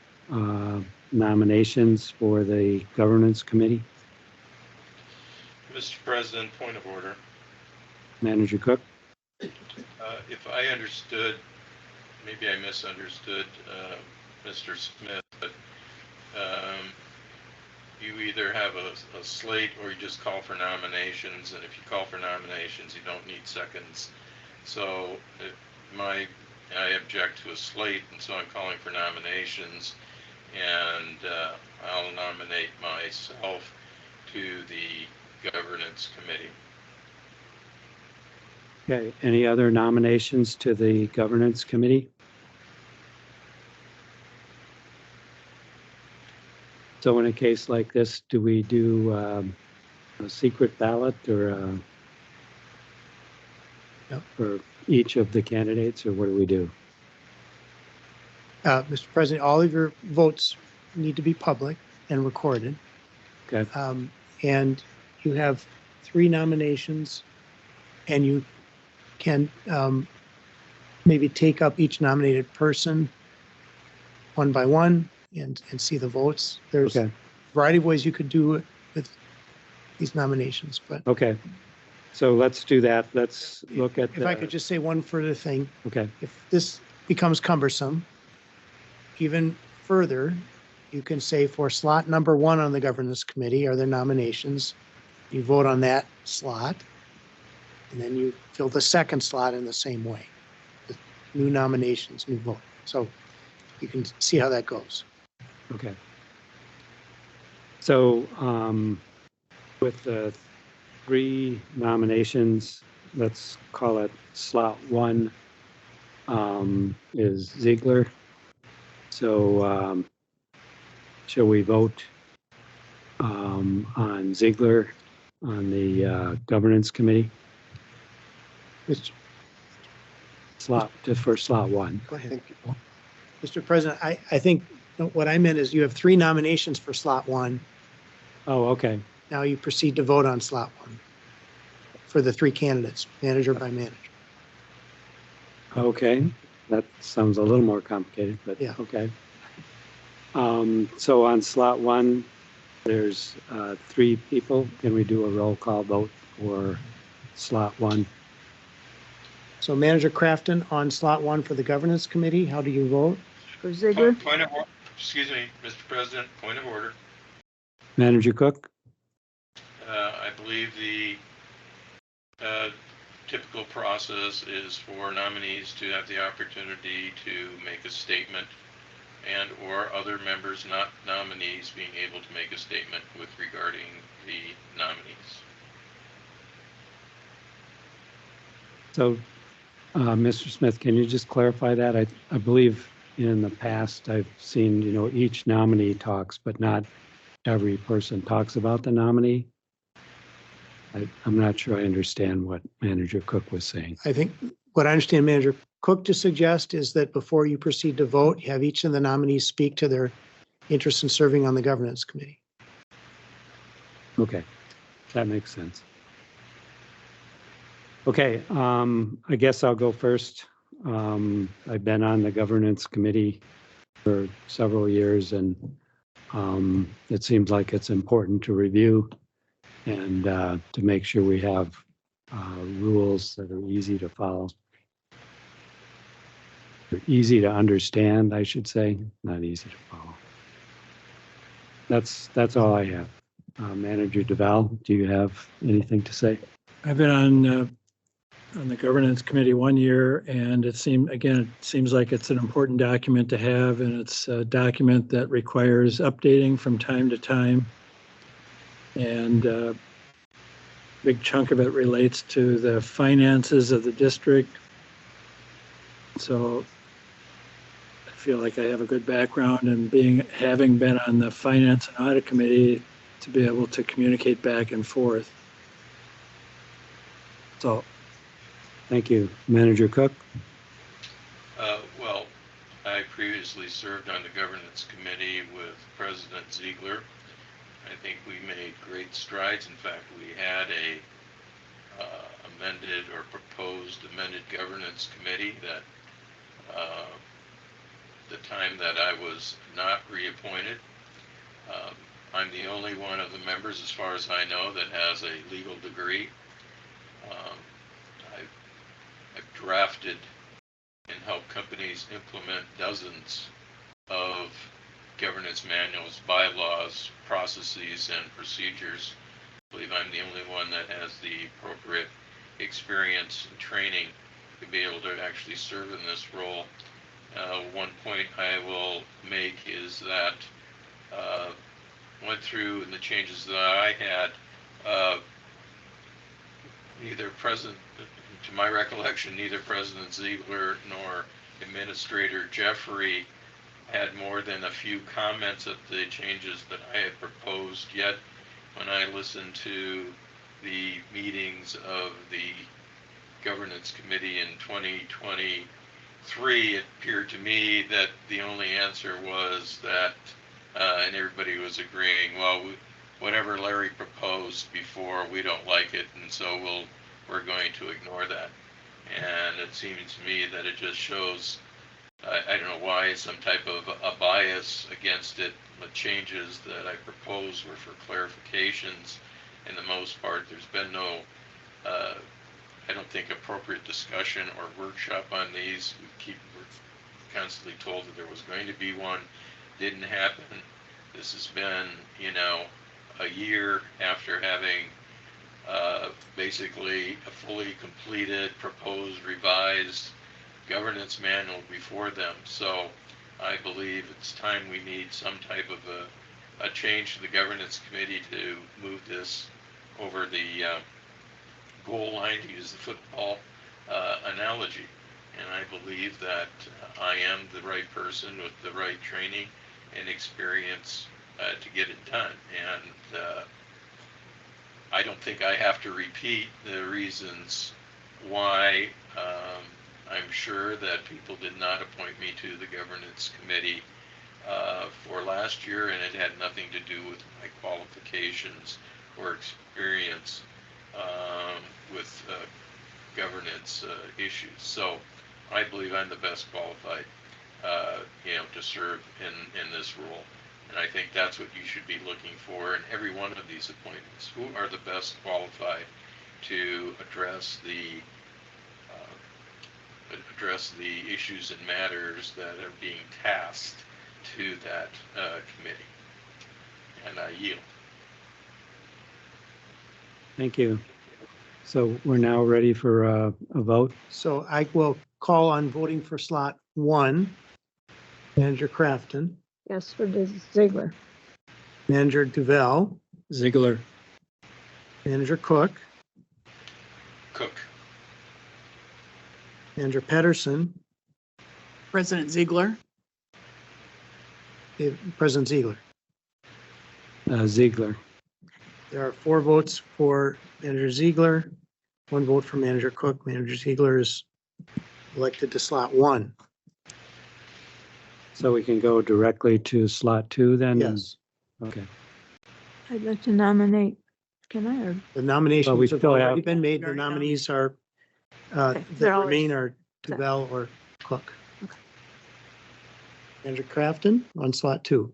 nominations for the governance committee? Mr. President, point of order. Manager Cook? If I understood, maybe I misunderstood Mr. Smith, but you either have a slate or you just call for nominations, and if you call for nominations, you don't need seconds. So I object to a slate, and so I'm calling for nominations, and I'll nominate myself to the governance committee. Okay, any other nominations to the governance committee? So in a case like this, do we do a secret ballot or for each of the candidates, or what do we do? Mr. President, all of your votes need to be public and recorded. Okay. And you have 3 nominations, and you can maybe take up each nominated person one by one and see the votes. There's Okay. a variety of ways you could do it with these nominations, but Okay, so let's do that. Let's look at if I could just say one further thing, Okay, if this becomes cumbersome, even further, you can say for slot number 1 on the governance committee are there nominations. You vote on that slot, and then you fill the second slot in the same way. With new nominations, new vote. So you can see how that goes. okay. So with the 3 nominations, let's call it slot 1 is Ziegler. So shall we vote on Ziegler on the governance committee? For slot 1. Go ahead. Mr. President, I think what I meant is you have 3 nominations for slot 1. Oh, okay. Now you proceed to vote on slot 1 for the 3 candidates, manager by manager. Okay, that sounds a little more complicated, but Yeah. okay. So on slot 1, there's 3 people. Can we do a roll call vote for slot 1? So Manager Crafton on slot 1 for the governance committee, how do you vote? For Ziegler. Point of order. Excuse me, Mr. President, point of order. Manager Cook? I believe the typical process is for nominees to have the opportunity to make a statement and or other members, not nominees, being able to make a statement with regarding the nominees. So, Mr. Smith, can you just clarify that? I believe in the past I've seen, each nominee talks, but not every person talks about the nominee. I'm not sure I understand what Manager Cook was saying. I think what I understand Manager Cook to suggest is that before you proceed to vote, you have each of the nominees speak to their interest in serving on the governance committee. Okay, that makes sense. Okay, I guess I'll go first. I've been on the governance committee for several years, and It seems like it's important to review and to make sure we have rules that are easy to follow. Or easy to understand, I should say, not easy to follow. That's all I have. Manager DeVal, do you have anything to say? I've been on the governance committee 1 year, and it seems like it's an important document to have, and it's a document that requires updating from time to time. And a big chunk of it relates to the finances of the district. So I feel like I have a good background in having been on the finance and audit committee to be able to communicate back and forth. So, thank you. Manager Cook? Well, I previously served on the governance committee with President Ziegler. I think we made great strides. In fact, we had a amended or proposed amended governance committee that the time that I was not reappointed. I'm the only one of the members, as far as I know, that has a legal degree. I've drafted and helped companies implement dozens of governance manuals, bylaws, processes, and procedures. I believe I'm the only one that has the appropriate experience and training to be able to actually serve in this role. One point I will make is that went through in the changes that I had, neither President, to my recollection, neither President Ziegler nor Administrator Jeffrey had more than a few comments at the changes that I had proposed. Yet, when I listened to the meetings of the governance committee in 2023, it appeared to me that the only answer was that, and everybody was agreeing, well, whatever Larry proposed before, we don't like it, and so we're going to ignore that. And it seems to me that it just shows, I don't know why, some type of a bias against it. The changes that I proposed were for clarifications. In the most part, there's been no, I don't think, appropriate discussion or workshop on these. We're constantly told that there was going to be one. Didn't happen. This has been, a year after having basically a fully completed, proposed, revised governance manual before them. So I believe it's time we need some type of a change to the governance committee to move this over the goal line, to use the football analogy. And I believe that I am the right person with the right training and experience to get it done. And I don't think I have to repeat the reasons why. I'm sure that people did not appoint me to the governance committee for last year, and it had nothing to do with my qualifications or experience with governance issues. So I believe I'm the best qualified, to serve in this role. And I think that's what you should be looking for in every one of these appointments. Who are the best qualified to address the issues and matters that are being tasked to that committee? And I yield. Thank you. So we're now ready for a vote. So I will call on voting for slot 1. Manager Crafton, Yes, for Ziegler. Manager Duval, Ziegler. Manager Cook, Cook. Manager Pedersen, President Ziegler. President Ziegler. Ziegler. There are 4 votes for Manager Ziegler, 1 vote for Manager Cook. Manager Ziegler is elected to slot 1. So we can go directly to slot 2 then? Yes. Okay. I'd like to nominate, can I? Or The nominations have still already have- been made. The nominees are, Okay, that they're always remain are set. Duval or Cook. Okay. Manager Crafton on slot 2.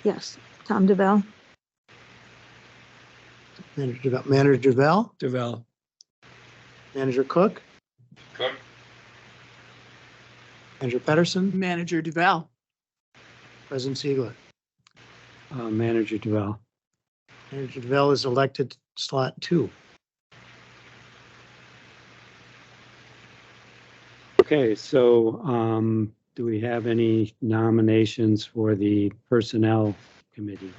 Yes, Tom DeBell, Manager DeVal, Duval, Manager Cook, Cook. Manager Pedersen, Manager Duval. President Ziegler. Manager Duval. Manager DeVal is elected slot 2. Okay, so do we have any nominations for the Personnel Committee?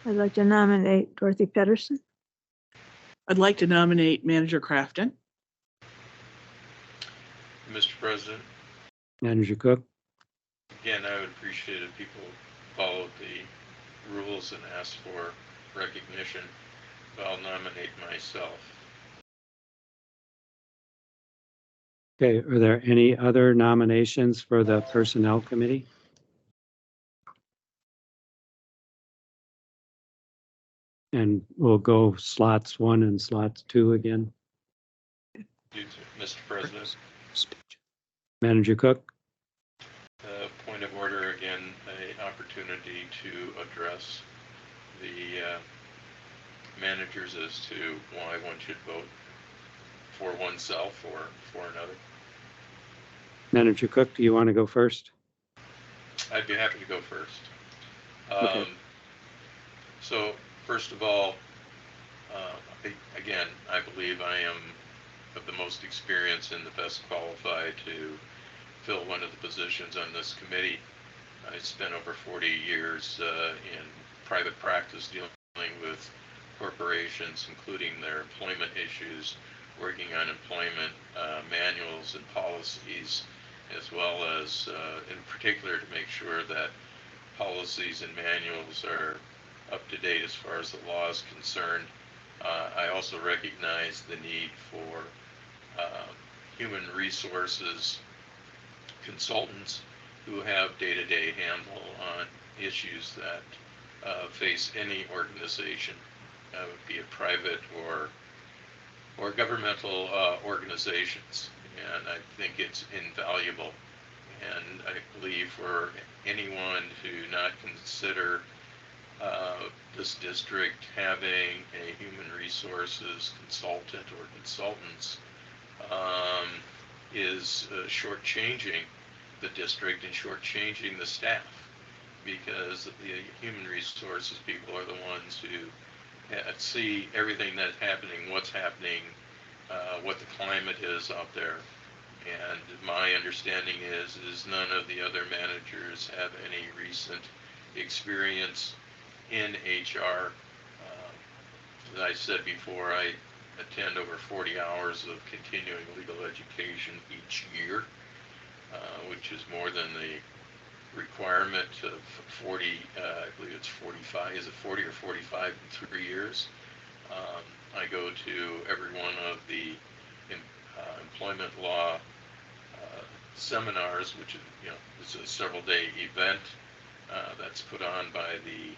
I'd like to nominate Dorothy Pedersen. I'd like to nominate Manager Crafton. Mr. President, Manager Cook? again, I would appreciate if people followed the rules and asked for recognition. But I'll nominate myself. Okay, are there any other nominations for the Personnel Committee? And we'll go slots 1 and slots 2 again. Mr. President, Manager Cook? point of order again, an opportunity to address the managers as to why one should vote for oneself or for another. Manager Cook, do you want to go first? I'd be happy to go first. Okay. So first of all, again, I believe I am of the most experience and the best qualified to fill one of the positions on this committee. I spent over 40 years in private practice dealing with corporations, including their employment issues, working on employment manuals and policies, as well as in particular to make sure that policies and manuals are up to date as far as the law is concerned. I also recognize the need for human resources consultants who have day-to-day handle on issues that face any organization, be it private or governmental organizations. And I think it's invaluable. And I believe for anyone to not consider this district having a human resources consultant or consultants is shortchanging the district and shortchanging the staff, because the human resources people are the ones who see everything that's happening, what's happening, what the climate is out there. And my understanding is none of the other managers have any recent experience in HR. As I said before, I attend over 40 hours of continuing legal education each year, which is more than the requirement of 40, I believe it's 45, is it 40 or 45 in 3 years? I go to every one of the employment law seminars, which is, it's a several-day event that's put on by the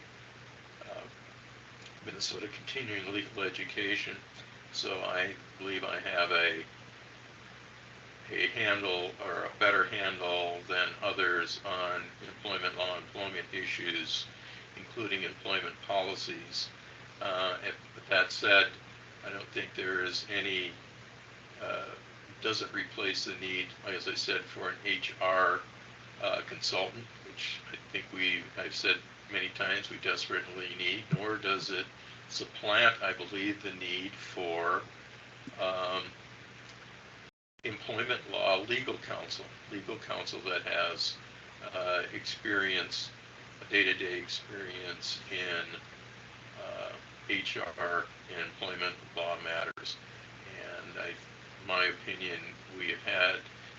Minnesota Continuing Legal Education. So I believe I have a handle, or a better handle than others, on employment law, employment issues, including employment policies. With that said, I don't think there is any, doesn't replace the need, as I said, for an HR consultant, which I think I've said many times we desperately need, nor does it supplant, I believe, the need for employment law legal counsel that has experience, day-to-day experience in HR and employment law matters. And in my opinion, we have had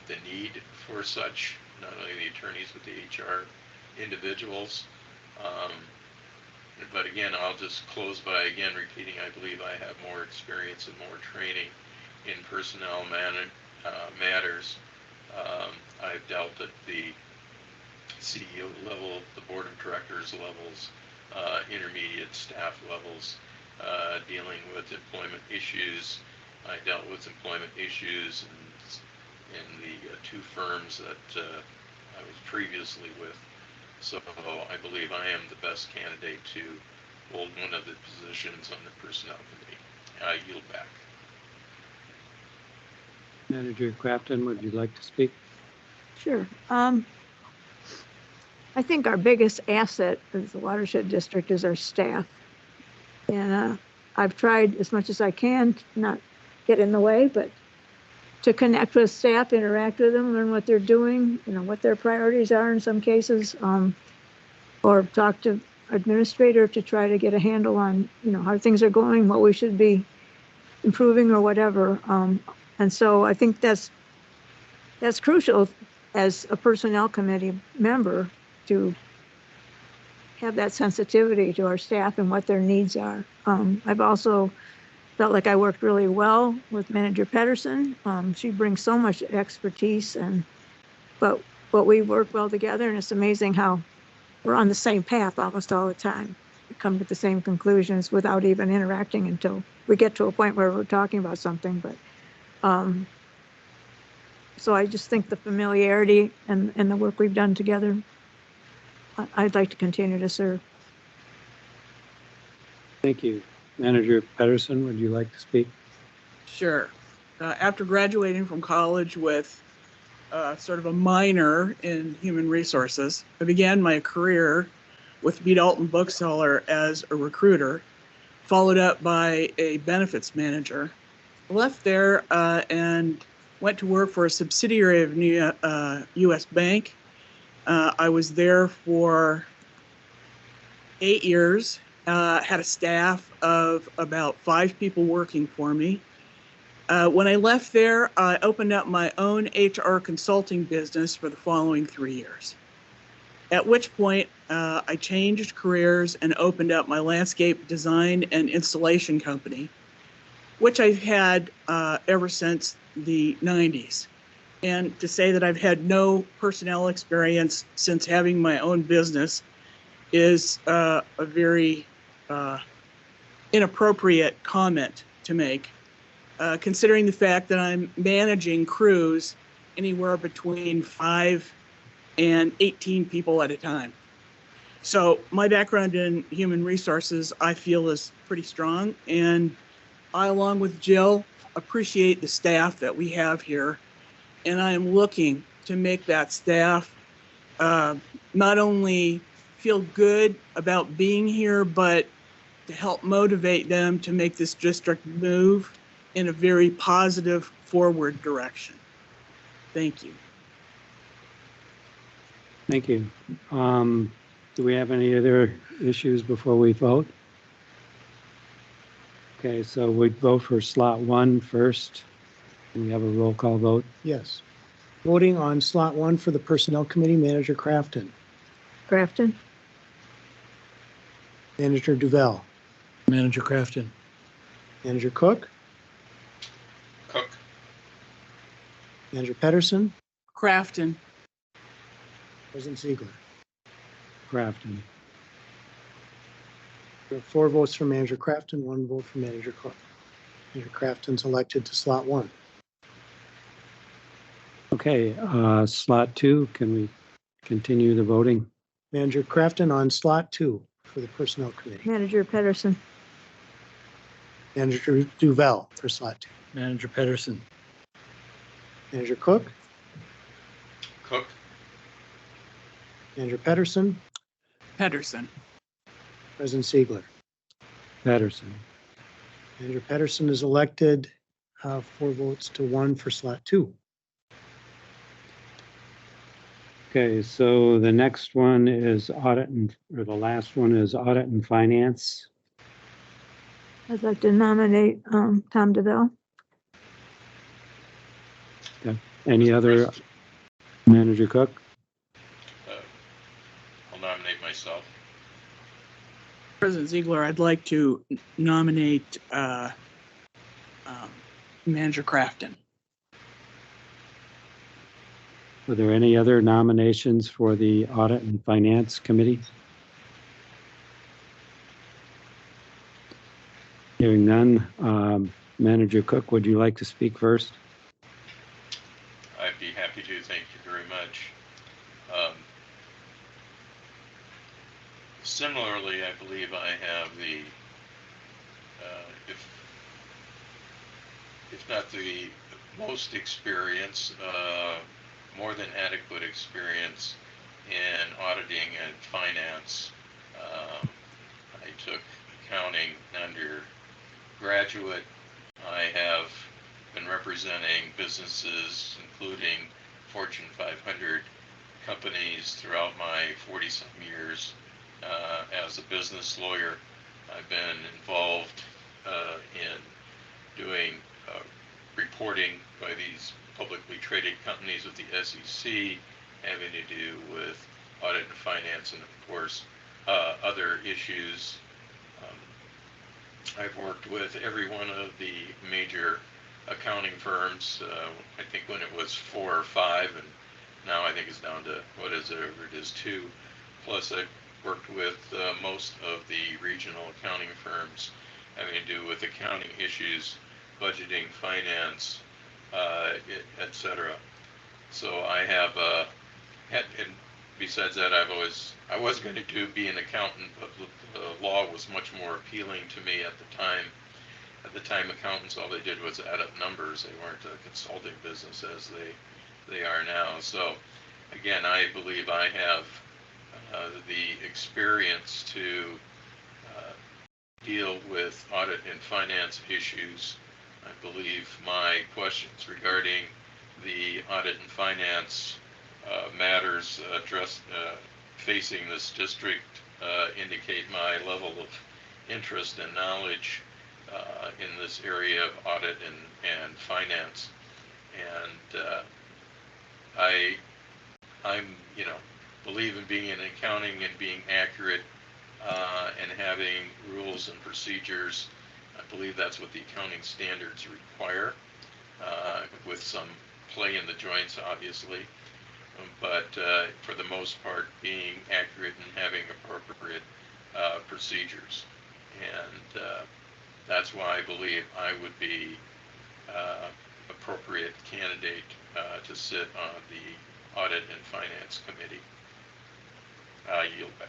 the need for such, not only the attorneys, but the HR individuals. But again, I'll just close by again repeating, I believe I have more experience and more training in personnel matters. I've dealt at the CEO level, the board of directors levels, intermediate staff levels, dealing with employment issues. I dealt with employment issues in the 2 firms that I was previously with. So I believe I am the best candidate to hold one of the positions on the Personnel Committee. I yield back. Manager Crafton, would you like to speak? Sure. I think our biggest asset as the watershed district is our staff. And I've tried as much as I can to not get in the way, but to connect with staff, interact with them, learn what they're doing, you know, what their priorities are in some cases, or talk to administrator to try to get a handle on, you know, how things are going, what we should be improving or whatever. And so I think that's crucial as a personnel committee member to have that sensitivity to our staff and what their needs are. I've also felt like I worked really well with Manager Pedersen. She brings so much expertise, but we work well together, and it's amazing how we're on the same path almost all the time. We come to the same conclusions without even interacting until we get to a point where we're talking about something. But so I just think the familiarity and the work we've done together, I'd like to continue to serve. Thank you. Manager Pedersen, would you like to speak? Sure. After graduating from college with sort of a minor in human resources, I began my career with B. Dalton Bookseller as a recruiter, followed up by a benefits manager. I left there and went to work for a subsidiary of U.S. Bank. I was there for 8 years, had a staff of about 5 people working for me. When I left there, I opened up my own HR consulting business for the following 3 years. At which point, I changed careers and opened up my landscape design and installation company, which I've had ever since the 90s. And to say that I've had no personnel experience since having my own business is a very inappropriate comment to make, considering the fact that I'm managing crews anywhere between 5 and 18 people at a time. So my background in human resources, I feel, is pretty strong. And I, along with Jill, appreciate the staff that we have here. And I am looking to make that staff not only feel good about being here, but to help motivate them to make this district move in a very positive forward direction. Thank you. Thank you. Do we have any other issues before we vote? Okay, so we'd vote for slot 1 first. We have a roll call vote. Yes. Voting on slot 1 for the Personnel Committee, Manager Crafton. Crafton? Manager Duval. Manager Crafton. Manager Cook. Cook. Manager Pedersen. Crafton. President Ziegler. Crafton. There are 4 votes for Manager Crafton, 1 vote for Manager Cook. Manager Crafton's elected to slot 1. Okay, slot 2, can we continue the voting? Manager Crafton on slot 2 for the Personnel Committee. Manager Pedersen. Manager Duval for slot 2. Manager Pedersen. Manager Cook. Cook. Manager Pedersen. Pedersen. President Ziegler. Pedersen. Manager Pedersen is elected 4 votes to 1 for slot 2. Okay, so the next one is audit or the last one is audit and finance. I'd like to nominate Tom DeVille. Okay. Any other? Manager Cook? I'll nominate myself. President Ziegler, I'd like to nominate Manager Crafton. Are there any other nominations for the Audit and Finance Committee? Hearing none, Manager Cook, would you like to speak first? I'd be happy to. Thank you very much. Similarly, I believe I have the, if not the most experience, more than adequate experience in auditing and finance. I took accounting undergraduate. I have been representing businesses, including Fortune 500 companies, throughout my 40-some years as a business lawyer. I've been involved in doing reporting by these publicly traded companies with the SEC, having to do with audit and finance, and of course other issues. I've worked with every one of the major accounting firms. I think when it was 4 or 5, and now I think it's down to, what is it, it is 2. Plus I've worked with most of the regional accounting firms having to do with accounting issues, budgeting, finance, etc. So I have had, and besides that, I was going to be an accountant, but law was much more appealing to me at the time. At the time, accountants, all they did was add up numbers. They weren't a consulting business as they are now. So again, I believe I have the experience to deal with audit and finance issues. I believe my questions regarding the audit and finance matters addressed facing this district indicate my level of interest and knowledge in this area of audit and finance. And I'm, believe in being in accounting and being accurate and having rules and procedures. I believe that's what the accounting standards require, with some play in the joints, obviously. But for the most part, being accurate and having appropriate procedures. And that's why I believe I would be appropriate candidate to sit on the Audit and Finance Committee. I yield back.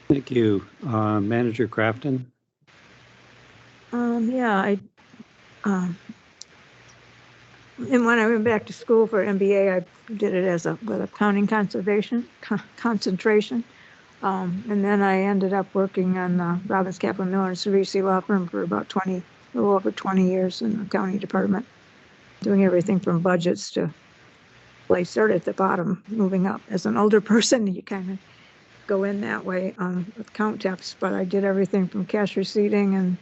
Thank you. Manager Crafton? Yeah, and when I went back to school for MBA, I did it as with accounting concentration. And then I ended up working on Robbins, Kaplan, Miller and Cerisi law firm for about a little over 20 years in the accounting department, doing everything from budgets to, well, I started at the bottom, moving up. As an older person, you kind of go in that way with count temps, but I did everything from cash receipting and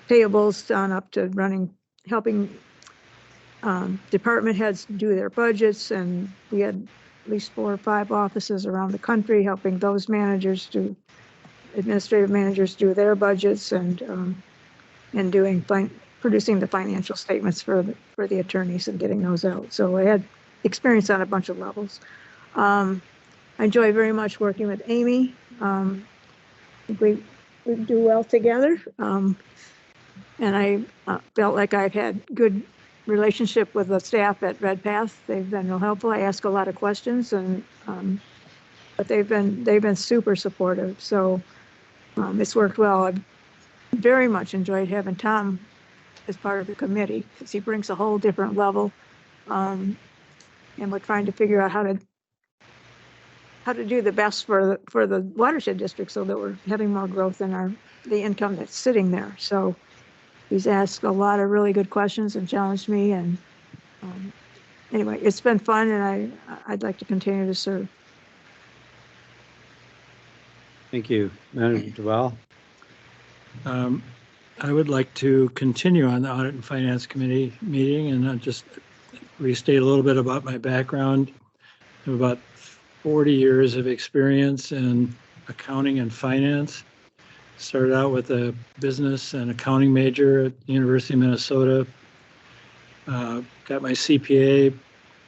payables on up to helping department heads do their budgets, and we had at least 4 or 5 offices around the country helping those administrative managers do their budgets and producing the financial statements for the attorneys and getting those out. So I had experience on a bunch of levels. I enjoy very much working with Amy. I think we do well together. And I felt like I've had good relationship with the staff at Redpath. They've been real helpful. I ask a lot of questions, and but they've been super supportive. So it's worked well. I've very much enjoyed having Tom as part of the committee because he brings a whole different level, and we're trying to figure out how to do the best for the watershed district so that we're having more growth in the income that's sitting there. So he's asked a lot of really good questions and challenged me. And anyway, it's been fun, and I'd like to continue to serve. Thank you. Manager Duval? I would like to continue on the Audit and Finance Committee meeting and just restate a little bit about my background. I have about 40 years of experience in accounting and finance. Started out with a business and accounting major at the University of Minnesota. Got my CPA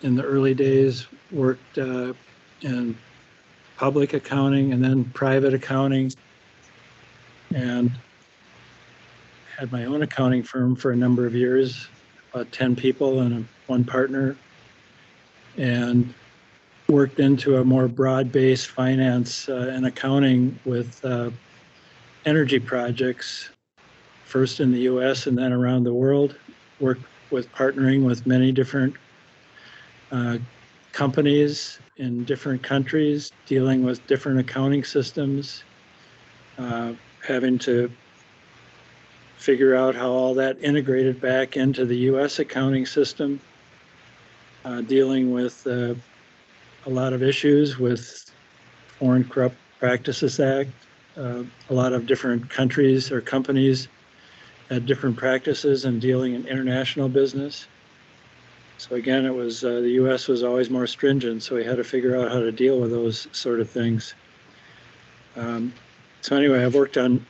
in the early days, worked in public accounting and then private accounting, and had my own accounting firm for a number of years, about 10 people and 1 partner. And worked into a more broad-based finance and accounting with energy projects, first in the US and then around the world. Worked with partnering with many different companies in different countries, dealing with different accounting systems, having to figure out how all that integrated back into the US accounting system, dealing with a lot of issues with Foreign Corrupt Practices Act. A lot of different countries or companies had different practices in dealing in international business. So again, it was the US was always more stringent, so we had to figure out how to deal with those sort of things. So anyway, I've worked on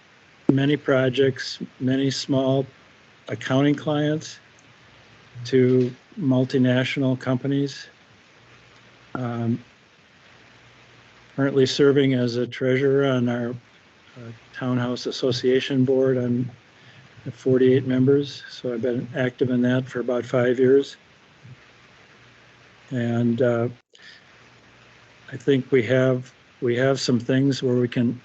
many projects, many small accounting clients to multinational companies. Currently serving as a treasurer on our Townhouse Association board. I'm 48 members, so I've been active in that for about 5 years. And I think we have some things where we can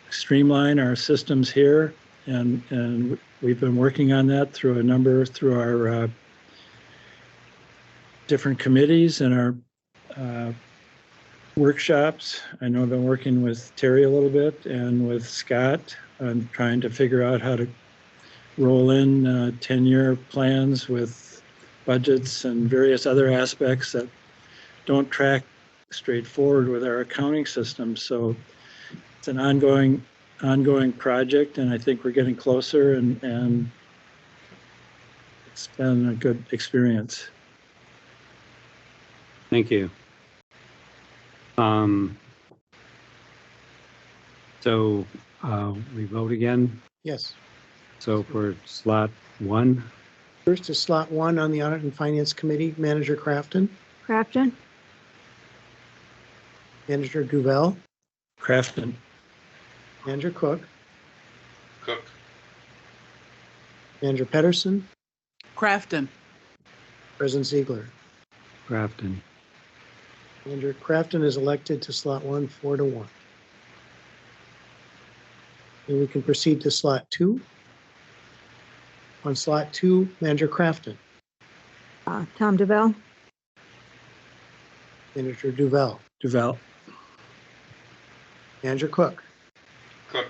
streamline our systems here, and we've been working on that through our different committees and our workshops. I know I've been working with Terry a little bit and with Scott on trying to figure out how to roll in 10-year plans with budgets and various other aspects that don't track straightforward with our accounting system. So it's an ongoing project, and I think we're getting closer, and it's been a good experience. Thank you. So we vote again. Yes. So for slot 1, First is slot 1 on the Audit and Finance Committee, Manager Crafton, Crafton, Manager Duval, Crafton. Manager Cook, Cook. Manager Pedersen, Crafton. President Ziegler. Crafton. Manager Crafton is elected to slot 1, 4-1. And we can proceed to slot 2. On slot 2, Manager Crafton, Tom DeVell, Manager Duval, Duval. Manager Cook, Cook.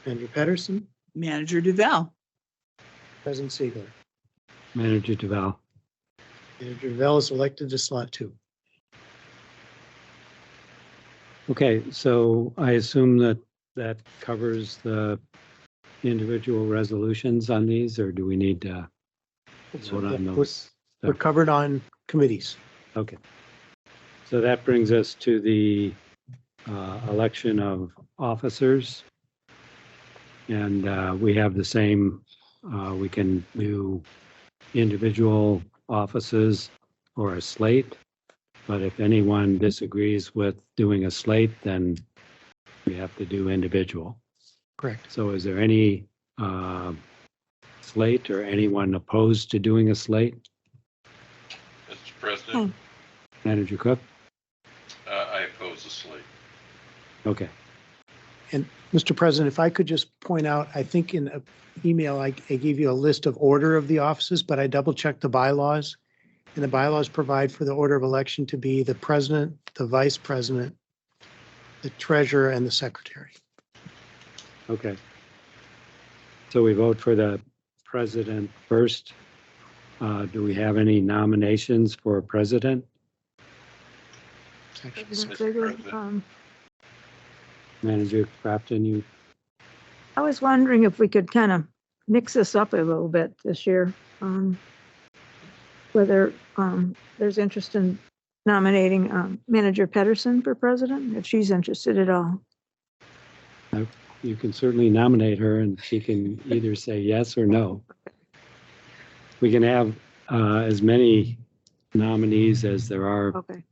Manager Pedersen, Manager Duval. President Ziegler. Manager Duval. Manager Duval is elected to slot 2. Okay, so I assume that covers the individual resolutions on these, or do we need to vote on those? We're covered on committees. Okay. So that brings us to the election of officers. And we have the same, we can do individual offices or a slate. But if anyone disagrees with doing a slate, then we have to do individual. Correct. So is there any slate or anyone opposed to doing a slate? Mr. President, Manager Cook? I oppose the slate. Okay. And Mr. President, if I could just point out, I think in an email, I gave you a list of order of the offices, but I double checked the bylaws. And the bylaws provide for the order of election to be the president, the vice president, the treasurer, and the secretary. Okay. So we vote for the president first. Do we have any nominations for president? President Ziegler. Manager Crafton, you, I was wondering if we could kind of mix this up a little bit this year. Whether there's interest in nominating Manager Pedersen for president, if she's interested at all. you can certainly nominate her and she can either say yes or no. We can have as many nominees as there are Okay.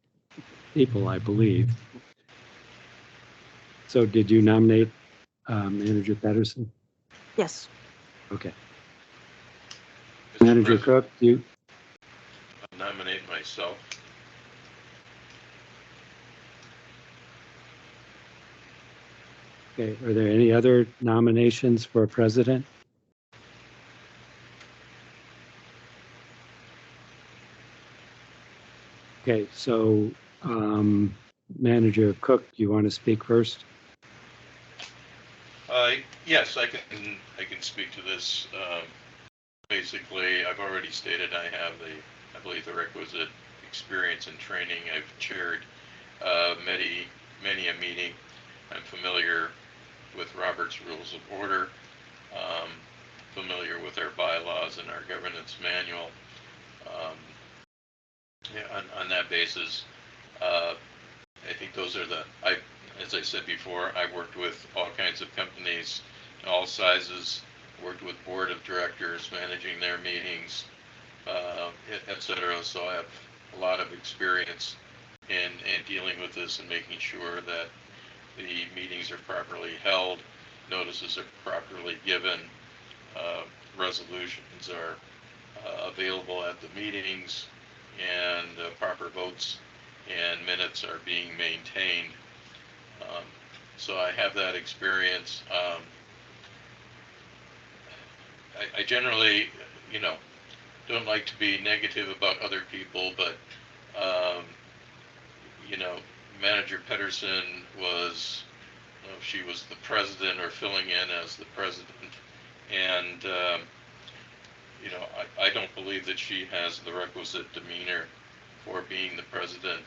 people, I believe. So did you nominate Manager Pedersen? Yes. Okay. Mr. Manager President, Cook, you, I nominate myself. Okay, are there any other nominations for president? Okay, so Manager Cook, you want to speak first? Yes, I can speak to this. Basically, I've already stated I have I believe the requisite experience and training. I've chaired many a meeting. I'm familiar with Robert's Rules of Order, familiar with our bylaws and our governance manual. Yeah, on that basis, I think those are as I said before, I worked with all kinds of companies, all sizes, worked with board of directors, managing their meetings, et cetera. So I have a lot of experience in dealing with this and making sure that the meetings are properly held, notices are properly given, resolutions are available at the meetings, and proper votes and minutes are being maintained. So I have that experience. I generally, don't like to be negative about other people, but Manager Pedersen was, she was the president or filling in as the president, and I don't believe that she has the requisite demeanor for being the president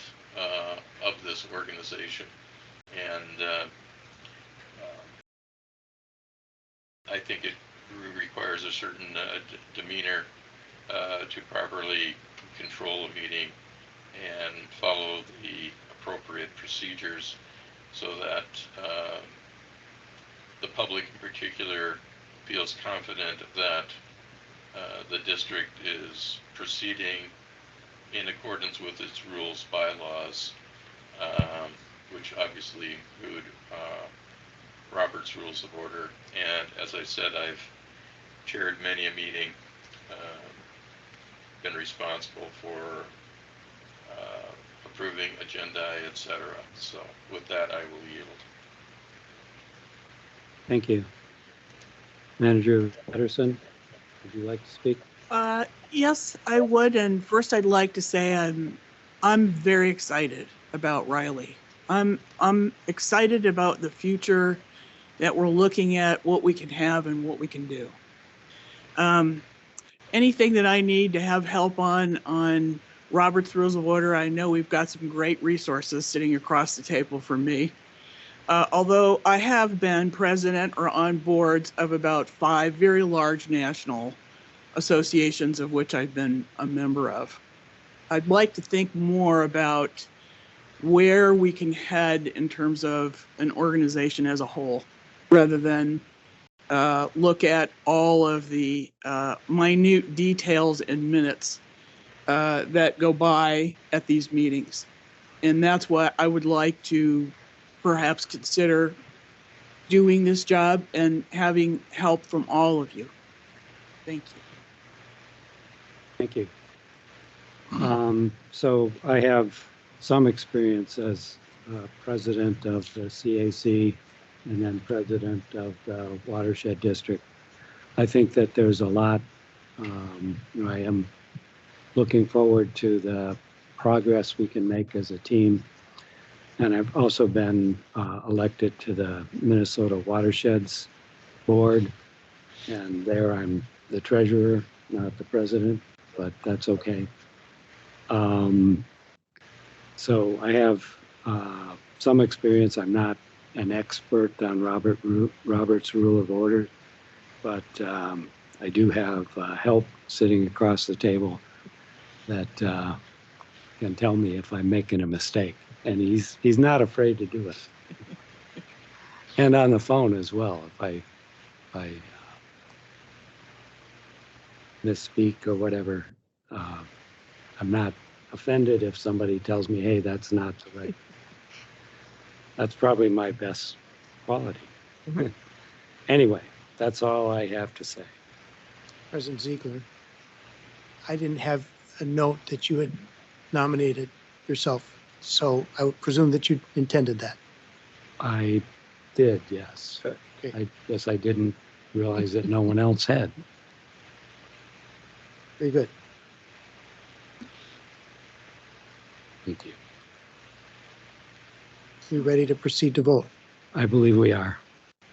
of this organization, and I think it requires a certain demeanor to properly control a meeting and follow the appropriate procedures so that the public in particular feels confident that the district is proceeding in accordance with its rules, bylaws, which obviously include Robert's Rules of Order. And as I said, I've chaired many a meeting, been responsible for approving agenda, etc. So with that, I will yield. Thank you. Manager Pedersen, would you like to speak? Yes, I would. And first, I'd like to say I'm very excited about Riley. I'm excited about the future that we're looking at, what we can have and what we can do. Anything that I need to have help on Robert's Rules of Order, I know we've got some great resources sitting across the table from me. Although I have been president or on boards of about 5 very large national associations of which I've been a member of. I'd like to think more about where we can head in terms of an organization as a whole, rather than look at all of the minute details and minutes that go by at these meetings. And that's what I would like to perhaps consider doing this job and having help from all of you. Thank you. Thank you. So I have some experience as president of the CAC and then president of the Watershed District. I think that there's a lot, I am looking forward to the progress we can make as a team. And I've also been elected to the Minnesota Watersheds Board, and there I'm the treasurer, not the president, but that's okay. So I have some experience. I'm not an expert on Robert's Rule of Order, but I do have help sitting across the table that can tell me if I'm making a mistake, and he's not afraid to do it. And on the phone as well, if I misspeak or whatever, I'm not offended if somebody tells me, hey, that's not the right. That's probably my best quality. Anyway, that's all I have to say. President Ziegler, I didn't have a note that you had nominated yourself, so I would presume that you intended that. I did, yes. Okay. I guess I didn't realize that no one else had. Very good. Thank you. We ready to proceed to vote? I believe we are.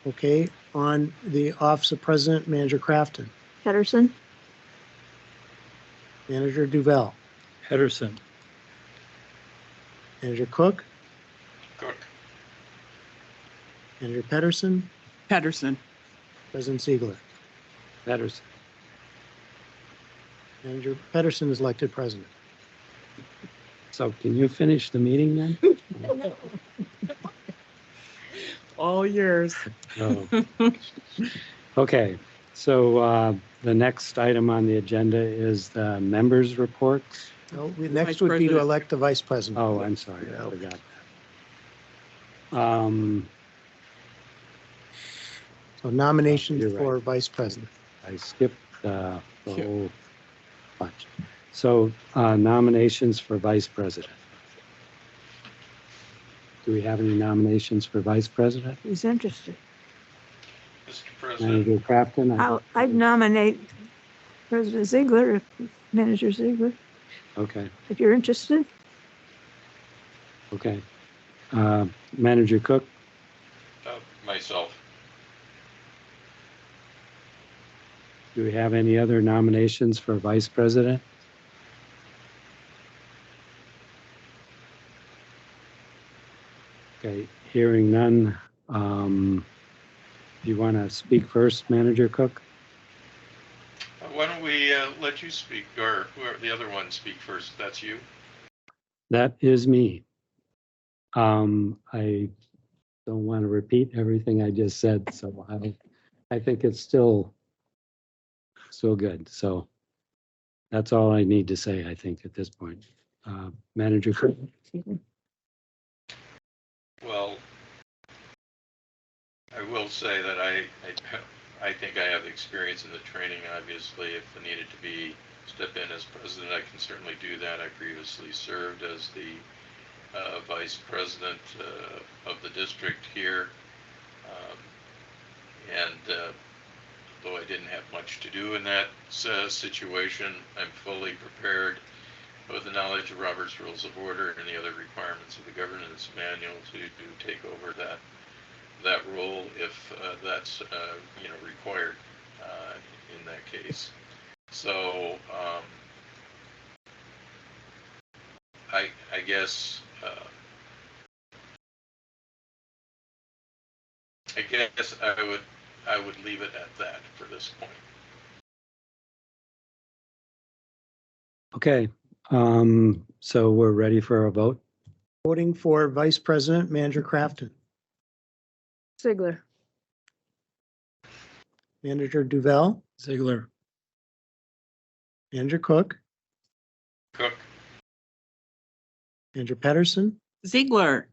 Okay, on the Office of President, Manager Crafton, Pedersen, Manager Duval, Pedersen, Manager Cook, Cook. Manager Pedersen, Pedersen. President Ziegler. Pedersen. Manager Pedersen is elected president. So can you finish the meeting then? All yours. Oh. Okay, so the next item on the agenda is the members' reports. No, Vice next would be to President. elect the vice president. Oh, I'm sorry, I forgot that. So nominations You're right. for vice president. I skipped the whole bunch. So nominations for vice president. Do we have any nominations for vice president? who's interested? Mr. President, Manager Crafton? I'd nominate President Ziegler, Manager Ziegler, Okay, if you're interested. okay. Manager Cook, myself. do we have any other nominations for vice president? Okay, hearing none. Do you want to speak first, Manager Cook? Why don't we let you speak, or whoever the other one speak first? That's you. That is me. I don't want to repeat everything I just said, so I think it's still good. So that's all I need to say, I think, at this point. Manager Cook? Well, I will say that I think I have experience in the training. Obviously, if I needed to step in as president, I can certainly do that. I previously served as the vice president of the district here, and though I didn't have much to do in that situation, I'm fully prepared with the knowledge of Robert's Rules of Order and the other requirements of the governance manual to take over that role if that's required in that case. So I guess I would leave it at that for this point. Okay, so we're ready for a vote. Voting for vice president, Manager Crafton, Ziegler, Manager Duval, Ziegler, Manager Cook, Cook. Manager Pedersen, Ziegler.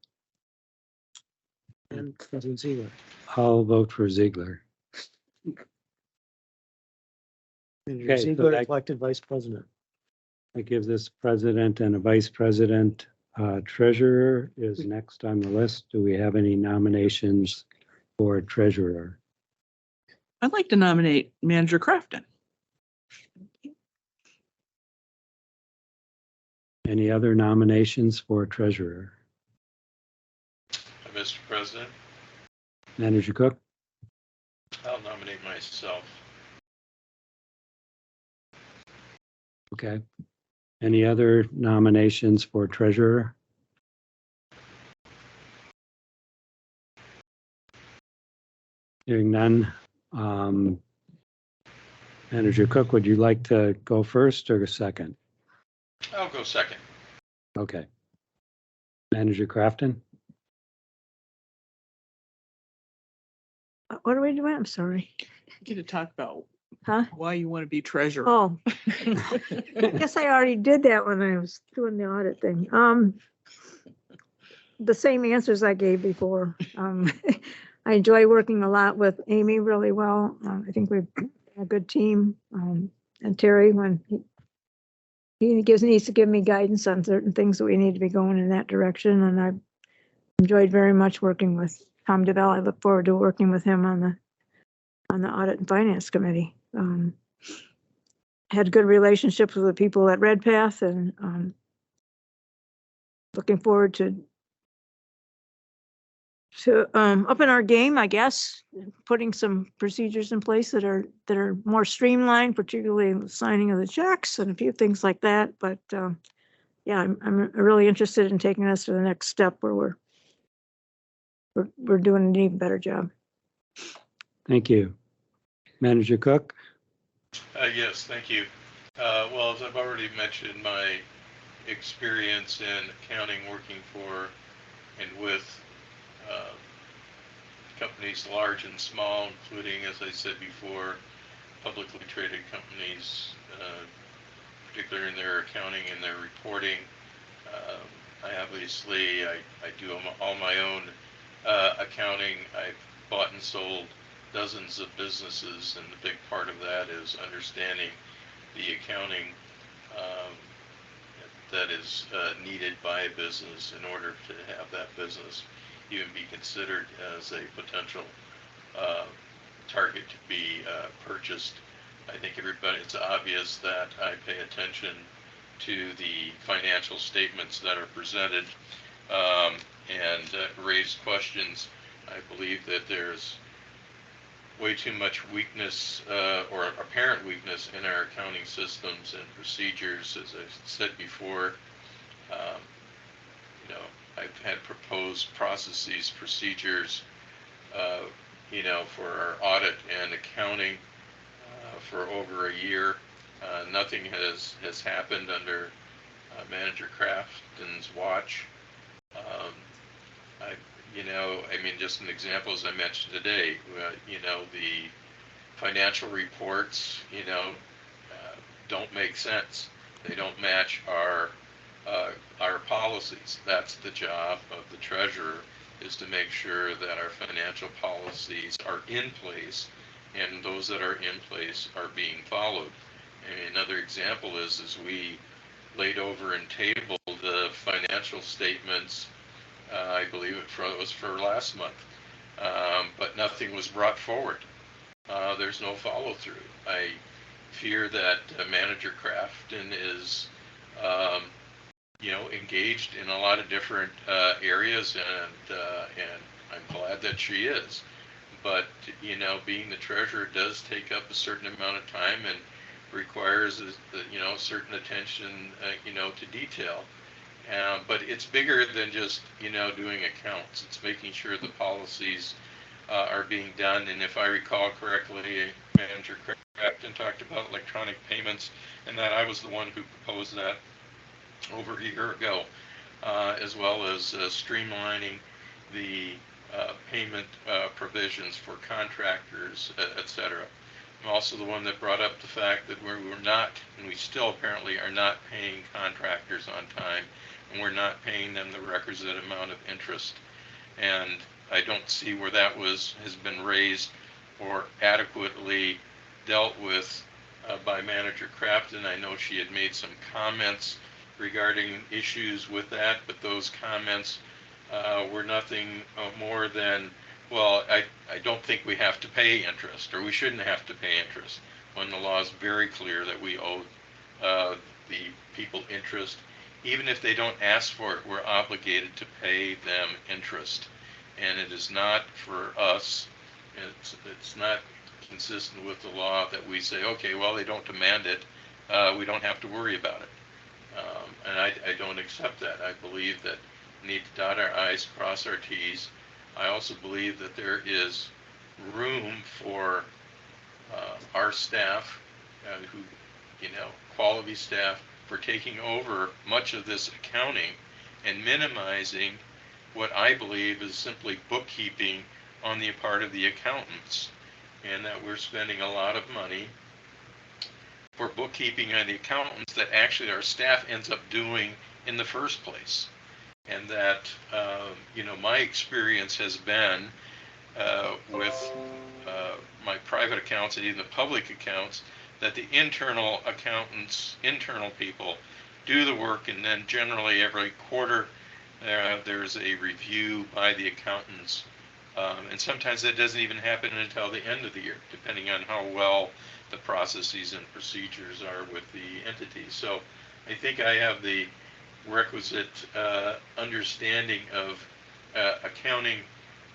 and President Ziegler. I'll vote for Ziegler. Manager Okay, so Ziegler that- is elected vice president. I give this president and a vice president. Treasurer is next on the list. Do we have any nominations for treasurer? I'd like to nominate Manager Crafton. Any other nominations for treasurer? Mr. President, Manager Cook? I'll nominate myself. Okay. Any other nominations for treasurer? Hearing none. Manager Cook, would you like to go first or second? I'll go second. Okay. Manager Crafton? what are we doing? I'm sorry. Get to talk about Huh? why you want to be treasurer. Oh, I guess I already did that when I was doing the audit thing. The same answers I gave before. I enjoy working a lot with Amy really well. I think we've a good team. And Terry, when he needs to give me guidance on certain things that we need to be going in that direction. And I've enjoyed very much working with Tom DeBell. I look forward to working with him on the Audit and Finance Committee. Had good relationships with the people at Redpath, and looking forward to upping our game, I guess, putting some procedures in place that are more streamlined, particularly the signing of the checks and a few things like that. But yeah, I'm really interested in taking us to the next step where we're doing an even better job. Thank you. Manager Cook? Yes, thank you. Well, as I've already mentioned, my experience in accounting, working for and with companies large and small, including, as I said before, publicly traded companies, particularly in their accounting and their reporting. I do all my own accounting. I've bought and sold dozens of businesses, and the big part of that is understanding the accounting that is needed by a business in order to have that business even be considered as a potential target to be purchased. I think it's obvious that I pay attention to the financial statements that are presented and raise questions. I believe that there's way too much weakness or apparent weakness in our accounting systems and procedures. As I said before, I've had proposed processes, procedures, for our audit and accounting for over a year. Nothing has happened under Manager Crafton's watch. Just an example, as I mentioned today, the financial reports, don't make sense. They don't match our policies. That's the job of the treasurer, is to make sure that our financial policies are in place, and those that are in place are being followed. And another example is we laid over and tabled the financial statements, I believe it was for last month, but nothing was brought forward. There's no follow-through. I fear that Manager Crafton is engaged in a lot of different areas, and I'm glad that she is. But being the treasurer does take up a certain amount of time and requires certain attention to detail. But it's bigger than just doing accounts. It's making sure the policies are being done. And if I recall correctly, Manager Crafton talked about electronic payments, and that I was the one who proposed that over a year ago, as well as streamlining the payment provisions for contractors, etc. I'm also the one that brought up the fact that we were not, and we still apparently are not, paying contractors on time, and we're not paying them the requisite amount of interest. And I don't see where that has been raised or adequately dealt with by Manager Crafton. I know she had made some comments regarding issues with that, but those comments were nothing more than, well, I don't think we have to pay interest, or we shouldn't have to pay interest, when the law is very clear that we owe the people interest. Even if they don't ask for it, we're obligated to pay them interest. And it is not for us, it's not consistent with the law that we say, okay, well, they don't demand it, we don't have to worry about it. And I don't accept that. I believe that we need to dot our I's, cross our T's. I also believe that there is room for our staff, who, quality staff, for taking over much of this accounting and minimizing what I believe is simply bookkeeping on the part of the accountants, and that we're spending a lot of money for bookkeeping on the accountants that actually our staff ends up doing in the first place. And that, my experience has been with my private accounts and even the public accounts, that the internal accountants, internal people, do the work, and then generally every quarter there's a review by the accountants And sometimes that doesn't even happen until the end of the year, depending on how well the processes and procedures are with the entities. So I think I have the requisite understanding of accounting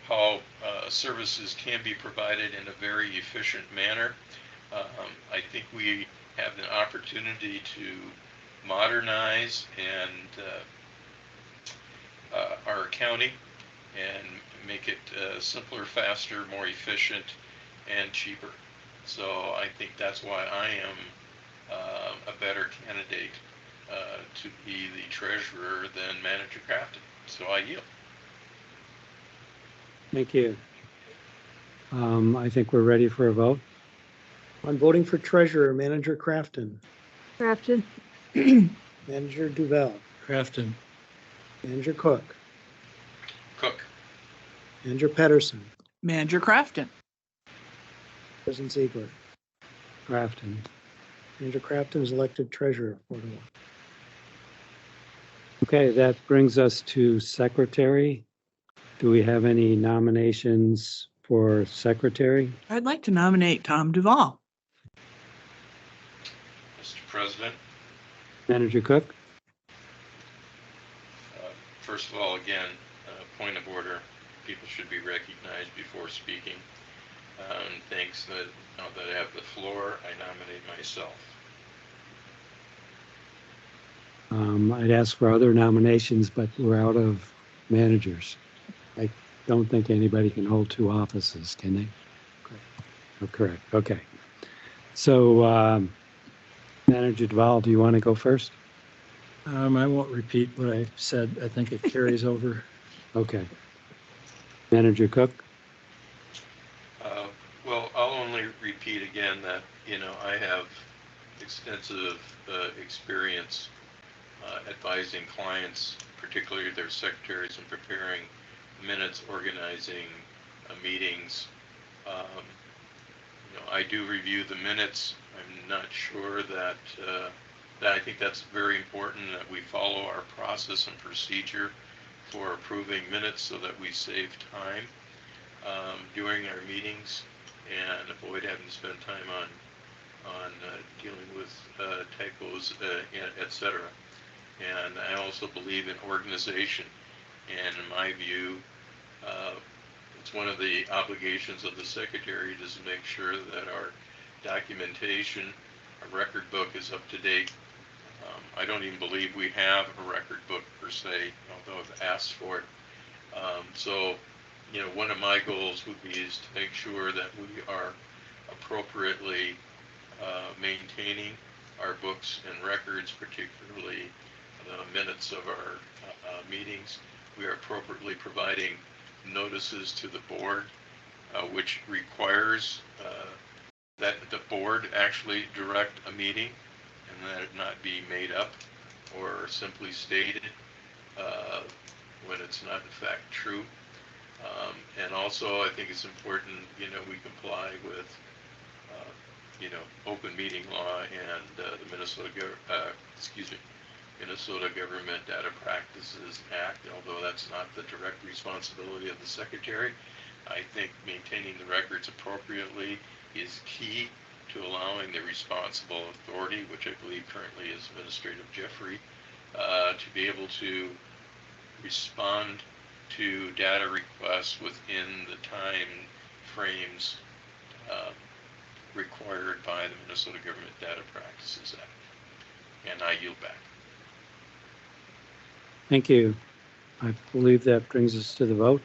how services can be provided in a very efficient manner. I think we have the opportunity to modernize and our accounting and make it simpler, faster, more efficient, and cheaper. So I think that's why I am a better candidate to be the treasurer than Manager Crafton. So I yield. Thank you. I think we're ready for a vote. On voting for treasurer, Manager Crafton, Crafton, Manager Duval, Crafton, Manager Cook, Cook. Manager Pedersen, Manager Crafton. President Ziegler. Crafton. Manager Crafton is elected treasurer, 4-1. Okay, that brings us to secretary. Do we have any nominations for secretary? I'd like to nominate Tom Duval. Mr. President, Manager Cook? first of all, again, point of order. People should be recognized before speaking. Thanks that now that I have the floor, I nominate myself. I'd ask for other nominations, but we're out of managers. I don't think anybody can hold two offices, can they? Oh, correct. Okay. So, Manager Duval, do you want to go first? I won't repeat what I said. I think it carries over. Okay. Manager Cook? Well, I'll only repeat again that, I have extensive experience advising clients, particularly their secretaries, in preparing minutes, organizing meetings. I do review the minutes. I'm not sure that I think that's very important that we follow our process and procedure for approving minutes so that we save time during our meetings and avoid having to spend time on dealing with typos, etc. And I also believe in organization. And in my view, it's one of the obligations of the secretary to make sure that our documentation, our record book is up to date. I don't even believe we have a record book per se, although I've asked for it. So, one of my goals would be is to make sure that we are appropriately maintaining our books and records, particularly the minutes of our meetings. We are appropriately providing notices to the board, which requires that the board actually direct a meeting and that it not be made up or simply stated when it's not in fact true. And also, I think it's important, we comply with, open meeting law and the Minnesota Government Data Practices Act. Although that's not the direct responsibility of the secretary, I think maintaining the records appropriately is key to allowing the responsible authority, which I believe currently is Administrative Jeffrey, to be able to respond to data requests within the time frames required by the Minnesota Government Data Practices Act. And I yield back. Thank you. I believe that brings us to the vote.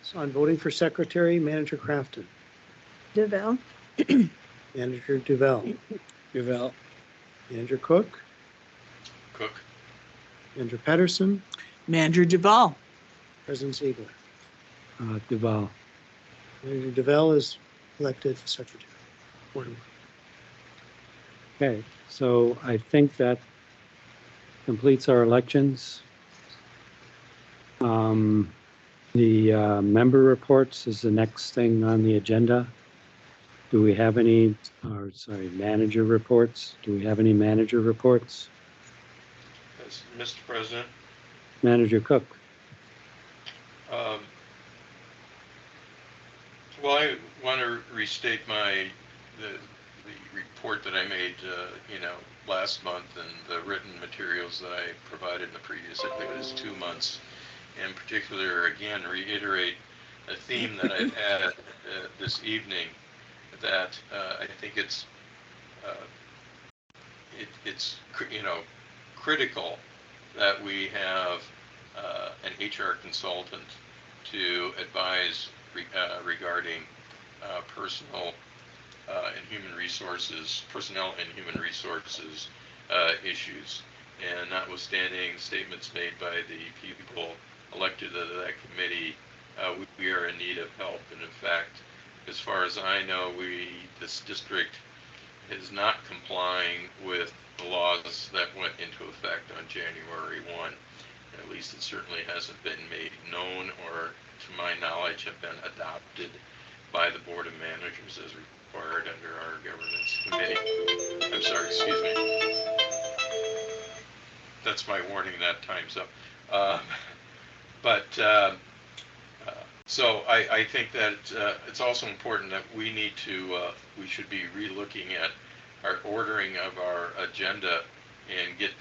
So on voting for secretary, Manager Crafton, Duval, Manager Duval, Duval, Manager Cook, Cook. Manager Pedersen, Manager Duval. President Ziegler. Duval. Manager Duval is elected secretary, 4-1. Okay, so I think that completes our elections. The member reports is the next thing on the agenda. Do we have any, manager reports? Do we have any manager reports? Yes, Mr. President. Manager Cook. Well, I want to restate the report that I made, last month, and the written materials that I provided in the previous, I think it was 2 months. In particular, again, reiterate a theme that I've had this evening, that I think it's critical that we have an HR consultant to advise regarding personnel and human resources issues. And notwithstanding statements made by the people elected to that committee, we are in need of help. And in fact, as far as I know, this district is not complying with the laws that went into effect on January 1. At least it certainly hasn't been made known, or to my knowledge have been adopted by the Board of Managers as required under our governance committee. I'm sorry, excuse me. That's my warning, that time's up. So I think that it's also important that we should be re-looking at our ordering of our agenda and get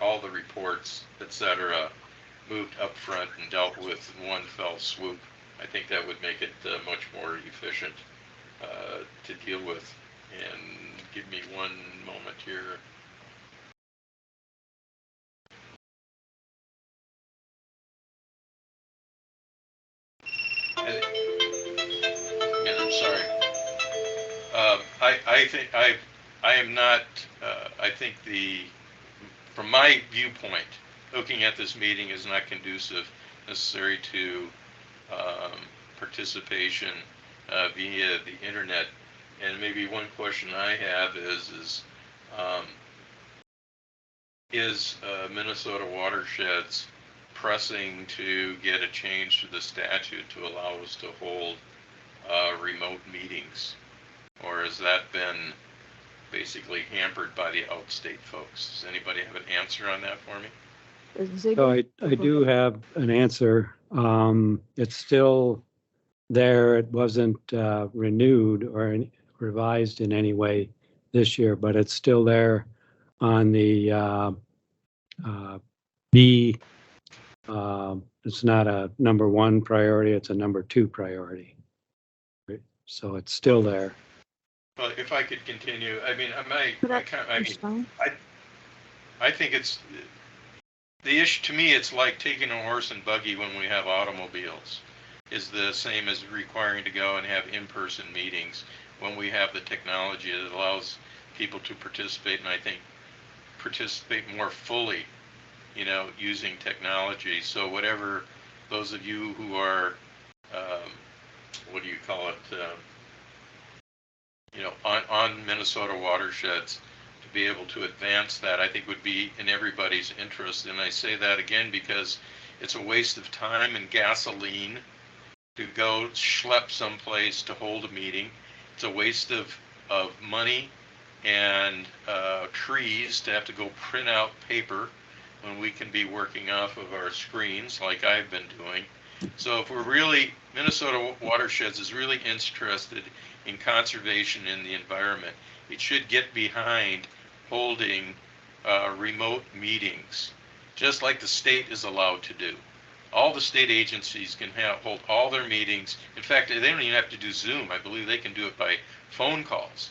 all the reports, etc., moved up front and dealt with in one fell swoop. I think that would make it much more efficient to deal with. And give me one moment here. And I'm sorry. I am not. I think from my viewpoint, looking at this meeting is not conducive necessary to participation via the internet. And maybe one question I have is Minnesota Watersheds pressing to get a change to the statute to allow us to hold remote meetings, or has that been basically hampered by the outstate folks? Does anybody have an answer on that for me? So I do have an answer. It's still there. It wasn't renewed or revised in any way this year, but it's still there on the B. It's not a number 1 priority, it's a number 2 priority. So it's still there. Well, if I could continue, I mean, I think it's the issue. To me, it's like taking a horse and buggy when we have automobiles. Is the same as requiring to go and have in-person meetings when we have the technology that allows people to participate, and I think participate more fully, using technology. So whatever those of you who are, what do you call it, on Minnesota Watersheds, to be able to advance that, I think would be in everybody's interest. And I say that again because it's a waste of time and gasoline to go schlep someplace to hold a meeting. It's a waste of money and trees to have to go print out paper when we can be working off of our screens like I've been doing. So if Minnesota Watersheds is really interested in conservation in the environment, it should get behind holding remote meetings, just like the state is allowed to do. All the state agencies can hold all their meetings. In fact, they don't even have to do Zoom. I believe they can do it by phone calls.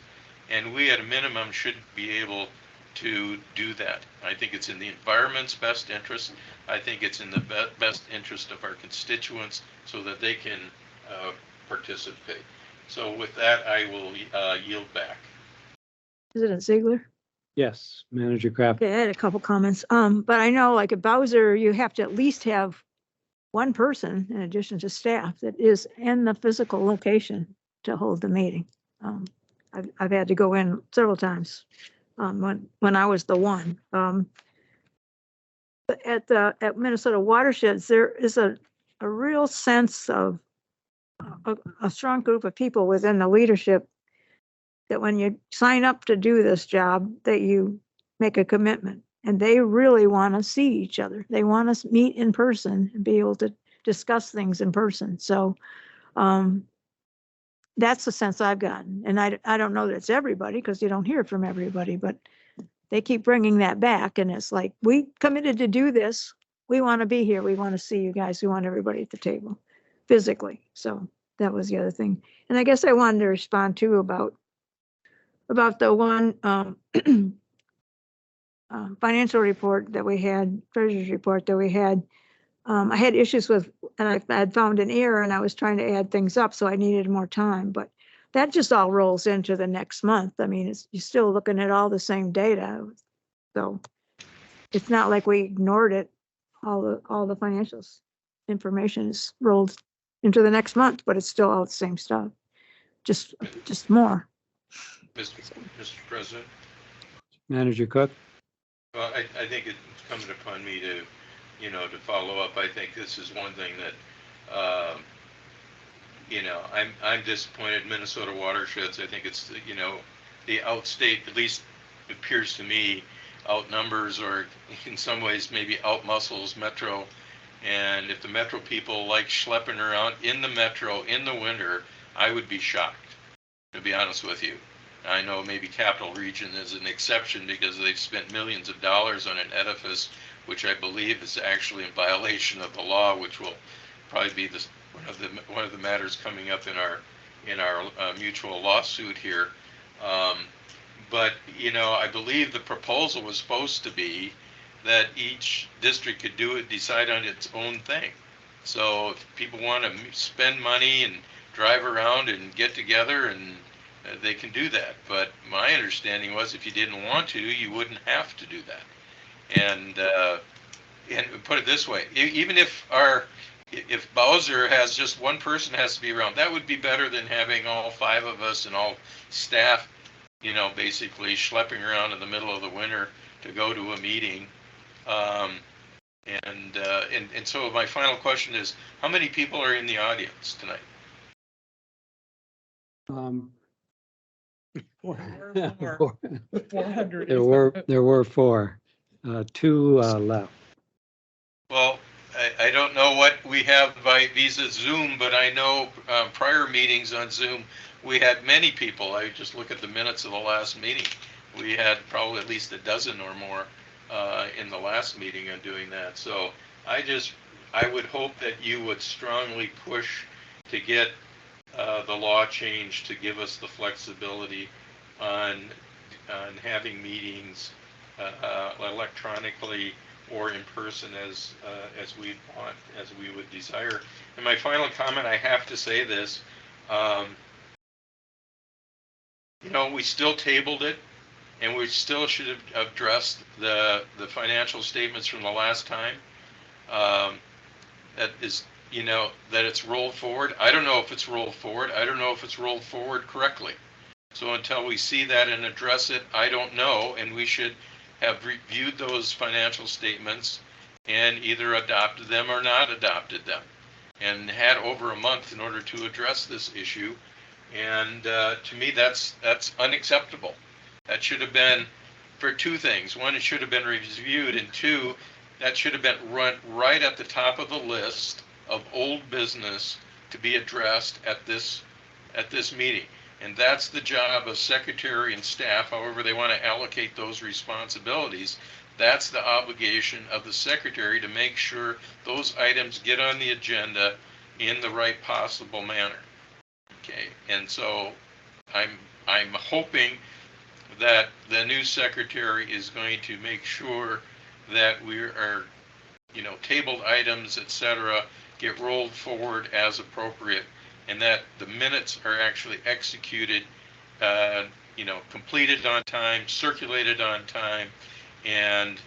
And we, at a minimum, should be able to do that. I think it's in the environment's best interest. I think it's in the best interest of our constituents so that they can participate. So with that, I will yield back. President Ziegler? Yes, Manager Kraft. Okay, I had a couple comments. But I know like at Bowser, you have to at least have one person in addition to staff that is in the physical location to hold the meeting. I've had to go in several times when I was the one. But at Minnesota Watersheds, there is a real sense of a strong group of people within the leadership that when you sign up to do this job, that you make a commitment, and they really want to see each other. They want to meet in person and be able to discuss things in person. So that's the sense I've gotten. And I don't know that it's everybody because you don't hear from everybody, but they keep bringing that back. And it's like, we committed to do this. We want to be here. We want to see you guys. We want everybody at the table physically. So that was the other thing. And I guess I wanted to respond too about the one financial report that we had, treasurer's report that we had. I had issues with, and I had found an error and I was trying to add things up, so I needed more time, but that just all rolls into the next month. I mean, you're still looking at all the same data. So it's not like we ignored it. All the financials information is rolled into the next month, but it's still all the same stuff. Just more. Mr. President, Manager Cook? well, I think it's incumbent upon me to, to follow up. I think this is one thing that, I'm disappointed Minnesota watersheds. I think it's, the outstate, at least it appears to me, outnumbers or in some ways maybe outmuscles Metro. And if the Metro people like schlepping around in the Metro in the winter, I would be shocked, to be honest with you. I know maybe Capital Region is an exception because they've spent millions of dollars on an edifice, which I believe is actually in violation of the law, which will probably be one of the matters coming up in our mutual lawsuit here. But I believe the proposal was supposed to be that each district could decide on its own thing. So if people want to spend money and drive around and get together, and they can do that. But my understanding was if you didn't want to, you wouldn't have to do that. And put it this way, even if Bowser has just one person has to be around, that would be better than having all 5 of us and all staff, basically schlepping around in the middle of the winter to go to a meeting. And so my final question is, how many people are in the audience tonight? 400. There were 4, 2 left. Well, I don't know what we have via Zoom, but I know prior meetings on Zoom, we had many people. I just look at the minutes of the last meeting. We had probably at least a dozen or more in the last meeting on doing that. So I would hope that you would strongly push to get the law changed to give us the flexibility on having meetings electronically or in person as we want, as we would desire. And my final comment, I have to say this, we still tabled it, and we still should have addressed the financial statements from the last time. That is, that it's rolled forward. I don't know if it's rolled forward. I don't know if it's rolled forward correctly. So until we see that and address it, I don't know, and we should have reviewed those financial statements and either adopted them or not adopted them, and had over a month in order to address this issue. And to me, that's unacceptable. That should have been for 2 things. 1, it should have been reviewed, and 2, that should have been run right at the top of the list of old business to be addressed at this meeting. And that's the job of secretary and staff, however they want to allocate those responsibilities. That's the obligation of the secretary to make sure those items get on the agenda in the right possible manner. Okay, and so I'm hoping that the new secretary is going to make sure that we are, tabled items, etc., get rolled forward as appropriate, and that the minutes are actually executed, completed on time, circulated on time, and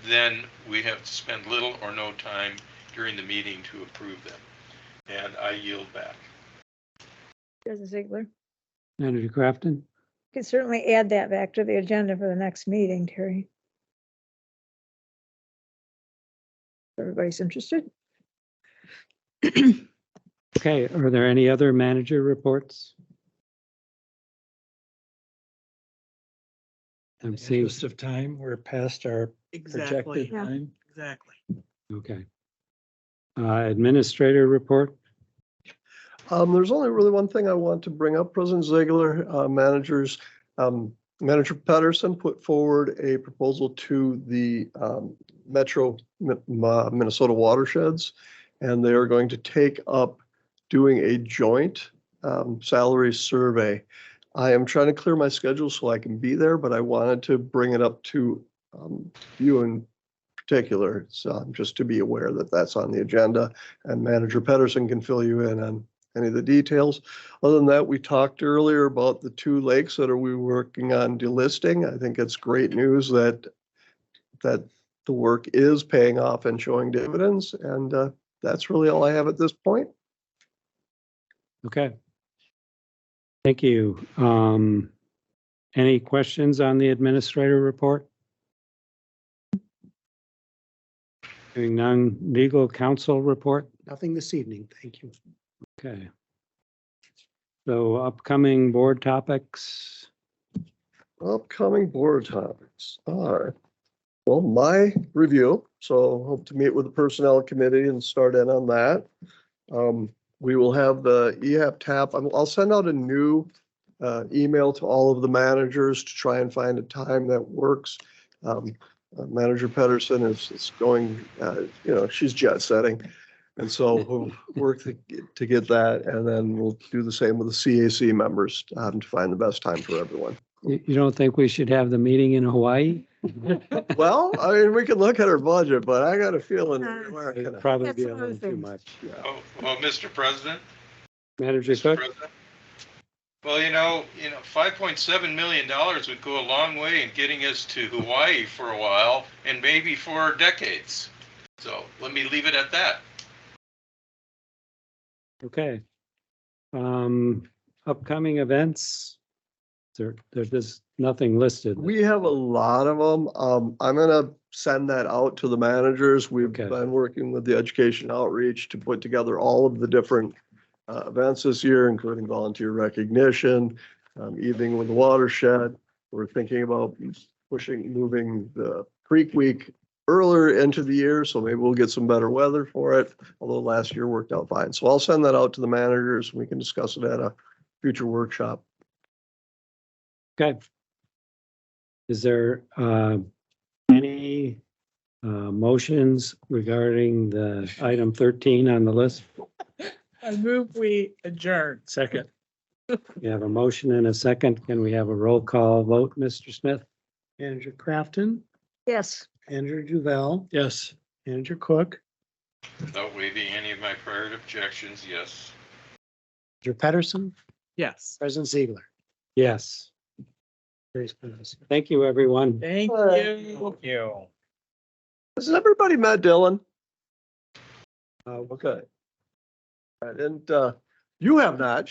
then we have to spend little or no time during the meeting to approve them. And I yield back. President Ziegler. Manager Crafton? Can certainly add that back to the agenda for the next meeting, Terry. Everybody's interested? Okay, are there any other manager reports? In I'm the seeing, interest of time, we're past our Exactly. projected Yeah. time. Exactly. okay. Administrator report? There's only really one thing I want to bring up. President Ziegler, Manager Pedersen put forward a proposal to the Metro Minnesota watersheds, and they are going to take up doing a joint salary survey. I am trying to clear my schedule so I can be there, but I wanted to bring it up to you in particular, so just to be aware that that's on the agenda, and Manager Pedersen can fill you in on any of the details. Other than that, we talked earlier about the 2 lakes that we working on delisting. I think it's great news that the work is paying off and showing dividends, and that's really all I have at this point. Okay. Thank you. Any questions on the administrator report? Hearing none. Legal counsel report? Nothing this evening. Thank you. Okay. So upcoming board topics? Upcoming board topics are, well, my review. So hope to meet with the personnel committee and start in on that. We will have the EHAP TAP. I'll send out a new email to all of the managers to try and find a time that works. Manager Pedersen is going, she's jet setting. And so we'll work to get that. And then we'll do the same with the CAC members to find the best time for everyone. You don't think we should have the meeting in Hawaii? Well, I mean, we can look at our budget, but I got a feeling It'd probably be a little too much. Yeah. Oh, well, Mr. President. Manager Mr. Cook? President. Well, $5.7 million would go a long way in getting us to Hawaii for a while and maybe for decades. So let me leave it at that. Okay. Upcoming events? There's just nothing listed. We have a lot of them. I'm gonna send that out to the managers. We've Okay. been working with the education outreach to put together all of the different events this year, including volunteer recognition, evening with the watershed. We're thinking about moving the Creek Week earlier into the year, so maybe we'll get some better weather for it, although last year worked out fine. So I'll send that out to the managers. We can discuss it at a future workshop. Okay. Is there any motions regarding the item 13 on the list? I move we adjourn. Second. We have a motion and a second. Can we have a roll call vote, Mr. Smith? Manager Crafton, Yes. Manager Duval, Yes. Manager Cook, Without waiving any of my prior objections, yes. Manager Pedersen, Yes. President Ziegler. Yes. Thank you, everyone. Thank Bye. you. Has everybody met Dylan? Okay. And you have not.